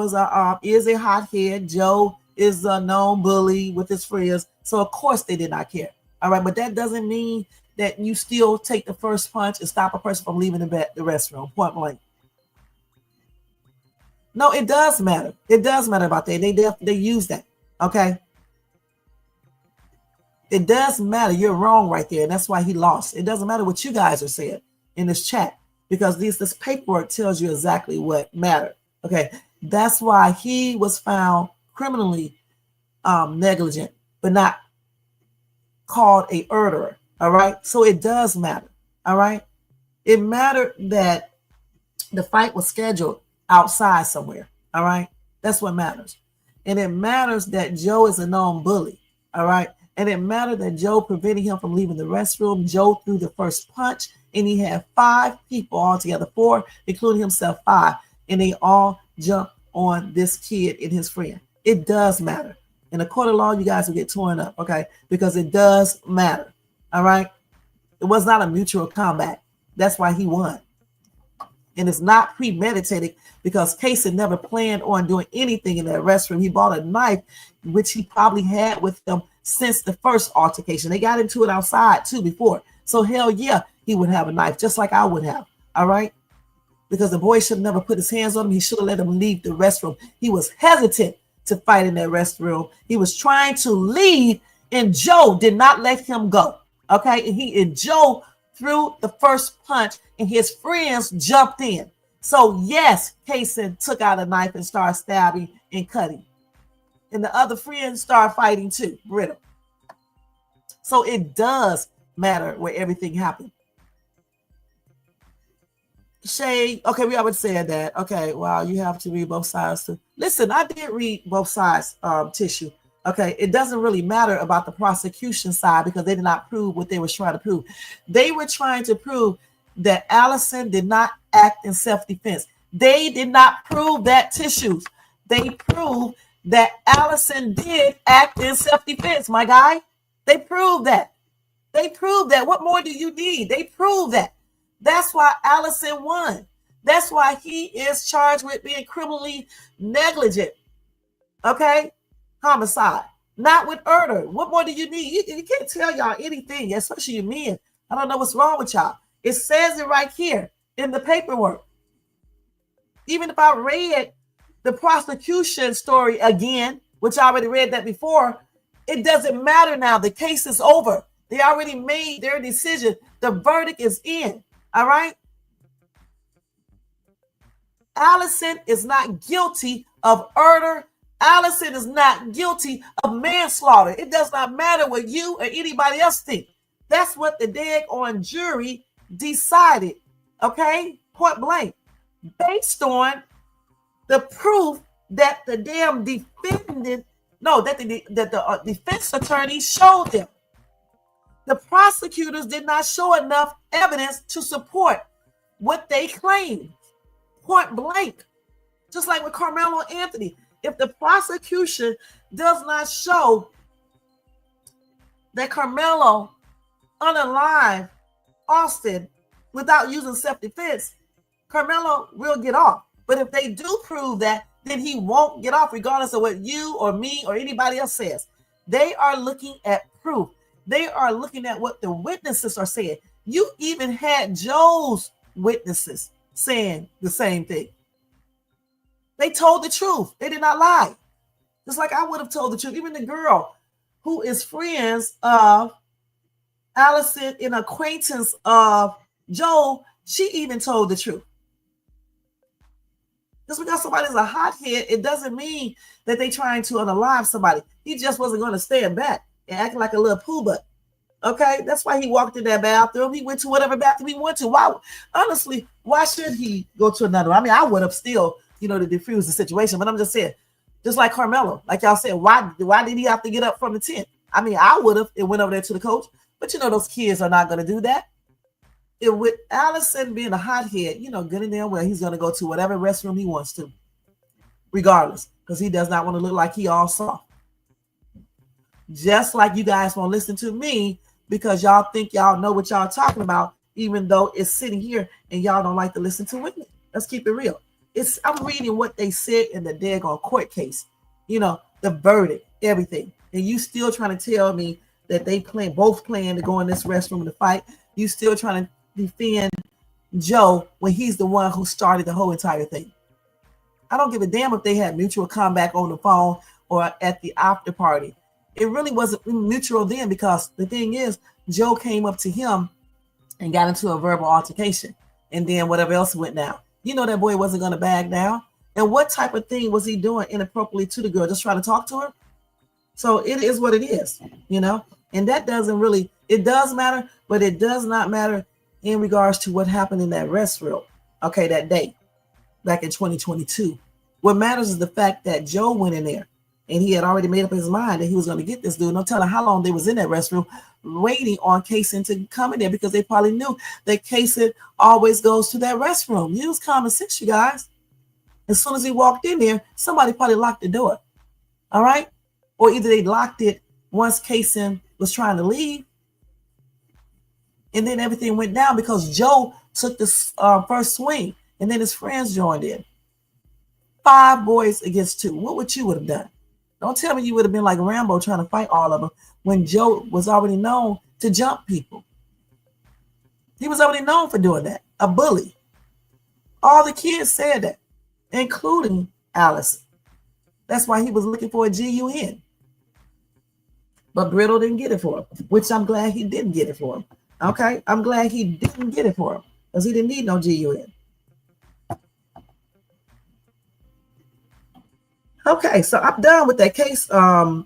is a hothead. Joe is a known bully with his friends. So, of course, they did not care. All right. But that doesn't mean that you still take the first punch and stop a person from leaving the restroom. Point blank. No, it does matter. It does matter about that. They use that. Okay. It does matter. You're wrong right there. And that's why he lost. It doesn't matter what you guys are saying. in this chat, because this paperwork tells you exactly what mattered. Okay, that's why he was found criminally negligent, but not called a murderer. All right, so it does matter. All right, it mattered that the fight was scheduled outside somewhere. All right, that's what matters. And it matters that Joe is a known bully. All right, and it mattered that Joe prevented him from leaving the restroom. Joe threw the first punch, and he had 5 people altogether, 4, including himself, 5, and they all jumped on this kid and his friend. It does matter. In a court of law, you guys will get torn up, okay? Because it does matter, all right? It was not a mutual combat. That's why he won. And it's not premeditated, because Caysen never planned on doing anything in that restroom. He bought a knife, which he probably had with him since the first altercation. They got into it outside too before. So hell yeah, he would have a knife, just like I would have, all right? Because the boy should have never put his hands on him. He should have let him leave the restroom. He was hesitant to fight in that restroom. He was trying to leave, and Joe did not let him go. Okay, and Joe threw the first punch, and his friends jumped in. So yes, Caysen took out a knife and started stabbing and cutting, and the other friends started fighting too. Brittle. So it does matter where everything happened. Shay, okay, we already said that. Okay, wow, you have to read both sides too. Listen, I did read both sides, Tissue. Okay, it doesn't really matter about the prosecution side, because they did not prove what they were trying to prove. They were trying to prove that Allison did not act in self-defense. They did not prove that, Tissues. They proved that Allison did act in self-defense, my guy. They proved that. They proved that. What more do you need? They proved that. That's why Allison won. That's why he is charged with being criminally negligent. Okay? Homicide. Not with murder. What more do you need? You can't tell y'all anything, especially you men. I don't know what's wrong with y'all. It says it right here in the paperwork. Even if I read the prosecution story again, which I already read that before, it doesn't matter now. The case is over. They already made their decision. The verdict is in. All right. Allison is not guilty of murder. Allison is not guilty of manslaughter. It does not matter what you or anybody else think. That's what the daggone jury decided. Okay, point blank, based on the proof that the damn defendant, that the defense attorney showed them. The prosecutors did not show enough evidence to support what they claimed. Point blank. Just like with Karmelo and Anthony. If the prosecution does not show that Karmelo unalived Austin without using self-defense, Karmelo will get off. But if they do prove that, then he won't get off, regardless of what you or me or anybody else says. They are looking at proof. They are looking at what the witnesses are saying. You even had Joe's witnesses saying the same thing. They told the truth. They did not lie. Just like I would have told the truth. Even the girl who is friends of Allison, an acquaintance of Joe, she even told the truth. Just because somebody's a hothead, it doesn't mean that they're trying to unalive somebody. He just wasn't going to stand back and acting like a little poo butt. Okay, that's why he walked in that bathroom. He went to whatever bathroom he went to. Why, honestly, why should he go to another one? I mean, I would have still, to defuse the situation, but I'm just saying, just like Karmelo, like y'all said, why did he have to get up from the tent? I mean, I would have and went over there to the coach, but those kids are not going to do that. With Allison being a hothead, good and damn well, he's going to go to whatever restroom he wants to, regardless, because he does not want to look like he all soft. Just like you guys won't listen to me because y'all think y'all know what y'all talking about, even though it's sitting here and y'all don't like to listen to it. Let's keep it real. I'm reading what they said in the daggone court case, the verdict, everything. And you still trying to tell me that they both plan to go in this restroom to fight. You still trying to defend Joe when he's the one who started the whole entire thing. I don't give a damn if they had mutual combat on the phone or at the after party. It really wasn't mutual then, because the thing is, Joe came up to him and got into a verbal altercation. And then whatever else went down. You know that boy wasn't going to back down. And what type of thing was he doing inappropriately to the girl? Just trying to talk to her? So it is what it is, you know? And that doesn't really, it does matter, but it does not matter in regards to what happened in that restroom, okay, that day, back in 2022. What matters is the fact that Joe went in there and he had already made up his mind that he was going to get this dude. No telling how long they was in that restroom waiting on Caysen to come in there, because they probably knew that Caysen always goes to that restroom. Use common sense, you guys. As soon as he walked in there, somebody probably locked the door. All right? Or either they locked it once Caysen was trying to leave, and then everything went down because Joe took this first swing, and then his friends joined in. 5 boys against 2. What would you would have done? Don't tell me you would have been like Rambo trying to fight all of them when Joe was already known to jump people. He was already known for doing that. A bully. All the kids said that, including Allison. That's why he was looking for a GUN. But Brittle didn't get it for him, which I'm glad he didn't get it for him. Okay? I'm glad he didn't get it for him because he didn't need no GUN. Okay, so I'm done with that case, Jermaine,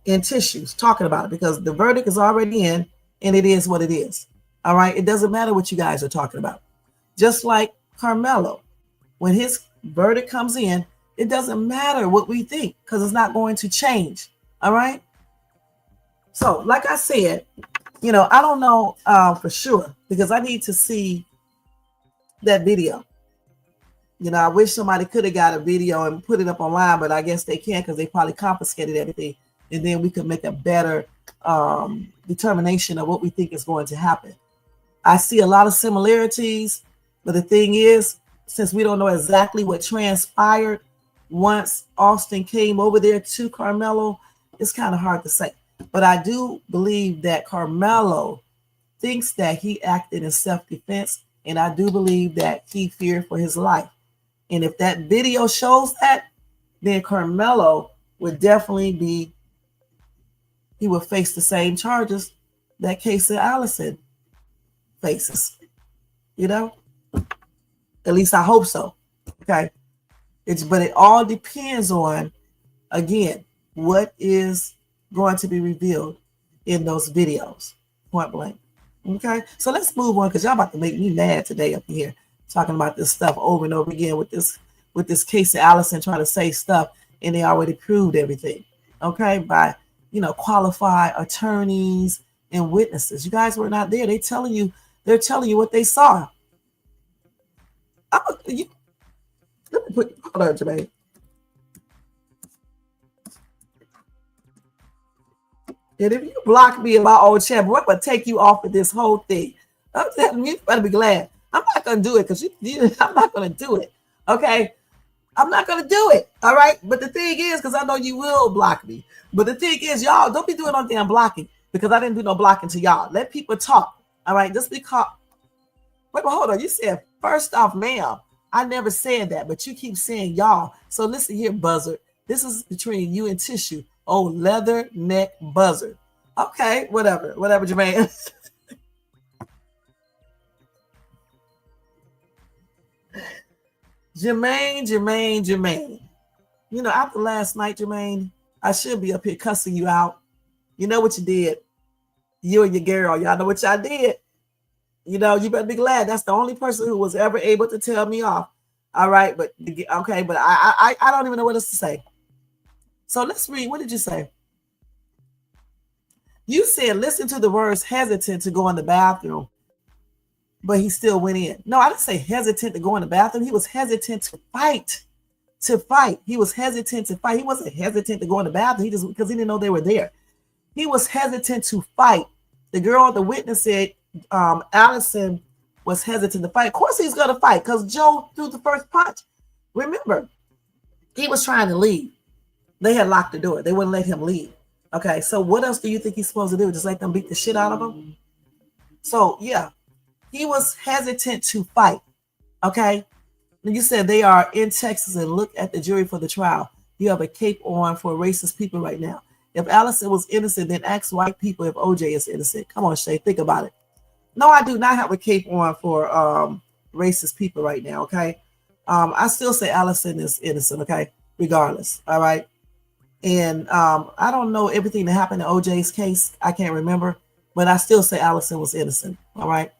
in tissues, talking about it, because the verdict is already in, and it is what it is. All right? It doesn't matter what you guys are talking about. Just like Karmelo, when his verdict comes in, it doesn't matter what we think, because it's not going to change. All right? So, like I said, you know, I don't know for sure, because I need to see that video. You know, I wish somebody could have got a video and put it up online, but I guess they can't because they probably confiscated everything. And then we could make a better determination of what we think is going to happen. I see a lot of similarities, but the thing is, since we don't know exactly what transpired once Austin came over there to Karmelo, it's kind of hard to say. But I do believe that Karmelo thinks that he acted in self-defense, and I do believe that he feared for his life. And if that video shows that, then Karmelo would definitely be, he would face the same charges that Caysen Allison faces. You know? At least I hope so. Okay. But it all depends on, again, what is going to be revealed in those videos. Point blank. Okay. So let's move on, because y'all about to make me mad today up here, talking about this stuff over and over again with this Caysen Allison trying to say stuff, and they already proved everything. Okay. By, you know, qualified attorneys and witnesses. You guys were not there. They're telling you what they saw. Let me put, hold on, Jermaine. And if you block me in my old chat, I'm going to take you off of this whole thing. I'm telling you, you better be glad. I'm not going to do it, because I'm not going to do it. Okay? I'm not going to do it. All right? But the thing is, because I know you will block me. But the thing is, y'all, don't be doing no damn blocking, because I didn't do no blocking to y'all. Let people talk. All right? Just because. Wait, but hold on. You said, first off, ma'am. I never said that, but you keep saying y'all. So listen here, Buzzard. This is between you and Tissue. Oh, leather neck Buzzard. Okay, whatever, Jermaine. Jermaine. You know, after last night, Jermaine, I should be up here cussing you out. You know what you did. You and your girl, y'all know what y'all did. You know, you better be glad. That's the only person who was ever able to tell me off. All right, but okay, but I don't even know what else to say. So let's read. What did you say? You said, listen to the words hesitant to go in the bathroom, but he still went in. No, I didn't say hesitant to go in the bathroom. He was hesitant to fight. He was hesitant to fight. He wasn't hesitant to go in the bathroom. He just, because he didn't know they were there. He was hesitant to fight. The girl, the witness said, Allison was hesitant to fight. Of course he's going to fight, because Joe threw the first punch. Remember, he was trying to leave. They had locked the door. They wouldn't let him leave. Okay, so what else do you think he's supposed to do? Just let them beat the shit out of him? So, yeah, he was hesitant to fight. Okay, and you said they are in Texas, and look at the jury for the trial. You have a cape on for racist people right now. If Allison was innocent, then ask white people if OJ is innocent. Come on, Shay, think about it. No, I do not have a cape on for racist people right now, okay? I still say Allison is innocent, okay? Regardless, all right? And I don't know everything that happened in OJ's case. I can't remember, but I still say Allison was innocent, all right?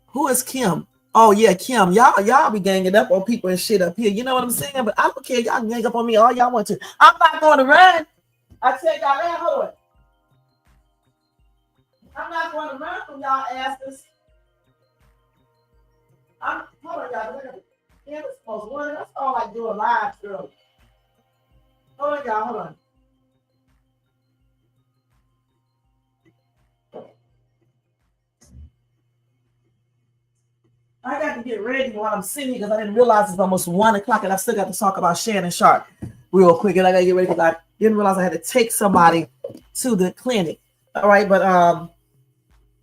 Who is Kim? Oh, yeah, Kim. Y'all be ganging up on people and shit up here. You know what I'm saying? But I don't care. Y'all can gang up on me all y'all want to. I'm not going to run. I tell y'all that, hold on. I'm not going to run from y'all asses. Hold on, y'all. Yeah, it's supposed to run. That's all I do a live, girl. Hold on, y'all. Hold on. I got to get ready while I'm sitting because I didn't realize it's almost 1 o'clock and I still got to talk about Shannon Sharpe real quick. And I got to get ready because I didn't realize I had to take somebody to the clinic. All right, but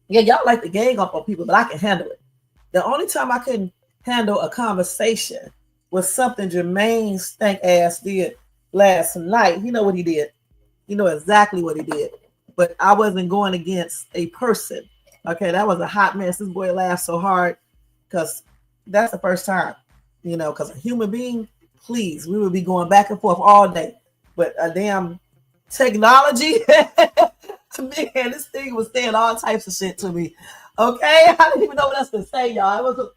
yeah, y'all like to gang up on people, but I can handle it. The only time I couldn't handle a conversation was something Jermaine stank ass did last night. You know what he did. You know exactly what he did. But I wasn't going against a person. Okay, that was a hot mess. This boy laughed so hard because that's the first time, you know, because a human being, please, we would be going back and forth all day. But a damn technology, man, this thing was saying all types of shit to me. Okay, I didn't even know what else to say, y'all. It was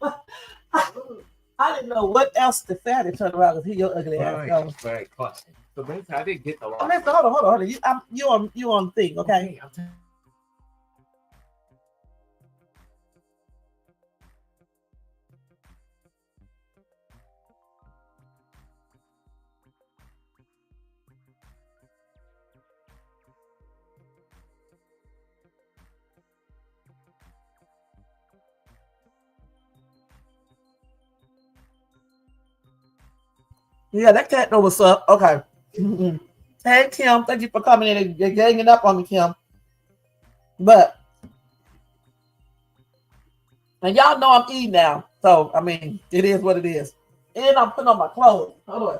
I didn't know what else to say. I didn't turn around because he your ugly ass. Very classic. So basically, I didn't get the hold on. You on the thing, okay? Yeah, that cat know what's up. Okay. Hey, Kim, thank you for coming in and ganging up on me, Kim. But, and y'all know I'm eating now. So, I mean, it is what it is. And I'm putting on my clothes. Hold on.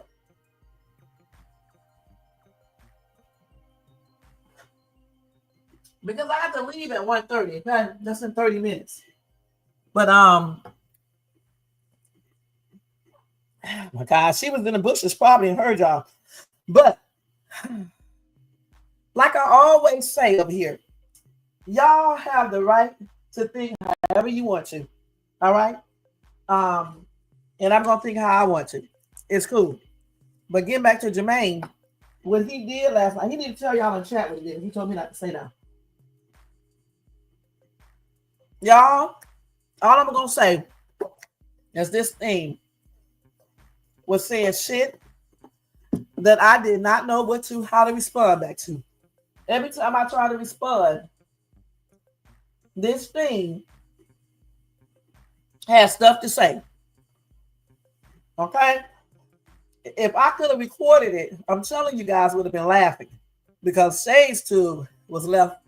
Because I have to leave at 1:30. Okay? That's in 30 minutes. But, oh my God, she was in the bushes probably and heard y'all. But, like I always say up here, y'all have the right to think however you want to. All right? And I'm going to think how I want to. It's cool. But getting back to Jermaine, what he did last night, he didn't tell y'all in the chat what he did. He told me not to say that. Y'all, all I'm going to say is this thing was saying shit that I did not know how to respond back to. Every time I try to respond, this thing has stuff to say. Okay? If I could have recorded it, I'm telling you guys would have been laughing because Shay's tube was left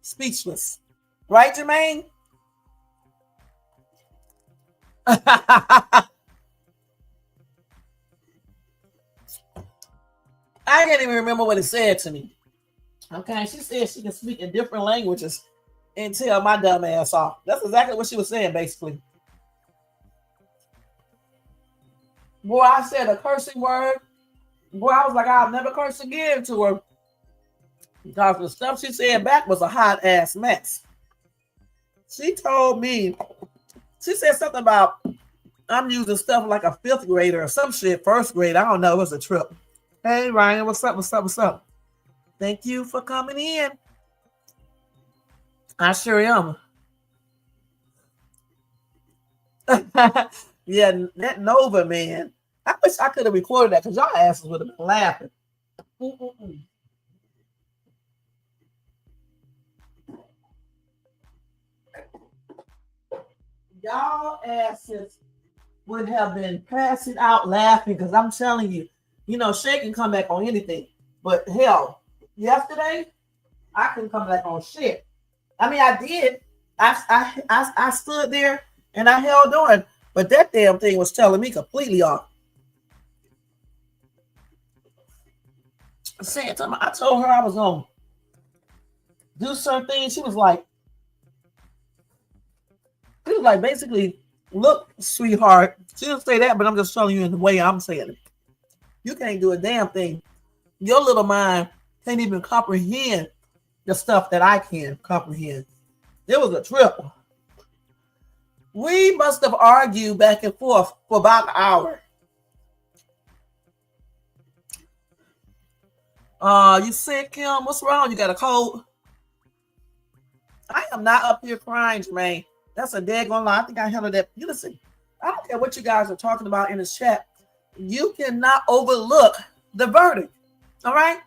speechless. Right, Jermaine? I can't even remember what it said to me. Okay, she said she can speak in different languages and tell my dumb ass off. That's exactly what she was saying, basically. Boy, I said a cursing word. Boy, I was like, I'll never curse again to her. Because the stuff she said back was a hot ass mess. She told me, she said something about I'm using stuff like a 5th grader or some shit, 1st grade. I don't know. It was a trip. Hey, Ryan, what's up? What's up? What's up? Thank you for coming in. I sure am. Yeah, that Nova, man. I wish I could have recorded that because y'all asses would have been laughing. Y'all asses would have been passing out laughing because I'm telling you, you know, Shay can come back on anything. But hell, yesterday, I couldn't come back on shit. I mean, I did. I stood there and I held on. But that damn thing was telling me completely off. Saying to me, I told her I was gonna do certain things. She was like, basically, look, sweetheart. She didn't say that, but I'm just telling you in the way I'm saying it. You can't do a damn thing. Your little mind can't even comprehend the stuff that I can comprehend. It was a trip. We must have argued back and forth for about an hour. You sick, Kim? What's wrong? You got a cold? I am not up here crying, Jermaine. That's a daggone lie. I think I handled that. You listen, I don't care what you guys are talking about in the chat. You cannot overlook the verdict. All right?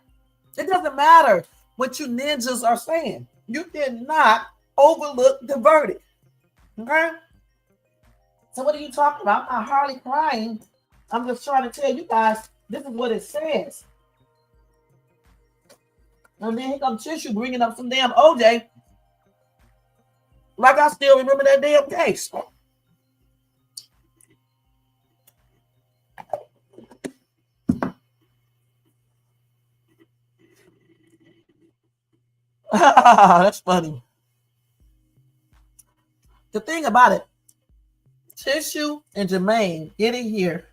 It doesn't matter what you ninjas are saying. You cannot overlook the verdict. Okay? So what are you talking about? I'm not hardly crying. I'm just trying to tell you guys, this is what it says. And then here comes Tissue bringing up some damn OJ. Like I still remember that damn case. That's funny. The thing about it, Tissue and Jermaine get in here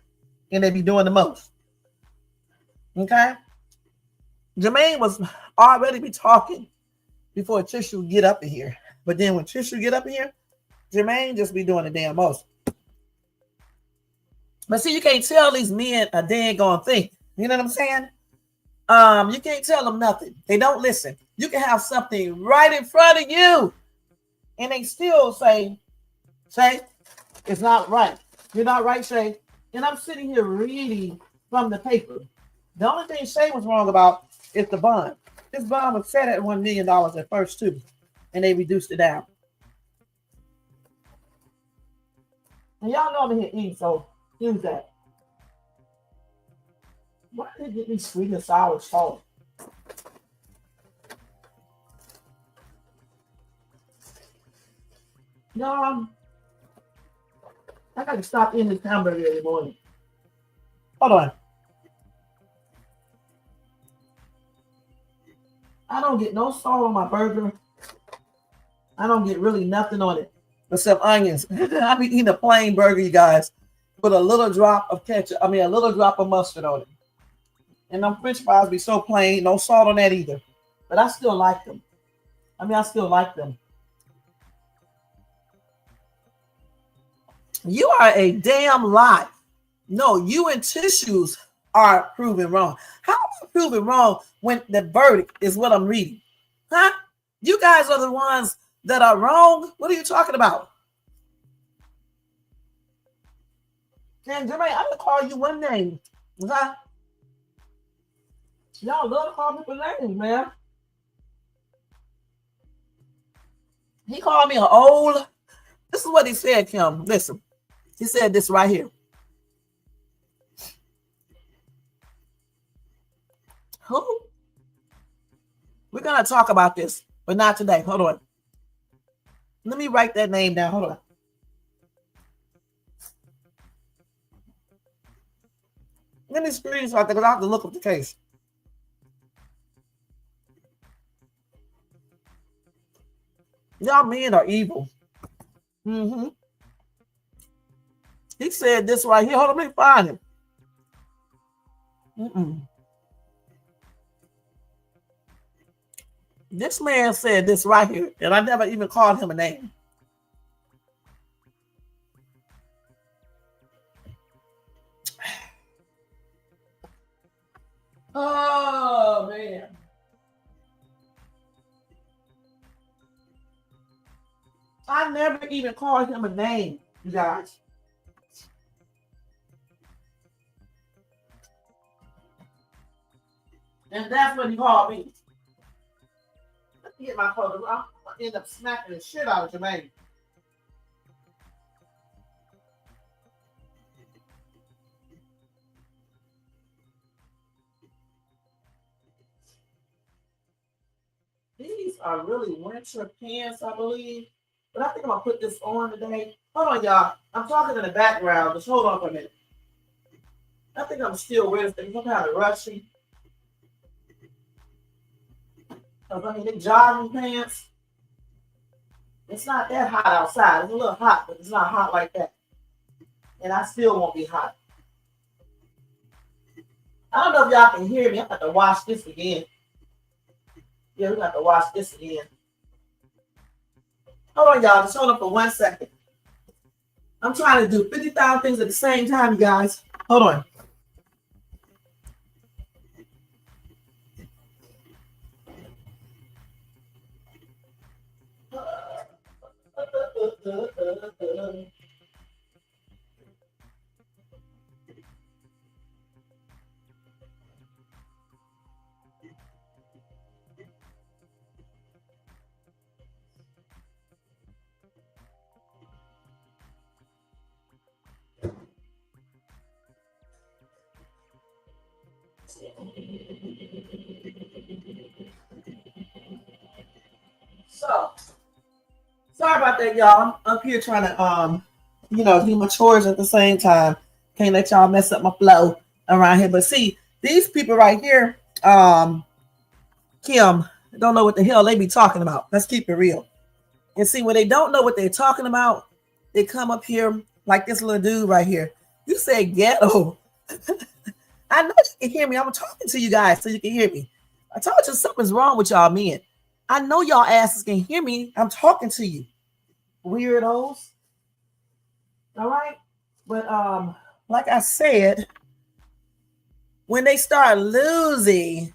and they be doing the most. Okay? Jermaine was already be talking before Tissue get up in here. But then when Tissue get up in here, Jermaine just be doing the damn most. But see, you can't tell these men a dang gonna think. You know what I'm saying? You can't tell them nothing. They don't listen. You can have something right in front of you, and they still say, Shay, it's not right. You're not right, Shay. And I'm sitting here reading from the paper. The only thing Shay was wrong about is the bond. This bond was set at $1 million at first, too, and they reduced it down. And y'all know I'm here eating, so use that. Why did they get me sweet and sour salt? No, I got to stop eating this hamburger every morning. Hold on. I don't get no salt on my burger. I don't get really nothing on it except onions. I be eating a plain burger, you guys, with a little drop of ketchup. I mean, a little drop of mustard on it. And them French fries be so plain, no salt on that either. But I still like them. I still like them. You are a damn lie. No, you and Tissues are proven wrong. How am I proven wrong when the verdict is what I'm reading? Huh? You guys are the ones that are wrong. What are you talking about? And Jermaine, I'm gonna call you one name. Huh? Y'all love to call people names, man. He called me an old. This is what he said, Kim. Listen. He said this right here. Who? We're going to talk about this, but not today. Hold on. Let me write that name down. Hold on. Let me screenshot that because I have to look up the case. Y'all men are evil. Mm-hmm. He said this right here. Hold on, let me find him. This man said this right here, and I never even called him a name. Oh, man. I never even called him a name, you guys. And that's what he called me. Let me get my phone. I'm going to end up smacking the shit out of Jermaine. These are really winter pants, I believe. But I think I'm going to put this on today. Hold on, y'all. I'm talking in the background. Just hold on for a minute. I think I'm still wearing this. I'm kind of rushy. Because I mean, the jogging pants, it's not that hot outside. It's a little hot, but it's not hot like that. And I still won't be hot. I don't know if y'all can hear me. I'm going to wash this again. Yeah, we got to wash this again. Hold on, y'all. Just hold on for 1 second. I'm trying to do 50,000 things at the same time, you guys. Hold on. So, sorry about that, y'all. I'm up here trying to do my chores at the same time. Can't let y'all mess up my flow around here. But see, these people right here, Kim, don't know what the hell they be talking about. Let's keep it real. And see, when they don't know what they're talking about, they come up here like this little dude right here. You say ghetto. I know you can hear me. I'm talking to you guys so you can hear me. I told you something's wrong with y'all men. I know y'all asses can hear me. I'm talking to you. Weirdos. All right. But like I said, when they start losing,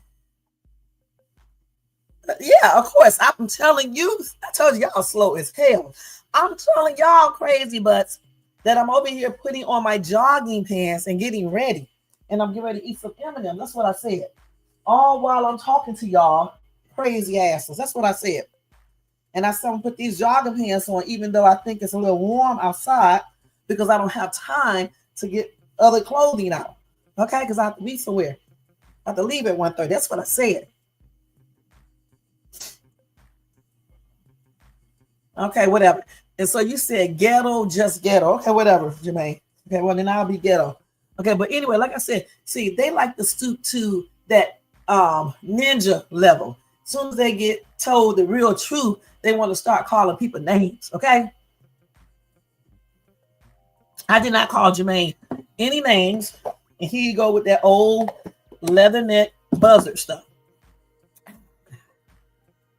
yeah, of course, I'm telling you, I told you y'all slow as hell. I'm telling y'all crazy butts that I'm over here putting on my jogging pants and getting ready. And I'm getting ready to eat some M&M. That's what I said. All while I'm talking to y'all crazy asses. That's what I said. And I said I'm gonna put these jogging pants on, even though I think it's a little warm outside, because I don't have time to get other clothing out. Okay, because I have to be somewhere. I have to leave at 1:30. That's what I said. Okay, whatever. And so you said ghetto, just ghetto. Okay, whatever, Jermaine. Okay, well then I'll be ghetto. Okay, but anyway, like I said, see, they like to stoop to that ninja level. As soon as they get told the real truth, they want to start calling people names. Okay. I did not call Jermaine any names, and here you go with that old leather neck buzzard stuff.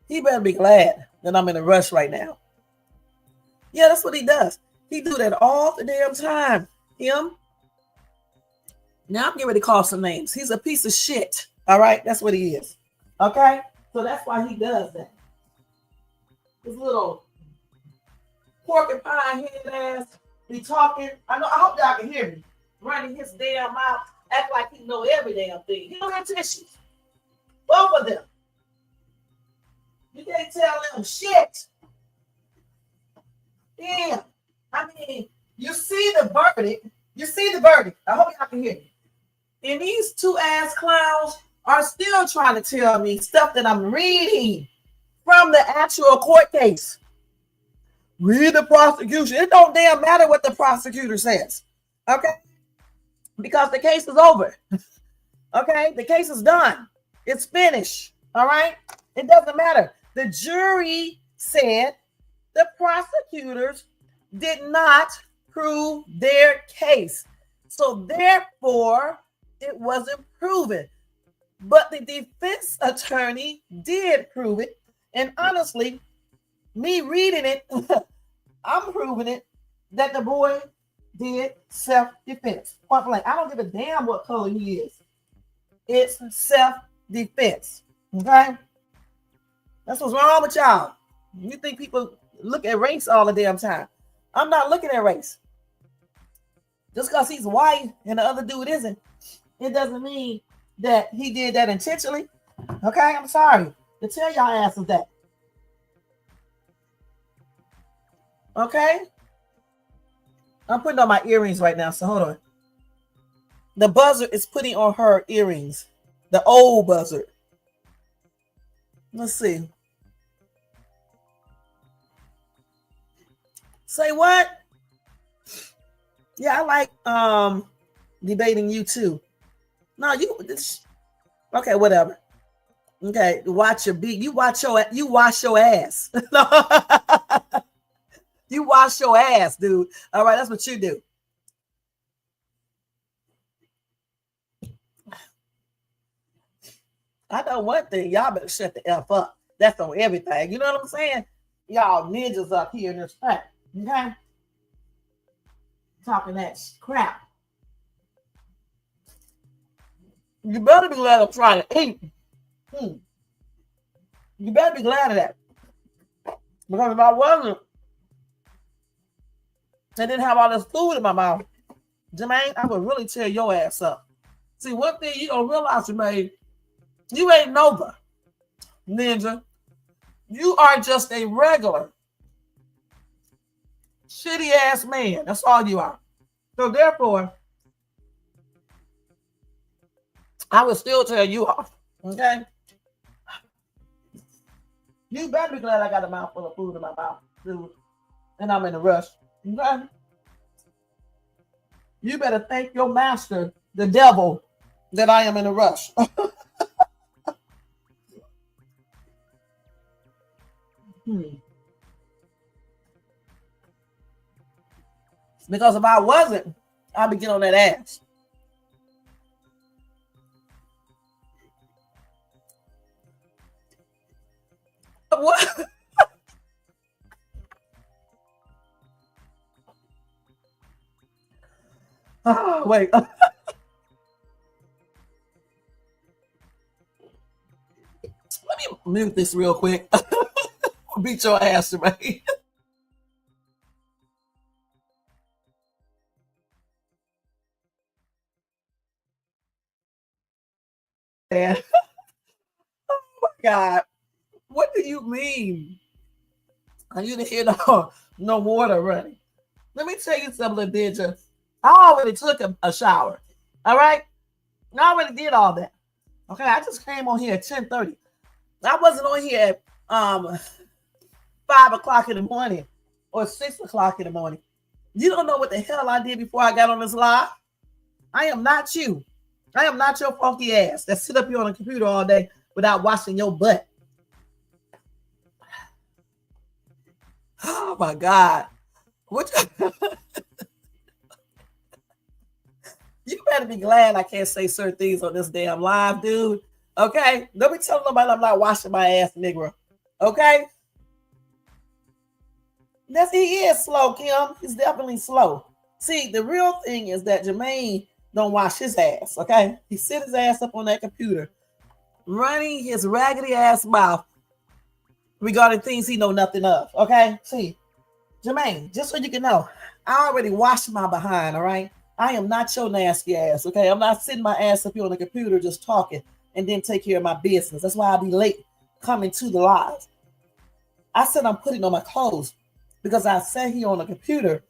He better be glad that I'm in a rush right now. Yeah, that's what he does. He do that all the damn time. Him. Now I'm getting ready to call some names. He's a piece of shit. All right, that's what he is. Okay, so that's why he does that. This little porcupine head ass be talking. I hope y'all can hear me. Running his damn mouth, act like he know every damn thing. He don't have tissues. Both of them. You can't tell them shit. Damn. I mean, you see the verdict. You see the verdict. I hope y'all can hear me. And these two ass clowns are still trying to tell me stuff that I'm reading from the actual court case. Read the prosecution. It don't damn matter what the prosecutor says. Okay? Because the case is over. Okay? The case is done. It's finished. All right? It doesn't matter. The jury said the prosecutors did not prove their case. So therefore, it wasn't proven. But the defense attorney did prove it. And honestly, me reading it, I'm proving it that the boy did self-defense. Point blank. I don't give a damn what color he is. It's self-defense. Okay? That's what's wrong with y'all. You think people look at race all the damn time. I'm not looking at race. Just because he's white and the other dude isn't, it doesn't mean that he did that intentionally. Okay? I'm sorry to tell y'all asses that. Okay? I'm putting on my earrings right now, so hold on. The buzzard is putting on her earrings. The old buzzard. Let's see. Say what? Yeah, I like debating you too. No, you okay, whatever. Okay, watch your beat. You wash your ass. You wash your ass, dude. All right, that's what you do. I know one thing. Y'all better shut the F up. That's on everything. You know what I'm saying? Y'all ninjas up here in this fact. Okay? Talking that crap. You better be glad I'm trying to eat. You better be glad of that. Because if I wasn't, I didn't have all this food in my mouth, Jermaine, I would really tear your ass up. See, one thing you don't realize, Jermaine, you ain't Nova, ninja. You are just a regular, shitty ass man. That's all you are. So therefore, I would still tear you off. Okay? You better be glad I got a mouthful of food in my mouth, dude. And I'm in a rush. Okay? You better thank your master, the devil, that I am in a rush. Because if I wasn't, I'd be getting on that ass. What? Oh, wait. Let me mute this real quick. Beat your ass, Jermaine. Oh my God. What do you mean? I didn't hear no water running. Let me tell you something, Ninja. I already took a shower. All right? I already did all that. Okay, I just came on here at 10:30. I wasn't on here at 5 o'clock in the morning or 6 o'clock in the morning. You don't know what the hell I did before I got on this live. I am not you. I am not your funky ass that sit up here on a computer all day without washing your butt. Oh my God. What? You better be glad I can't say certain things on this damn live, dude. Okay? Don't be telling nobody I'm not washing my ass, nigga. Okay? He is slow, Kim. He's definitely slow. See, the real thing is that Jermaine don't wash his ass, okay? He sit his ass up on that computer, running his raggedy ass mouth regarding things he know nothing of, okay? See, Jermaine, just so you can know, I already washed my behind, all right? I am not your nasty ass, okay? I'm not sitting my ass up here on the computer just talking and then take care of my business. That's why I'll be late coming to the live. I said I'm putting on my clothes because I sat here on the computer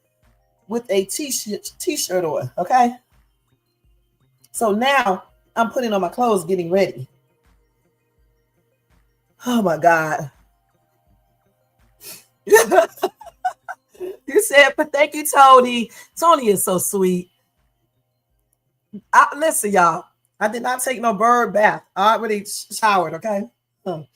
with a t-shirt on, okay? So now I'm putting on my clothes, getting ready. Oh my God. You said, but thank you, Tony. Tony is so sweet. Listen, y'all. I did not take no bird bath. I already showered, okay? Jermaine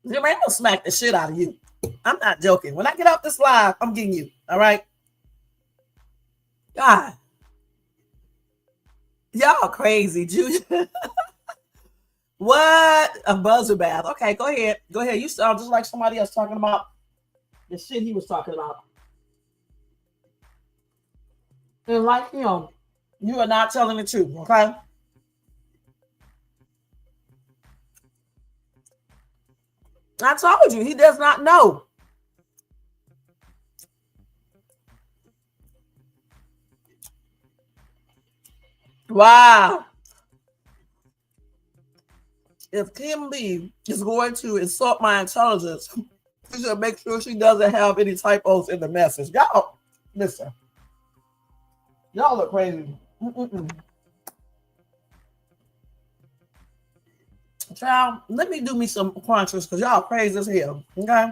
will smack the shit out of you. I'm not joking. When I get off this live, I'm getting you. All right? God. Y'all crazy, Julia. What? A buzzer bath. Okay, go ahead. Go ahead. You sound just like somebody else talking about the shit he was talking about. And like him, you are not telling the truth, okay? I told you, he does not know. Wow. If Kim Lee is going to insult my intelligence, she should make sure she doesn't have any typos in the message. Y'all, listen. Y'all look crazy. Child, let me do me some crunchers because y'all crazy as hell. Okay?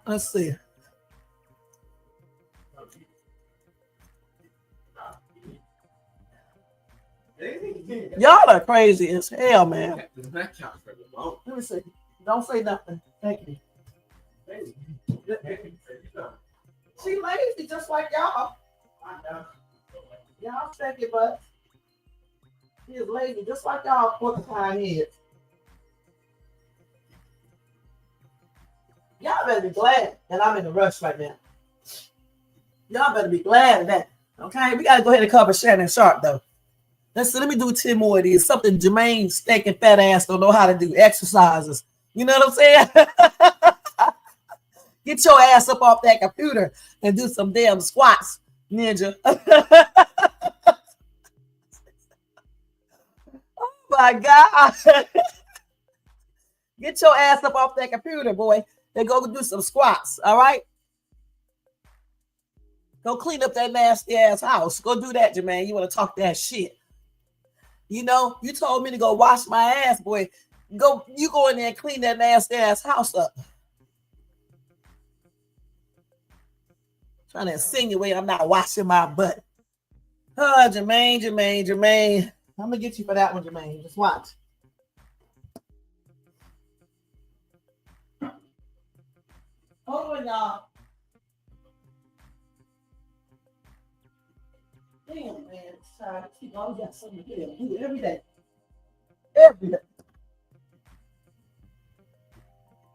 Let's see. Y'all are crazy as hell, man. That counts for the moment. Let me see. Don't say nothing. Thank you. She lazy just like y'all. I know. Y'all second butt. She is lazy just like y'all porcupine heads. Y'all better be glad that I'm in a rush right now. Y'all better be glad of that. Okay, we gotta go ahead and cover Shannon Sharpe though. Let me do 10 more of these. Something Jermaine stinking fat ass don't know how to do. Exercises. You know what I'm saying? Get your ass up off that computer and do some damn squats, ninja. Oh my God. Get your ass up off that computer, boy, and go do some squats, all right? Go clean up that nasty ass house. Go do that, Jermaine. You want to talk that shit. You know, you told me to go wash my ass, boy. You go in there and clean that nasty ass house up. Trying to insinuate I'm not washing my butt. Oh, Jermaine. I'm gonna get you for that one, Jermaine. Just watch. Hold on, y'all. Damn, man. Sorry. You always got something to do every day. Every day.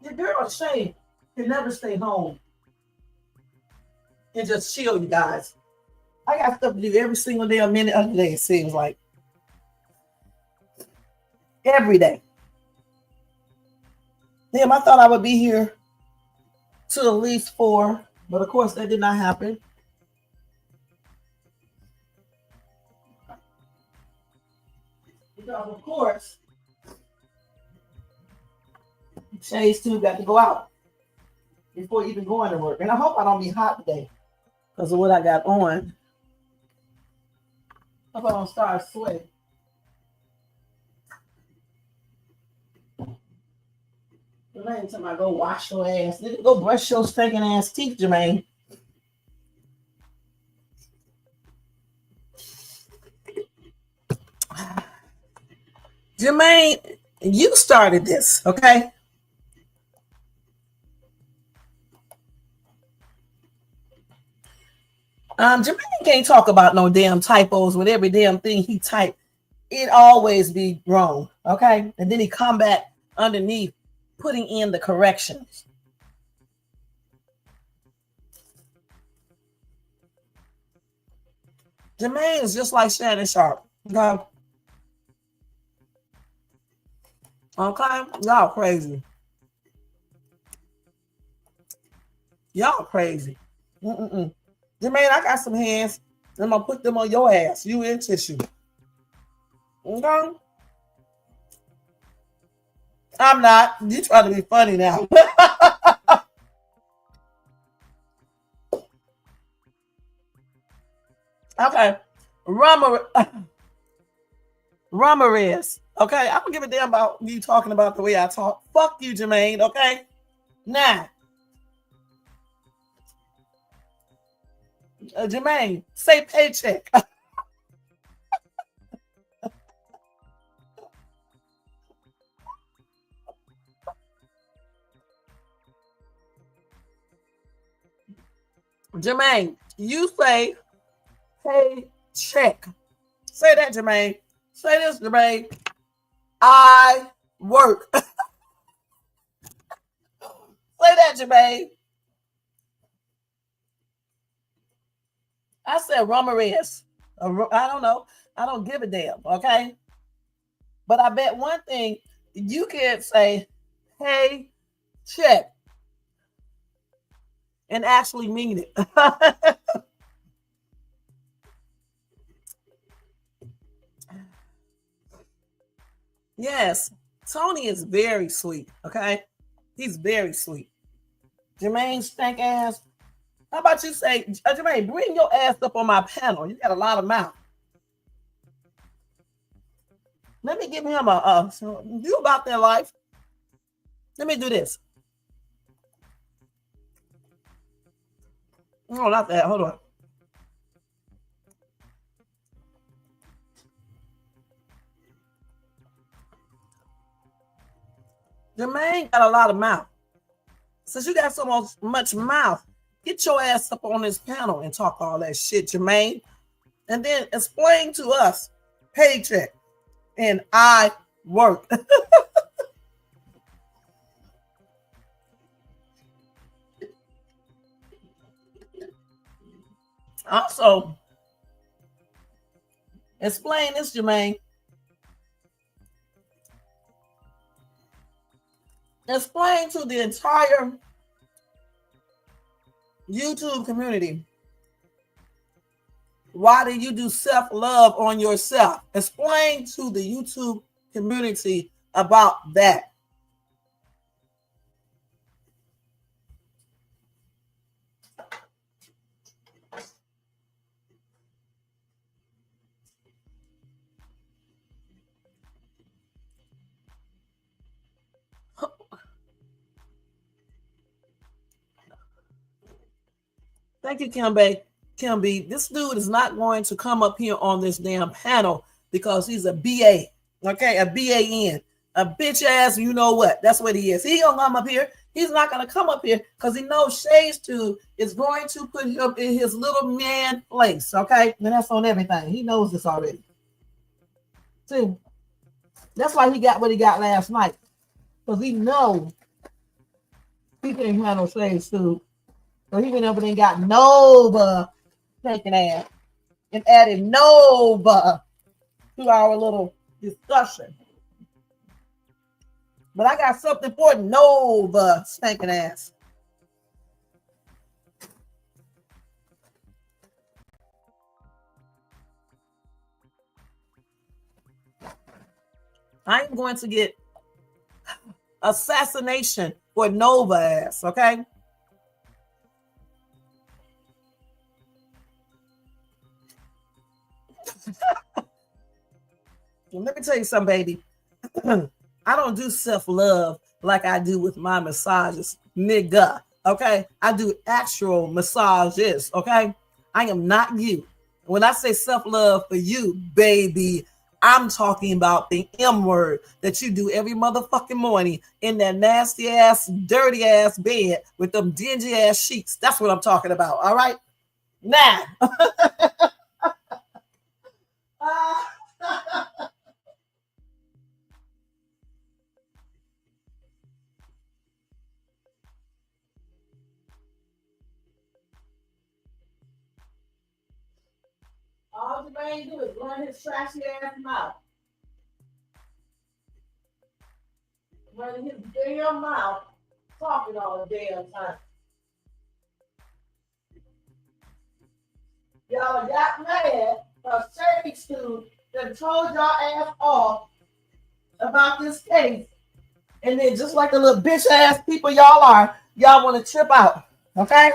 Your girl, Shane, can never stay home and just chill, you guys. I got stuff to do every single day, a minute of the day, it seems like. Every day. Damn, I thought I would be here till at least 4, but of course that did not happen. Because of course, Chase too got to go out before even going to work. And I hope I don't be hot today because of what I got on. I hope I don't start sweating. Jermaine, time I go wash your ass. Go brush your stinking ass teeth, Jermaine. Jermaine, you started this, okay? Jermaine can't talk about no damn typos with every damn thing he typed. It always be wrong, okay? And then he come back underneath putting in the corrections. Jermaine is just like Shannon Sharpe, okay? Okay? Y'all crazy. Y'all crazy. Jermaine, I got some hands. I'm going to put them on your ass. You in tissue. Okay? I'm not. You trying to be funny now. Okay. Ramirez. Okay, I don't give a damn about you talking about the way I talk. Fuck you, Jermaine. Okay. Now, Jermaine, say paycheck. Jermaine, you say paycheck. Say that, Jermaine. Say this, Jermaine. I work. Say that, Jermaine. I said Ramirez. I don't know. I don't give a damn, okay? But I bet one thing, you can say, hey, check, and actually mean it. Yes, Tony is very sweet, okay? He's very sweet. Jermaine stank ass. How about you say, Jermaine, bring your ass up on my panel. You got a lot of mouth. Let me give him you about their life. Let me do this. No, not that. Hold on. Jermaine got a lot of mouth. Since you got so much mouth, get your ass up on this panel and talk all that shit, Jermaine. And then explain to us paycheck and I work. Also, explain this, Jermaine. Explain to the entire YouTube community, why do you do self-love on yourself? Explain to the YouTube community about that. Thank you, Kim B. This dude is not going to come up here on this damn panel because he's a BA. Okay, a BAN. A bitch ass, you know what? That's what he is. He gonna come up here. He's not gonna come up here because he knows Shades 2 is going to put him in his little man place. Okay, and that's on everything. He knows this already. See, that's why he got what he got last night. Because he knows he can't handle Shades 2. So he went up and got Nova taking ass and added Nova to our little discussion. But I got something for Nova stinking ass. I am going to get assassination for Nova ass, okay? Let me tell you something, baby. I don't do self-love like I do with my massages, nigga. Okay, I do actual massages. Okay, I am not you. When I say self-love for you, baby, I'm talking about the M word that you do every motherfucking morning in that nasty ass, dirty ass bed with them dingy ass sheets. That's what I'm talking about. All right, now. All Jermaine do is run his trashy ass mouth. Running his damn mouth, talking all the damn time. Y'all got mad because Shades 2 that told y'all ass off about this case. And then just like the little bitch ass people y'all are, y'all want to trip out. Okay?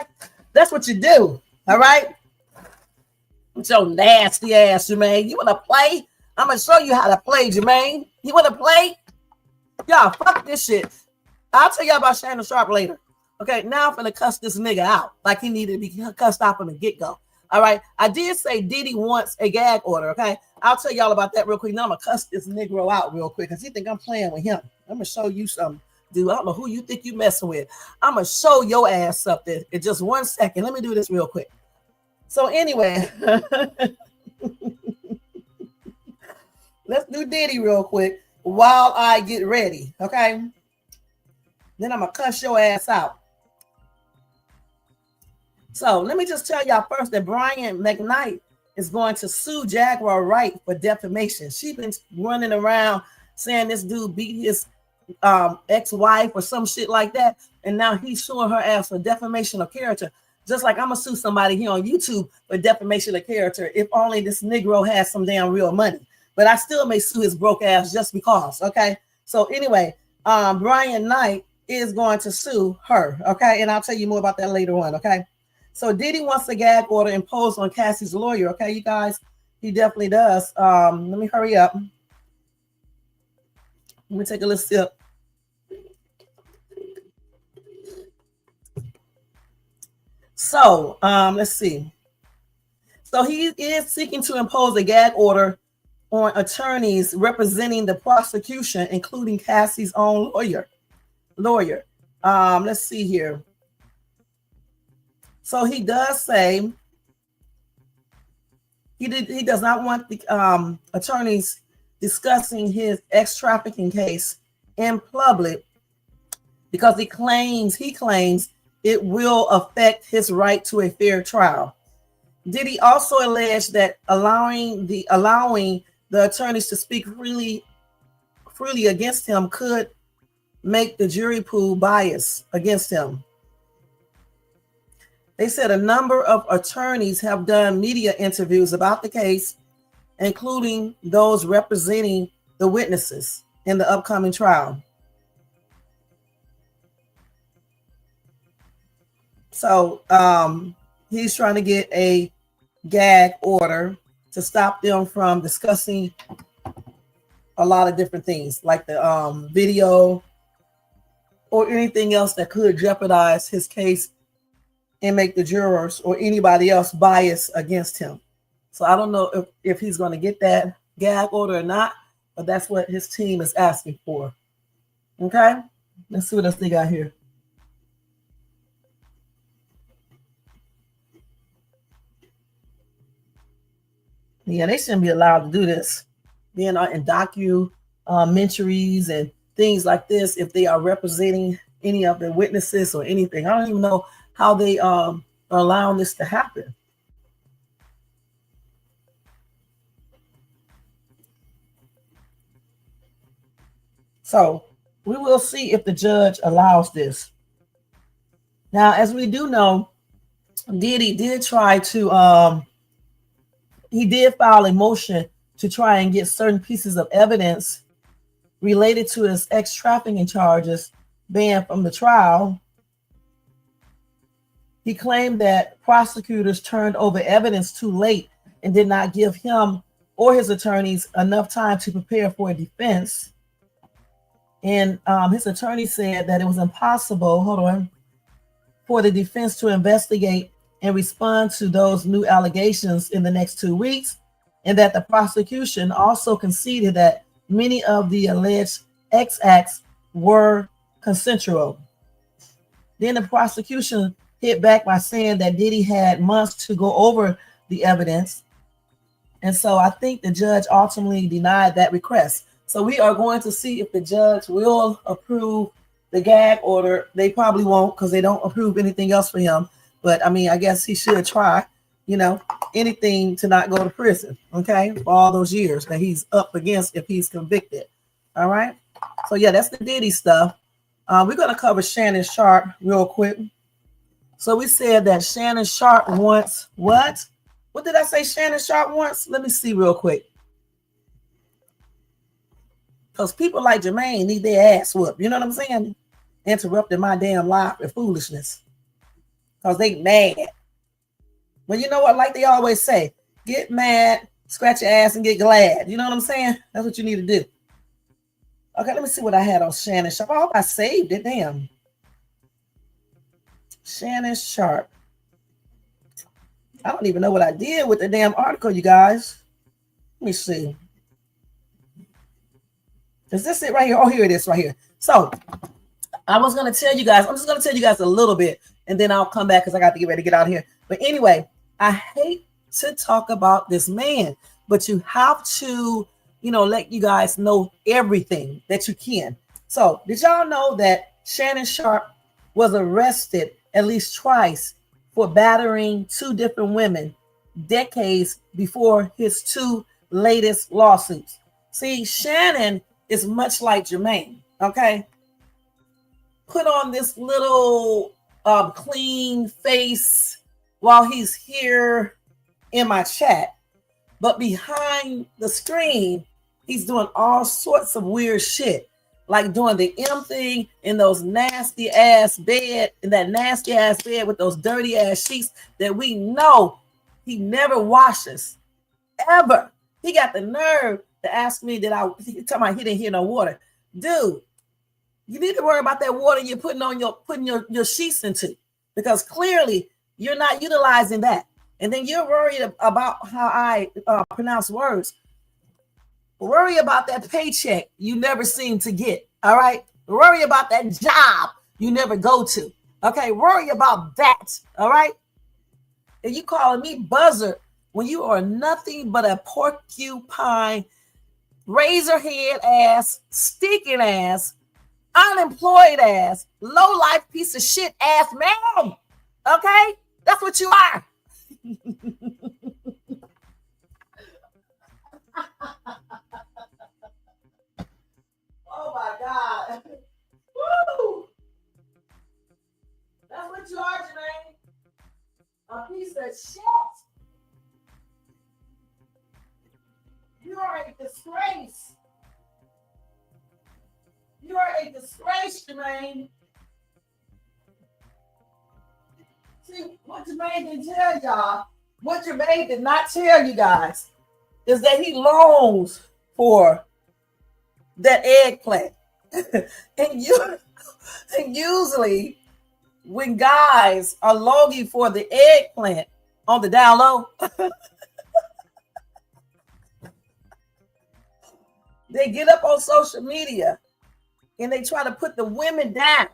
That's what you do. All right? With your nasty ass, Jermaine. You want to play? I'm going to show you how to play, Jermaine. You want to play? Y'all, fuck this shit. I'll tell y'all about Shannon Sharpe later. Okay, now I'm going to cuss this nigga out like he needed to be cussed out from the get-go. All right, I did say Diddy wants a gag order, okay? I'll tell y'all about that real quick. Now I'm going to cuss this Negro out real quick because he think I'm playing with him. I'm going to show you something, dude. I don't know who you think you messing with. I'm going to show your ass something in just 1 second. Let me do this real quick. So anyway, let's do Diddy real quick while I get ready, okay? Then I'm going to cuss your ass out. So let me just tell y'all first that Brian McKnight is going to sue Jaguar Wright for defamation. She's been running around saying this dude beat his ex-wife or some shit like that, and now he's suing her ass for defamation of character. Just like I'm going to sue somebody here on YouTube for defamation of character if only this Negro has some damn real money. But I still may sue his broke ass just because, okay? So anyway, Brian Knight is going to sue her, okay? And I'll tell you more about that later on, okay? So Diddy wants a gag order imposed on Cassie's lawyer, okay, you guys? He definitely does. Let me hurry up. Let me take a little sip. So let's see. So he is seeking to impose a gag order on attorneys representing the prosecution, including Cassie's own lawyer. lawyer. Let's see here. So he does say he does not want the attorneys discussing his ex-trafficking case in public because he claims it will affect his right to a fair trial. Diddy also alleged that allowing the attorneys to speak freely against him could make the jury pool biased against him. They said a number of attorneys have done media interviews about the case, including those representing the witnesses in the upcoming trial. So he's trying to get a gag order to stop them from discussing a lot of different things, like the video or anything else that could jeopardize his case and make the jurors or anybody else biased against him. So I don't know if he's going to get that gag order or not, but that's what his team is asking for. Okay, let's see what else they got here. Yeah, they shouldn't be allowed to do this. Being in documentaries and things like this, if they are representing any of the witnesses or anything. I don't even know how they are allowing this to happen. So we will see if the judge allows this. Now, as we do know, Diddy did try to he did file a motion to try and get certain pieces of evidence related to his ex-trafficking charges banned from the trial. He claimed that prosecutors turned over evidence too late and did not give him or his attorneys enough time to prepare for a defense. And his attorney said that it was impossible, for the defense to investigate and respond to those new allegations in the next 2 weeks, and that the prosecution also conceded that many of the alleged acts were consensual. Then the prosecution hit back by saying that Diddy had months to go over the evidence. And so I think the judge ultimately denied that request. So we are going to see if the judge will approve the gag order. They probably won't because they don't approve anything else for him. But I mean, I guess he should try, anything to not go to prison, okay, for all those years that he's up against if he's convicted. All right. So yeah, that's the Diddy stuff. We're going to cover Shannon Sharpe real quick. So we said that Shannon Sharpe wants what? What did I say Shannon Sharpe wants? Let me see real quick. Because people like Jermaine need their ass whooped. You know what I'm saying? Interrupting my damn life with foolishness. Because they mad. But you know what? Like they always say, get mad, scratch your ass, and get glad. You know what I'm saying? That's what you need to do. Okay, let me see what I had on Shannon Sharpe. I hope I saved it. Damn. Shannon Sharpe. I don't even know what I did with the damn article, you guys. Let me see. Is this it right here? Oh, here it is right here. So I was going to tell you guys, I'm just going to tell you guys a little bit, and then I'll come back because I got to get ready to get out of here. But anyway, I hate to talk about this man, but you have to, let you guys know everything that you can. So did y'all know that Shannon Sharpe was arrested at least twice for battering 2 different women decades before his 2 latest lawsuits? See, Shannon is much like Jermaine, okay? Put on this little clean face while he's here in my chat. But behind the screen, he's doing all sorts of weird shit, like doing the M thing in those nasty ass bed, in that nasty ass bed with those dirty ass sheets that we know he never washes, ever. He got the nerve to ask me he talking about he didn't hear no water. Dude, you need to worry about that water you're putting your sheets into, because clearly you're not utilizing that. And then you're worried about how I pronounce words. Worry about that paycheck you never seem to get. All right. Worry about that job you never go to. Okay, worry about that. All right. And you calling me buzzard when you are nothing but a porcupine, razor head ass, stinking ass, unemployed ass, low life piece of shit ass man. Okay, that's what you are. Oh my God. Woo! That's what you are, Jermaine. A piece of shit. You are a disgrace. You are a disgrace, Jermaine. See, what Jermaine didn't tell y'all, what Jermaine did not tell you guys, is that he longs for that eggplant. and usually, when guys are longing for the eggplant on the down low, they get up on social media and they try to put the women down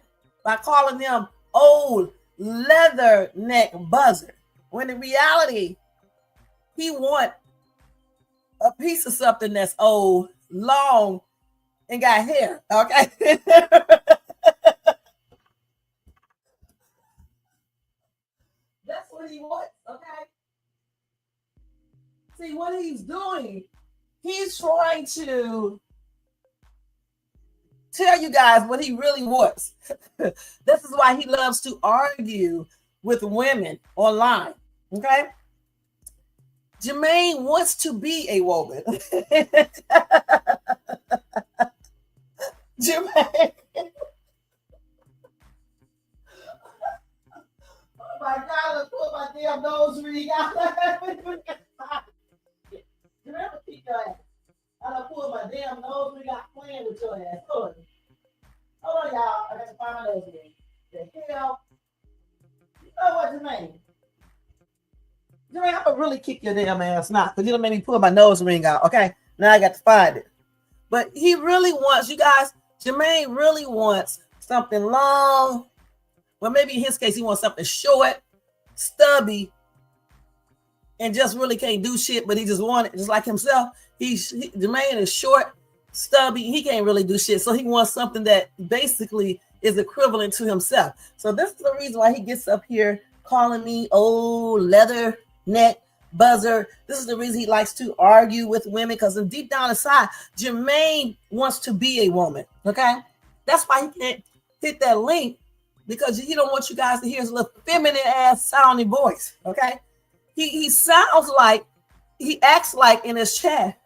by calling them old leather neck buzzer. When in reality, he want a piece of something that's old, long, and got hair. Okay. That's what he wants. Okay. See what he's doing. He's trying to tell you guys what he really wants. This is why he loves to argue with women online. Okay. Jermaine wants to be a woman. Jermaine. Oh my God, let's put my damn nose ring out. Remember, keep your ass. I done pulled my damn nose ring out playing with your ass. Hold on, y'all. I got to find my nose ring. The hell? You know what, Jermaine? Jermaine, I'm going to really kick your damn ass now because you done made me pull my nose ring out. Okay? Now I got to find it. But he really wants, you guys, Jermaine really wants something long. Well, maybe in his case, he wants something short, stubby, and just really can't do shit, but he just wants it, just like himself. Jermaine is short, stubby, he can't really do shit. So he wants something that basically is equivalent to himself. So this is the reason why he gets up here calling me old leather neck buzzer. This is the reason he likes to argue with women, because deep down inside, Jermaine wants to be a woman. Okay, that's why he can't hit that link, because he don't want you guys to hear his little feminine ass sounding voice. Okay, he sounds like, he acts like in his chat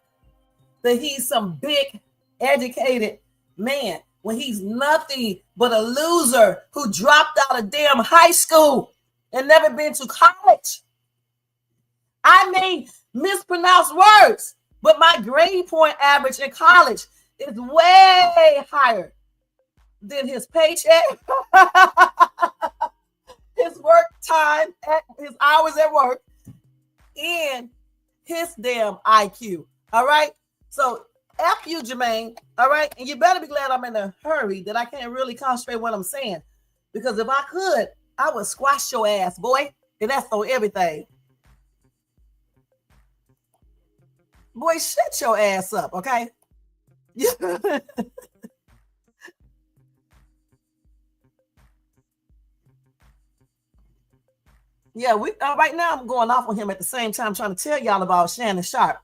that he's some big educated man when he's nothing but a loser who dropped out of damn high school and never been to college. I may mispronounce words, but my grade point average in college is way higher than his paycheck, his work time, his hours at work, and his damn IQ. All right? So, F you, Jermaine. All right? And you better be glad I'm in a hurry that I can't really concentrate what I'm saying. Because if I could, I would squash your ass, boy. And that's on everything. Boy, shut your ass up, okay? Yeah, right now I'm going off on him at the same time trying to tell y'all about shannonsharpe.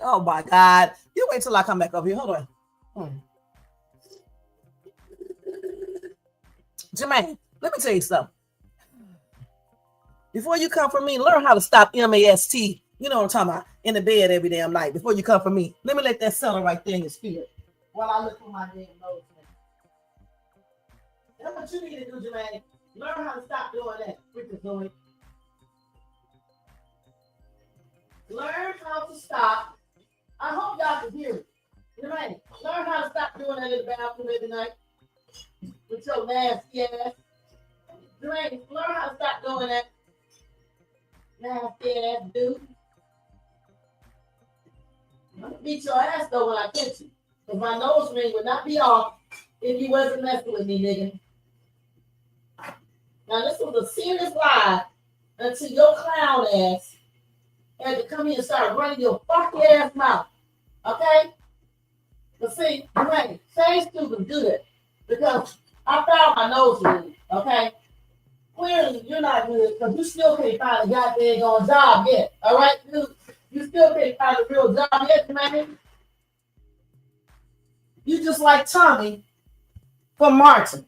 Oh my God. You wait till I come back over here. Hold on. Jermaine, let me tell you something. Before you come for me, learn how to stop MAST. You know what I'm talking about? In the bed every damn night. Before you come for me. Let me let that settle right there in your spirit while I look for my damn nose. That's what you need to do, Jermaine. Learn how to stop doing that. Freaking doing. Learn how to stop. I hope y'all can hear it. Jermaine, learn how to stop doing that in the bathroom every night with your nasty ass. Jermaine, learn how to stop doing that. Nasty ass dude. I'm gonna beat your ass though when I get you. Because my nose ring would not be off if you wasn't messing with me, nigga. Now, this was a serious lie until your clown ass had to come here and start running your fucking ass mouth. Okay? But see, Dwayne, say stupid good. Because I found my nose ring, okay? Clearly, you're not good because you still can't find a goddamn job yet. All right? You still can't find a real job yet, man. You just like Tommy from Martin.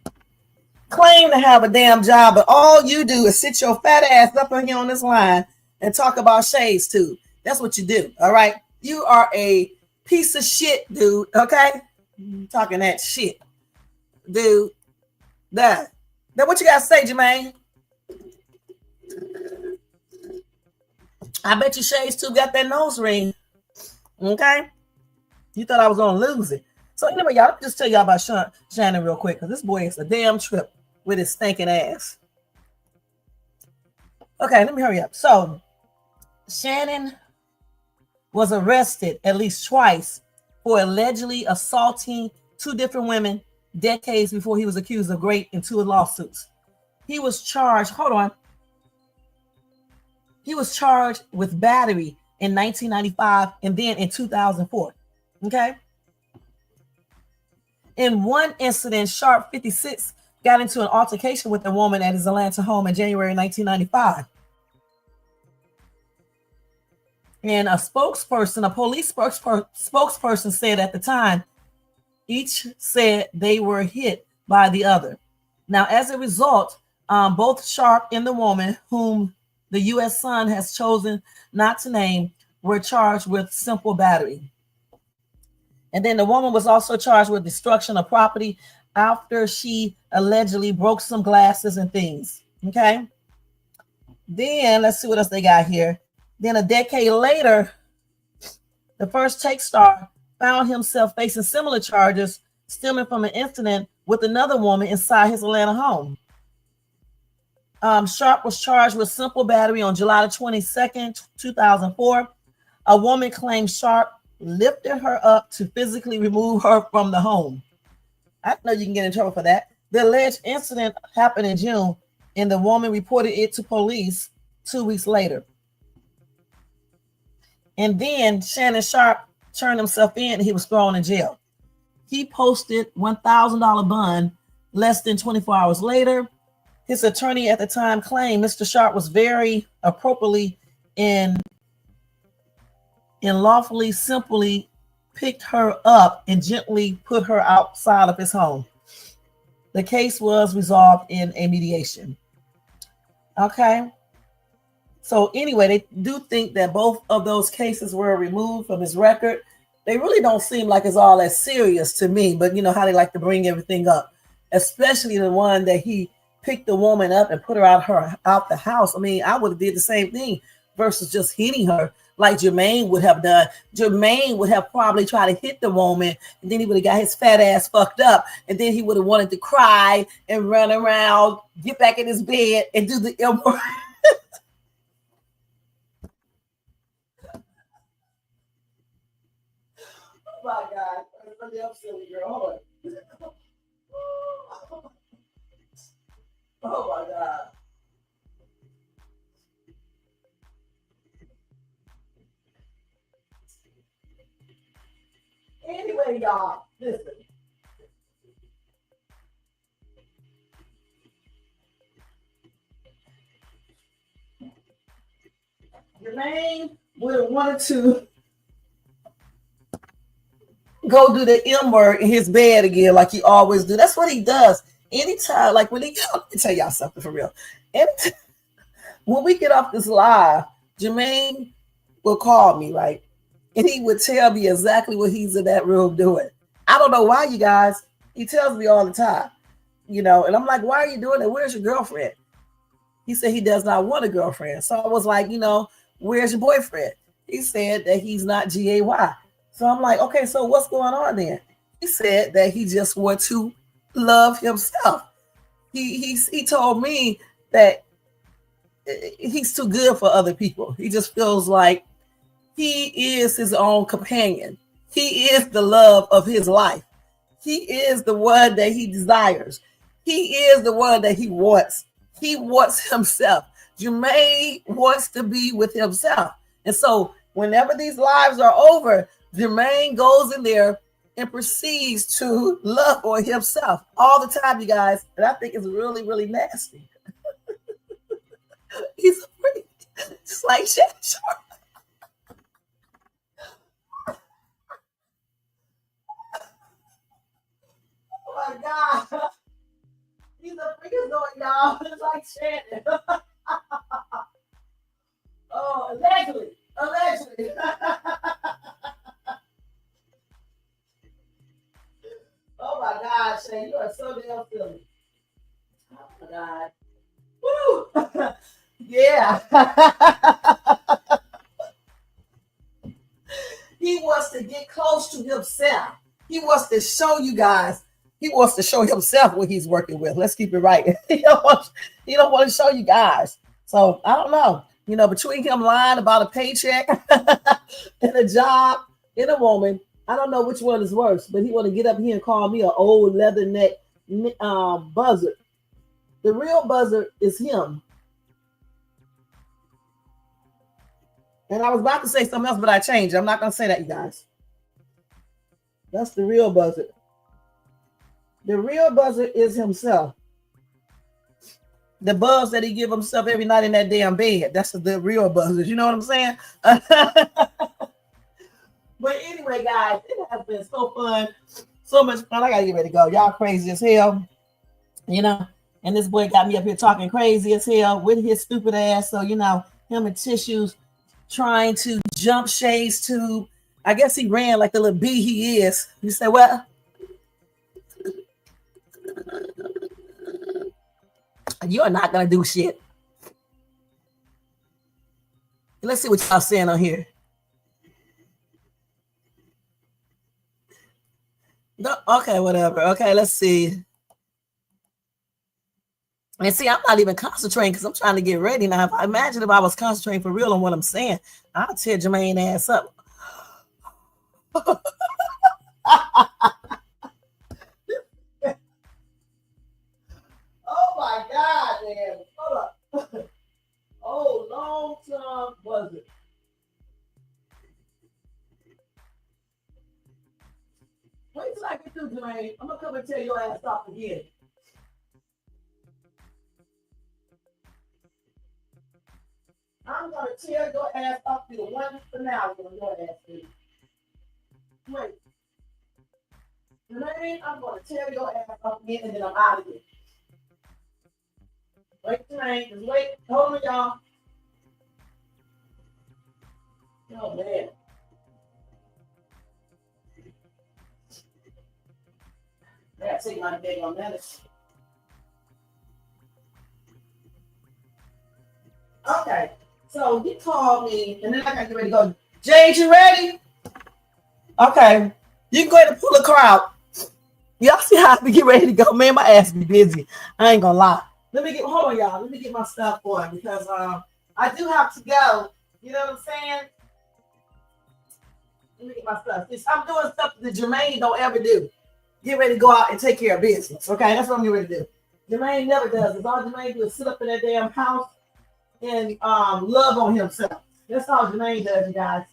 Claim to have a damn job, but all you do is sit your fat ass up in here on this line and talk about shades too. That's what you do, all right? You are a piece of shit, dude, okay? Talking that shit. Dude. That what you gotta say, Jermaine? I bet you Shades too got that nose ring. Okay? You thought I was gonna lose it. So anyway, y'all, just tell y'all about Shannon real quick, because this boy is a damn trip with his stinking ass. Okay, let me hurry up. So Shannon was arrested at least twice for allegedly assaulting two different women decades before he was accused of rape in two lawsuits. He was charged, he was charged with battery in 1995 and then in 2004. Okay. In one incident, Sharpe 56 got into an altercation with a woman at his Atlanta home in January 1995. And a police spokesperson said at the time, each said they were hit by the other. Now, as a result, both Sharpe and the woman, whom the U.S. Sun has chosen not to name, were charged with simple battery. And then the woman was also charged with destruction of property after she allegedly broke some glasses and things. Okay. Then let's see what else they got here. Then a decade later, the first Take star found himself facing similar charges stemming from an incident with another woman inside his Atlanta home. Sharpe was charged with simple battery on July 22nd, 2004. A woman claimed Sharpe lifted her up to physically remove her from the home. I know you can get in trouble for that. The alleged incident happened in June, and the woman reported it to police 2 weeks later. And then Shannon Sharpe turned himself in and he was thrown in jail. He posted $1,000 bond less than 24 hours later. His attorney at the time claimed Mr. Sharpe was very appropriately and lawfully simply picked her up and gently put her outside of his home. The case was resolved in a mediation. Okay. So anyway, they do think that both of those cases were removed from his record. They really don't seem like it's all that serious to me, but you know how they like to bring everything up, especially the one that he picked the woman up and put her out the house. I mean, I would have did the same thing versus just hitting her like Jermaine would have done. Jermaine would have probably tried to hit the woman, and then he would have got his fat ass fucked up, and then he would have wanted to cry and run around, get back in his bed, and do the elbow. Oh my God. I'm silly girl. Hold on. Oh my God. Anyway, y'all, listen. Jermaine would have wanted to go do the M word in his bed again, like he always do. That's what he does. Anytime, like when he, let me tell y'all something for real. Anytime, when we get off this live, Jermaine will call me, right? And he would tell me exactly what he's in that room doing. I don't know why, you guys. He tells me all the time, you know, and I'm like, why are you doing it? Where's your girlfriend? He said he does not want a girlfriend. So I was like, you know, where's your boyfriend? He said that he's not GAY. So I'm like, okay, so what's going on then? He said that he just wants to love himself. He told me that he's too good for other people. He just feels like he is his own companion. He is the love of his life. He is the one that he desires. He is the one that he wants. He wants himself. Jermaine wants to be with himself. And so whenever these lives are over, Jermaine goes in there and proceeds to love on himself all the time, you guys. And I think it's really, really nasty. He's a freak. Just like Shannon Sharpe. Oh my God. He's a freaking going, y'all. Just like Shannon. Oh, allegedly. Allegedly. Oh my God, Shane, you are so damn silly. Oh my God. Woo! Yeah. He wants to get close to himself. He wants to show you guys. He wants to show himself what he's working with. Let's keep it right. He don't want to show you guys. So I don't know. You know, between him lying about a paycheck and a job and a woman, I don't know which one is worse. But he want to get up here and call me an old leather neck buzzard. The real buzzard is him. And I was about to say something else, but I changed. I'm not going to say that, you guys. That's the real buzzard. The real buzzard is himself. The buzz that he give himself every night in that damn bed. That's the real buzzard. You know what I'm saying? But anyway, guys, it has been so fun. So much fun. I got to get ready to go. Y'all crazy as hell. You know? And this boy got me up here talking crazy as hell with his stupid ass. So, you know, him and Tissues trying to jump Shay's tube. I guess he ran like the little bee he is. You say, well, you are not going to do shit. Let's see what y'all saying on here. No, okay, whatever. Okay, let's see. And see, I'm not even concentrating because I'm trying to get ready now. If I imagine if I was concentrating for real on what I'm saying, I'll tear Jermaine ass up. Oh my God, man. Hold up. Oh, long time was it? Wait till I get through, Jermaine. I'm gonna come and tell your ass off again. I'm gonna tear your ass up to the one finale on your ass, dude. Wait. Jermaine, I'm gonna tear your ass up again and then I'm out of here. Wait, Jermaine, just wait. Hold on, y'all. Oh man. I gotta take my big on medicine. Okay, so he called me, and then I got to get ready to go. Jade, you ready? Okay, you can go ahead and pull the car out. Y'all see how I be getting ready to go? Man, my ass be busy. I ain't gonna lie. Hold on, y'all. Let me get my stuff going because I do have to go. You know what I'm saying? Let me get my stuff. I'm doing stuff that Jermaine don't ever do. Get ready to go out and take care of business. Okay, that's what I'm getting ready to do. Jermaine never does. It's all Jermaine do is sit up in that damn house and love on himself. That's all Jermaine does, you guys.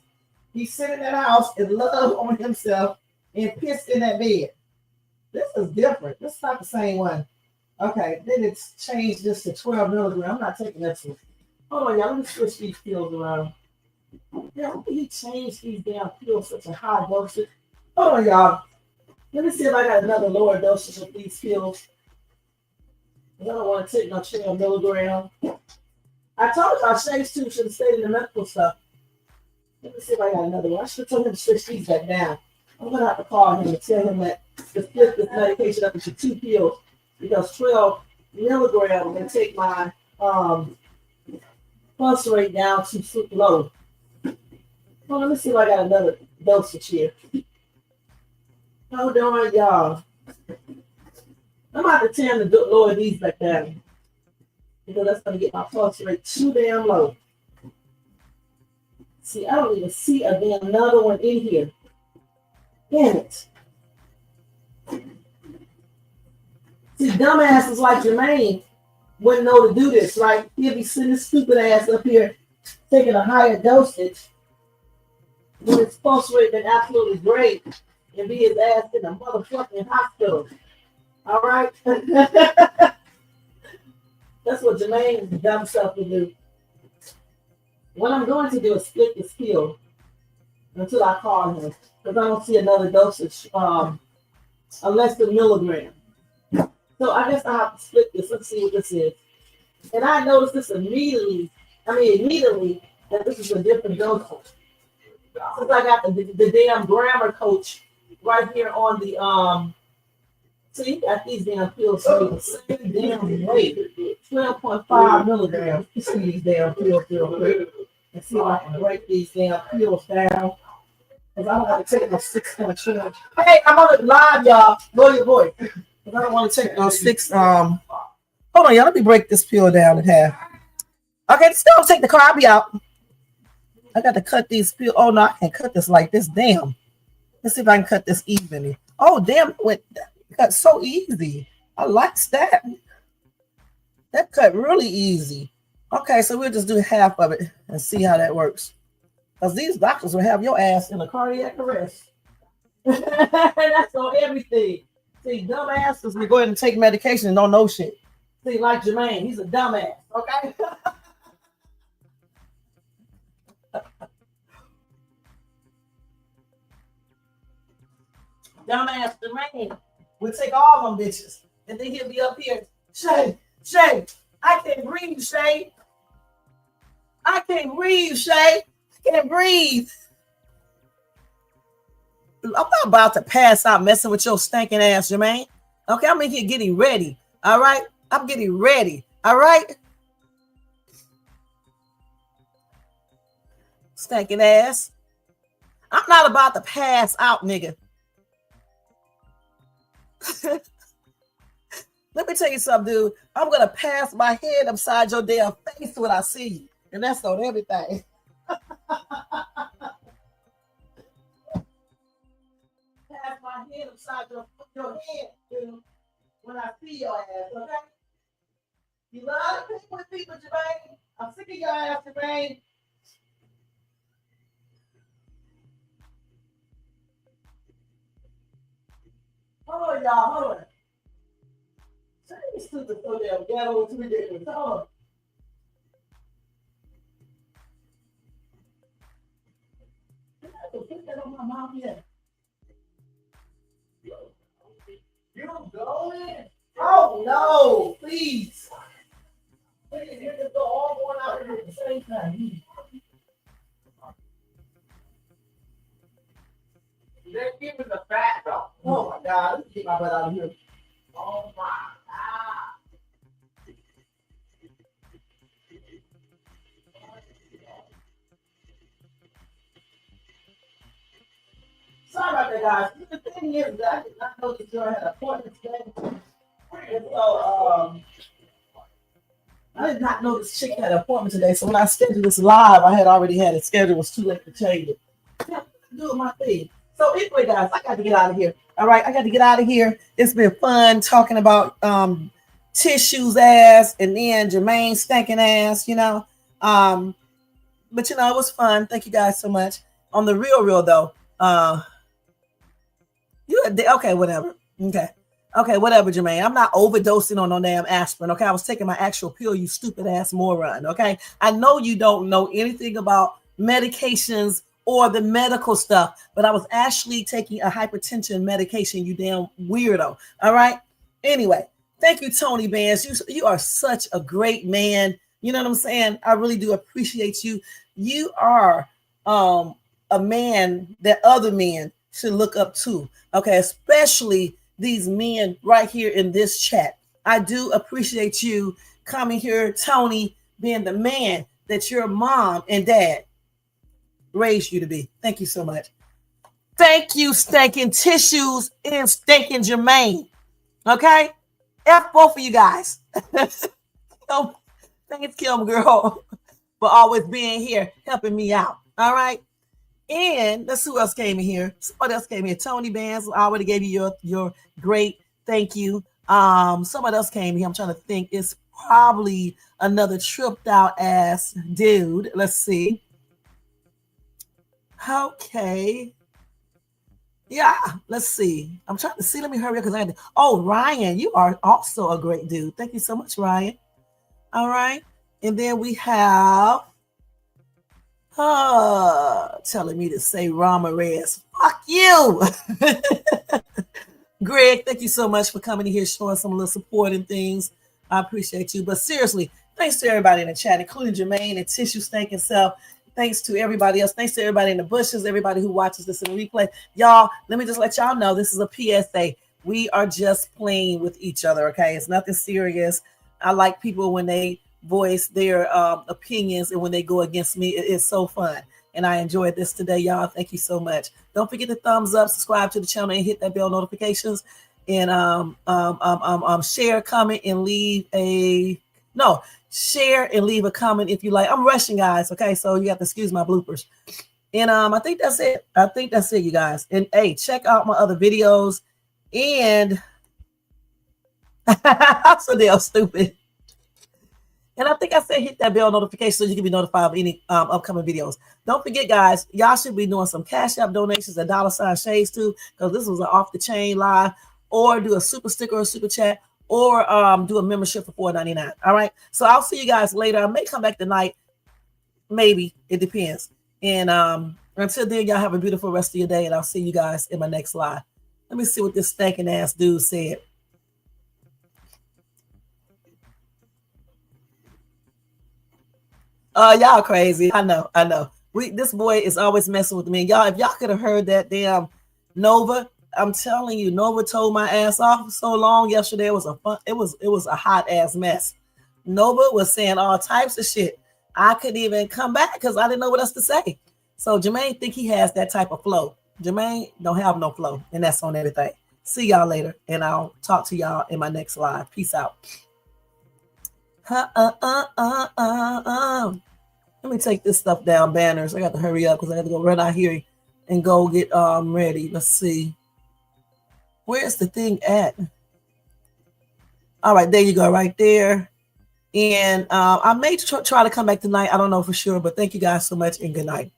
He sit in that house and love on himself and piss in that bed. This is different. This is not the same one. Okay, then it's changed this to 12 milligrams. I'm not taking that one. Hold on, y'all. Let me switch these pills around. Yeah, how can he change these damn pills such a high dosage? Hold on, y'all. Let me see if I got another lower dosage of these pills. I don't want to take no 12 milligrams. I told y'all Shay's too should have stayed in the medical stuff. Let me see if I got another one. I should have told him to switch these back down. I'm going to have to call him and tell him that to split this medication up into 2 pills because 12 milligrams can take my pulse rate down to super low. Well, let me see if I got another dosage here. Hold on, y'all. I'm about to tell him to lower these back down because that's going to get my pulse rate too damn low. See, I don't even see a damn another one in here. Damn it. See, dumbasses like Jermaine wouldn't know to do this, right? He'll be sitting his stupid ass up here taking a higher dosage when his pulse rate been absolutely great and be his ass in a motherfucking hospital. All right? That's what Jermaine's dumb self will do. What I'm going to do is split this pill until I call him, because I don't see another dosage, unless the milligram. So I guess I have to split this. Let's see what this is. And I noticed this immediately, that this is a different dosage. Since I got the damn grammar coach right here on the, see, you got these damn pills made the same damn weight, 12.5 milligrams. You see these damn pills real quick. And see if I can break these damn pills down. Because I don't want to take no 6.2. Hey, I'm on it live, y'all. Blow your voice. Because I don't want to take no 6. Hold on, y'all. Let me break this pill down in half. Okay, still take the car. I'll be out. I got to cut these pills. Oh, no, I can't cut this like this. Damn. Let's see if I can cut this evenly. Oh, damn. It cut so easy. I like that. That cut really easy. Okay, so we'll just do half of it and see how that works. Because these doctors will have your ass in a cardiac arrest. That's on everything. See, dumbasses will go ahead and take medication and don't know shit. See, like Jermaine, he's a dumbass, okay? Dumbass Jermaine will take all them bitches. And then he'll be up here, Shay, I can't breathe, Shay. I can't breathe, Shay. I can't breathe. I'm not about to pass out messing with your stinking ass, Jermaine. Okay, I'm in here getting ready. All right? I'm getting ready. All right? Stinking ass. I'm not about to pass out, nigga. Let me tell you something, dude. I'm going to pass my head upside your damn face when I see you. And that's on everything. Pass my head upside your head, dude, when I see your ass, okay? You love to pick with people, Jermaine. I'm sick of your ass, Jermaine. Hold on, y'all. Hold on. This stupid so damn ghetto. It's ridiculous. Hold on. I can put that on my mouth yet. You going? Oh no! Please. You're just all going out here at the same time. They're giving the fat though. Oh my God! Let me get my butt out of here. Oh my God. Sorry about that, guys. The thing is that I did not know that you had an appointment today. And so, I did not know this chick had an appointment today. So when I scheduled this live, I had already had it scheduled. It was too late to change it. Yeah, doing my thing. So anyway, guys, I got to get out of here. All right, I got to get out of here. It's been fun talking about Tissue's ass and then Jermaine's stinking ass, you know. But you know, it was fun. Thank you guys so much. On the real though, okay, whatever. Okay, whatever, Jermaine. I'm not overdosing on no damn aspirin. Okay, I was taking my actual pill, you stupid ass moron. Okay, I know you don't know anything about medications or the medical stuff, but I was actually taking a hypertension medication, you damn weirdo. All right. Anyway, thank you, Tony Bands. You are such a great man. You know what I'm saying? I really do appreciate you. You are a man that other men should look up to. Okay, especially these men right here in this chat. I do appreciate you coming here, Tony, being the man that your mom and dad raised you to be. Thank you so much. Thank you, Stinking Tissues and Stinking Jermaine. Okay? F both of you guys. Thanks, Kim girl, for always being here, helping me out. All right? And let's see who else came in here. Somebody else came in. Tony Bands. I already gave you your great thank you. Somebody else came here. I'm trying to think. It's probably another tripped out ass dude. Let's see. Okay. Yeah, let's see. I'm trying to see. Let me hurry up because I had to. Oh, Ryan, you are also a great dude. Thank you so much, Ryan. All right. And then we have telling me to say Ramirez. Fuck you. Greg, thank you so much for coming in here, showing some little support and things. I appreciate you. But seriously, thanks to everybody in the chat, including Jermaine and Tissue Stank himself. Thanks to everybody else. Thanks to everybody in the bushes, everybody who watches this in the replay. Y'all, let me just let y'all know this is a PSA. We are just playing with each other, okay? It's nothing serious. I like people when they voice their opinions and when they go against me. It's so fun. And I enjoyed this today, y'all. Thank you so much. Don't forget to thumbs up, subscribe to the channel, and hit that bell notifications. And share, comment, and leave a share and leave a comment if you like. I'm rushing, guys. Okay, so you have to excuse my bloopers. And I think that's it. You guys. And hey, check out my other videos. And I'm so damn stupid. And I think I said hit that bell notification so you can be notified of any upcoming videos. Don't forget, guys, y'all should be doing some Cash App donations at $Shades too, because this was an off the chain live, or do a super sticker or super chat, or do a membership for $4.99. All right. So I'll see you guys later. I may come back tonight. Maybe. It depends. And until then, y'all have a beautiful rest of your day, and I'll see you guys in my next live. Let me see what this stinking ass dude said. Y'all crazy. I know. This boy is always messing with me. Y'all, if y'all could have heard that damn Nova, I'm telling you, Nova told my ass off so long yesterday. It was a hot ass mess. Nova was saying all types of shit. I couldn't even come back because I didn't know what else to say. So Jermaine think he has that type of flow. Jermaine don't have no flow, and that's on everything. See y'all later, and I'll talk to y'all in my next live. Peace out. Let me take this stuff down, banners. I got to hurry up because I got to go run out here and go get ready. Let's see. Where's the thing at? All right, there you go, right there. And I may try to come back tonight. I don't know for sure, but thank you guys so much and good night.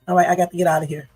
All right, I got to get out of here.